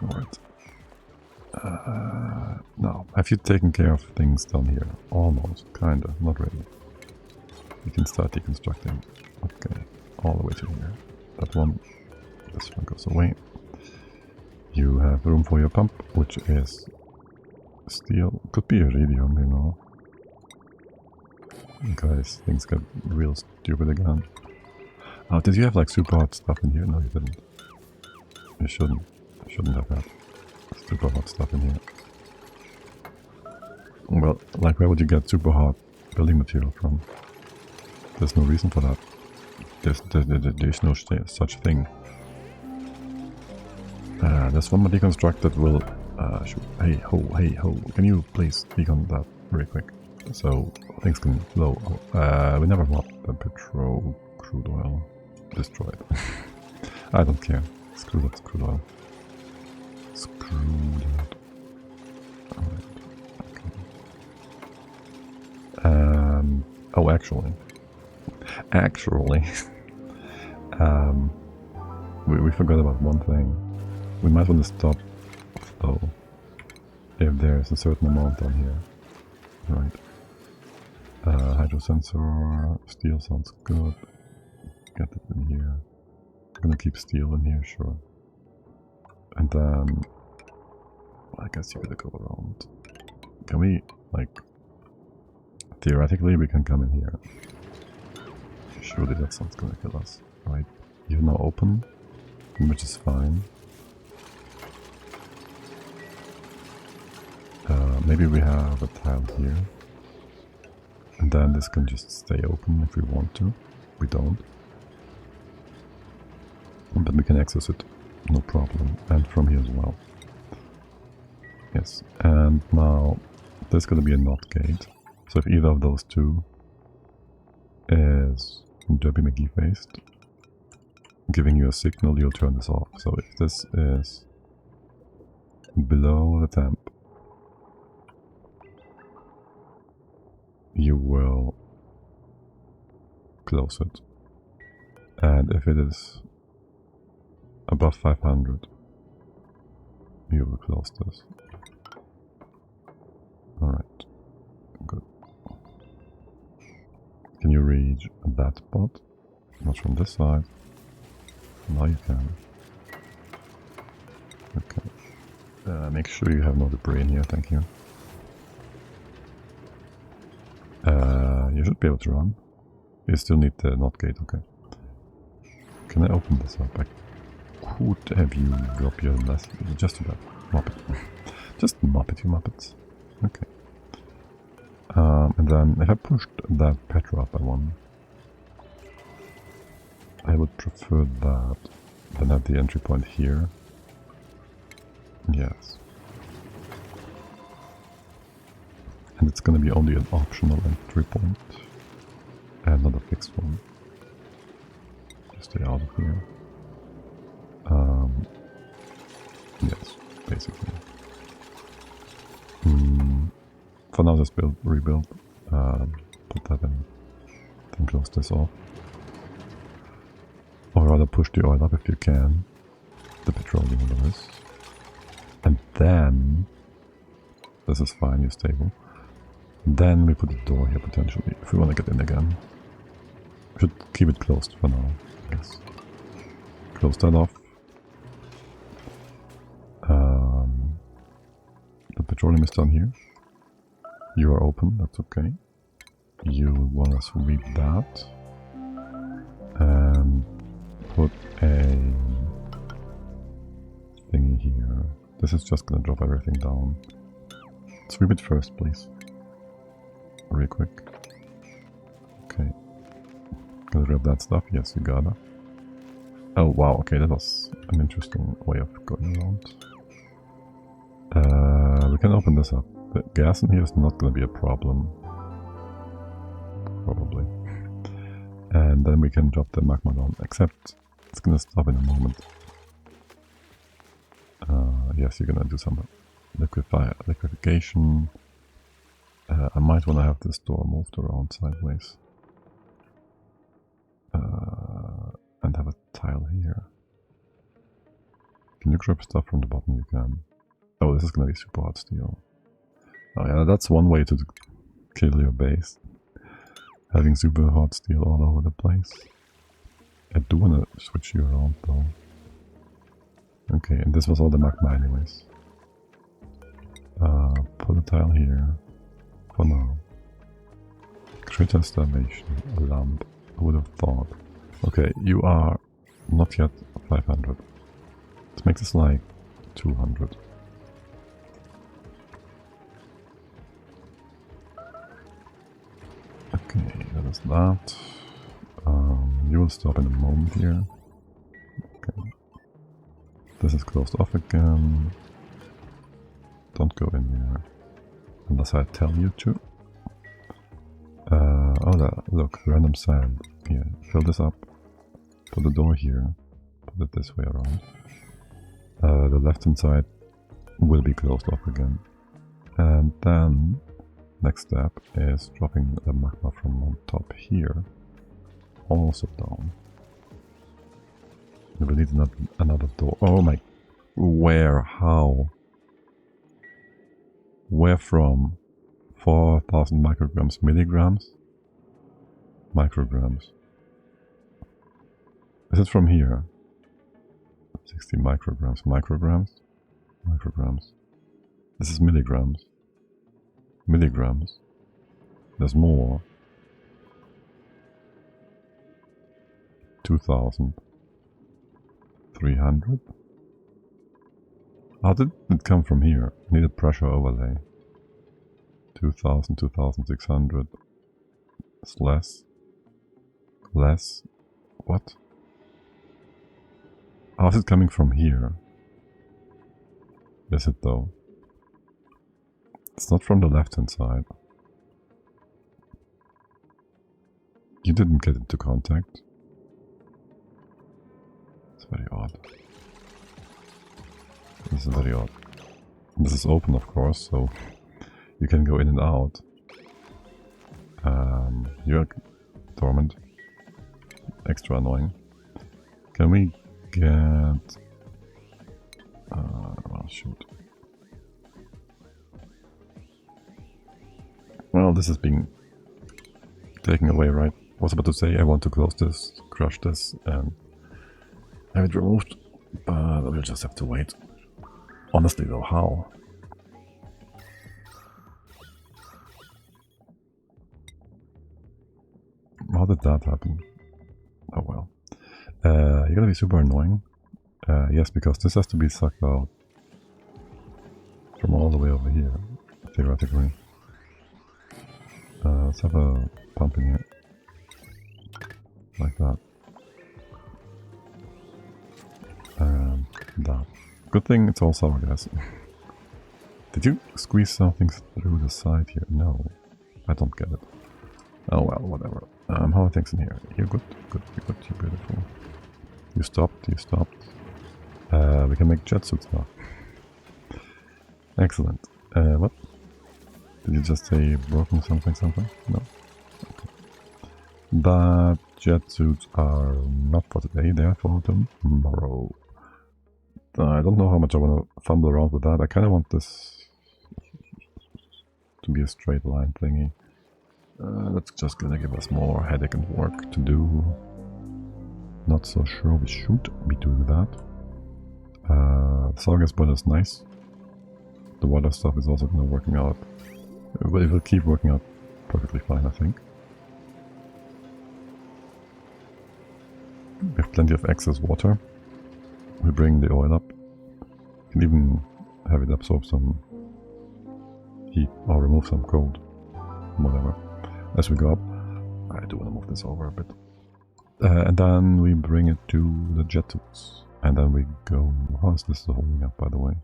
Now, have you taken care of things down here? Almost, kinda, not really. You can start deconstructing. Okay, all the way to here. That one, this one goes away. You have room for your pump, which is steel. Could be iridium, you know. Guys, things get real stupid again. Oh, did you have like super hot stuff in here? No, you didn't. You shouldn't. You shouldn't have had super hot stuff in here. Well, like where would you get super hot building material from? There's no reason for that. There's no such thing. There's one more deconstruct that will... shoot. Hey ho, can you please decon that very quick? So things can flow. We never want the petrol, crude oil destroyed. I don't care. Screw that crude oil. Screw that. Alright. Okay. Oh, actually, we forgot about one thing. We might want to stop though if there's a certain amount on here. Right. Hydrosensor, steel sounds good. Get it in here. I'm gonna keep steel in here, sure. And then, well, I guess you gotta go around. Can we, like, theoretically we can come in here. Surely that's not gonna kill us, right? You're now open, which is fine. Maybe we have a tile here. And then this can just stay open if we want to. We don't. But we can access it, no problem. And from here as well. Yes, and now there's going to be a NOT gate. So if either of those two is Derby McGee faced, giving you a signal, you'll turn this off. So if this is below the temp, you will close it. And if it is above 500, you will close this. Alright, good. Can you reach that spot? Not from this side. Now you can. Okay. Make sure you have no debris in here, thank you. You should be able to run. You still need the NOT gate, okay. Can I open this up? I could have you drop your last... just about. Mop it. Just mop it, you muppets. Okay. And then if I pushed that Petra up by one, I would prefer that than at the entry point here. Yes. And it's gonna be only an optional entry point and not a fixed one. Just stay out of here. Yes, basically. For now, just rebuild. Put that in. Then close this off. Or rather, push the oil up if you can. The petroleum into this. And then... this is fine, you're stable. Then we put a door here potentially, if we want to get in again. We should keep it closed for now, I guess. Close that off. The petroleum is done here. You are open, that's okay. You want to sweep that. And put a thingy here. This is just gonna drop everything down. Sweep it first, please. Really quick. Okay. Gonna grab that stuff? Yes, you gotta. Oh wow, okay, that was an interesting way of going around. We can open this up. The gas in here is not gonna be a problem. Probably. And then we can drop the magma down, except it's gonna stop in a moment. Yes, you're gonna do some liquefaction. I might want to have this door moved around sideways. And have a tile here. Can you grab stuff from the bottom? You can. Oh, this is gonna be super hot steel. Oh yeah, that's one way to kill your base. Having super hot steel all over the place. I do want to switch you around though. Okay, and this was all the magma anyways. Put a tile here. For now. Crater starvation. A lamp. Who would have thought? Okay, you are not yet 500. Let's make this like 200. Okay, that is that. You will stop in a moment here. Okay. This is closed off again. Don't go in there. Unless I tell you to. Look, random sand. Here, fill this up. Put the door here. Put it this way around. The left hand side will be closed off again. And then, next step is dropping the magma from on top here. Also down. We will need another door. Oh my... Where? How? Where from? 4,000 micrograms, milligrams? Micrograms. Is it from here? 60 micrograms, micrograms? Micrograms. This is milligrams. Milligrams. There's more. 2,300? How did it come from here? Need a pressure overlay. 2,000, 2,600. It's less. Less. What? How is it coming from here? Is it though? It's not from the left hand side. You didn't get into contact. It's very odd. This is very odd. This is open, of course, so you can go in and out. You're dormant. Extra annoying. Can we get... oh, shoot. Well, this is being taken away, right? I was about to say I want to close this, crush this, and have it removed, but we'll just have to wait. Honestly though, how? How did that happen? Oh well. You're gonna be super annoying. Yes, because this has to be sucked out from all the way over here, theoretically. Let's have a pump in here. Like that. And that. Good thing it's all sour gas. Did you squeeze something through the side here? No. I don't get it. Oh well, whatever. How are things in here? You're good, good, you're good, you're beautiful. You stopped, you stopped. We can make jet suits now. Excellent. What? Did you just say broken something? No? Okay. But jet suits are not for today, they are for tomorrow. I don't know how much I want to fumble around with that. I kind of want this to be a straight line thingy. That's just gonna give us more headache and work to do. Not so sure we should be doing that. The sour gas boiler is nice. The water stuff is also gonna working out. But it will keep working out perfectly fine, I think. We have plenty of excess water. We bring the oil up. We can even have it absorb some heat or remove some cold. Whatever. As we go up, I do want to move this over a bit. And then we bring it to the jet suits. And then we go... How is this holding up, by the way?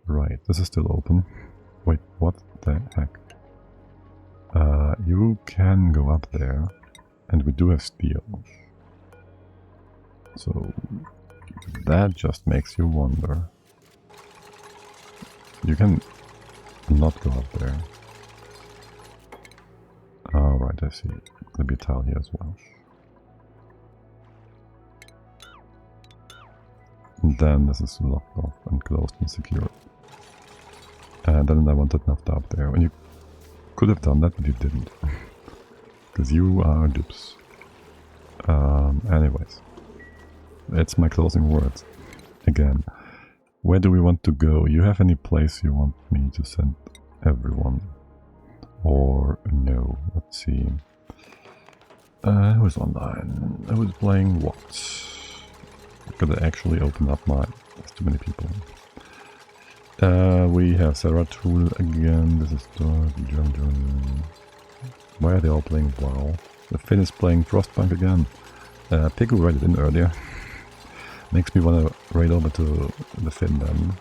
Right, this is still open. Wait, what the heck? You can go up there. And we do have steel. So... that just makes you wonder. You can not go up there. Alright, I see. There'll be a tile here as well. And then this is locked off and closed and secured. And then I wanted naphtha up there. And you could have done that, but you didn't. Because you are dupes. Anyways. It's my closing words. Again. Where do we want to go? You have any place you want me to send everyone. Or no, let's see. Who's online? Who's playing what? Gotta actually open up my... There's too many people. We have Sarah Tool again. This is John. Why are they all playing WoW? The Finn is playing Frostpunk again. Pigu raided in earlier. Makes me want to raid over to the Finn then.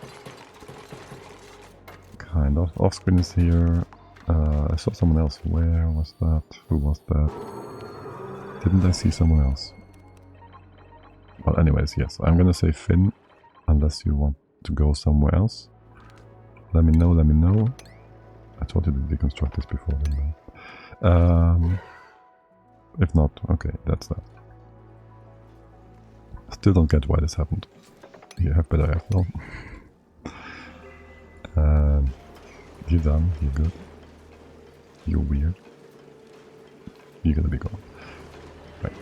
Kind of. Offscreen is here. I saw someone else. Where was that? Who was that? Didn't I see someone else? Well, anyways, yes. I'm gonna say Finn. Unless you want to go somewhere else. Let me know, let me know. I told you to deconstruct this before, didn't I? If not, okay, that's that. Still don't get why this happened. You have better air flow. You done? You good? You're weird. You're gonna be gone. Right.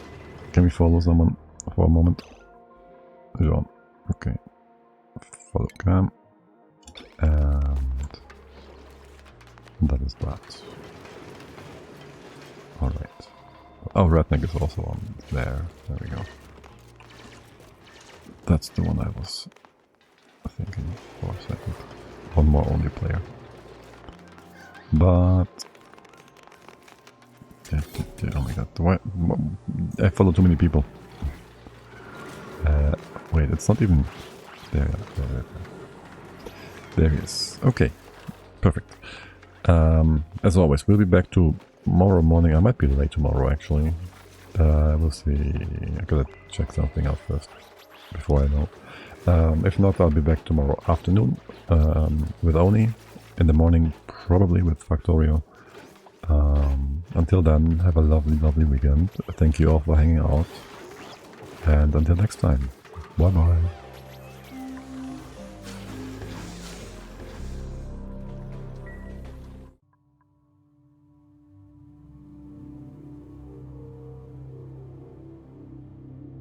Can we follow someone for a moment? John. Okay. Follow cam. And that is that. Alright. Oh, Redneck is also on there. There we go. That's the one I was thinking for a second. One more only player. But... oh my god, why, I follow too many people. Wait, it's not even... There. There he is. Okay, perfect. As always, we'll be back tomorrow morning. I might be late tomorrow, actually. We'll see. I gotta check something out first, before I know. If not, I'll be back tomorrow afternoon with Oni. In the morning, probably with Factorio. Until then, have a lovely, lovely weekend. Thank you all for hanging out. And until next time, bye-bye.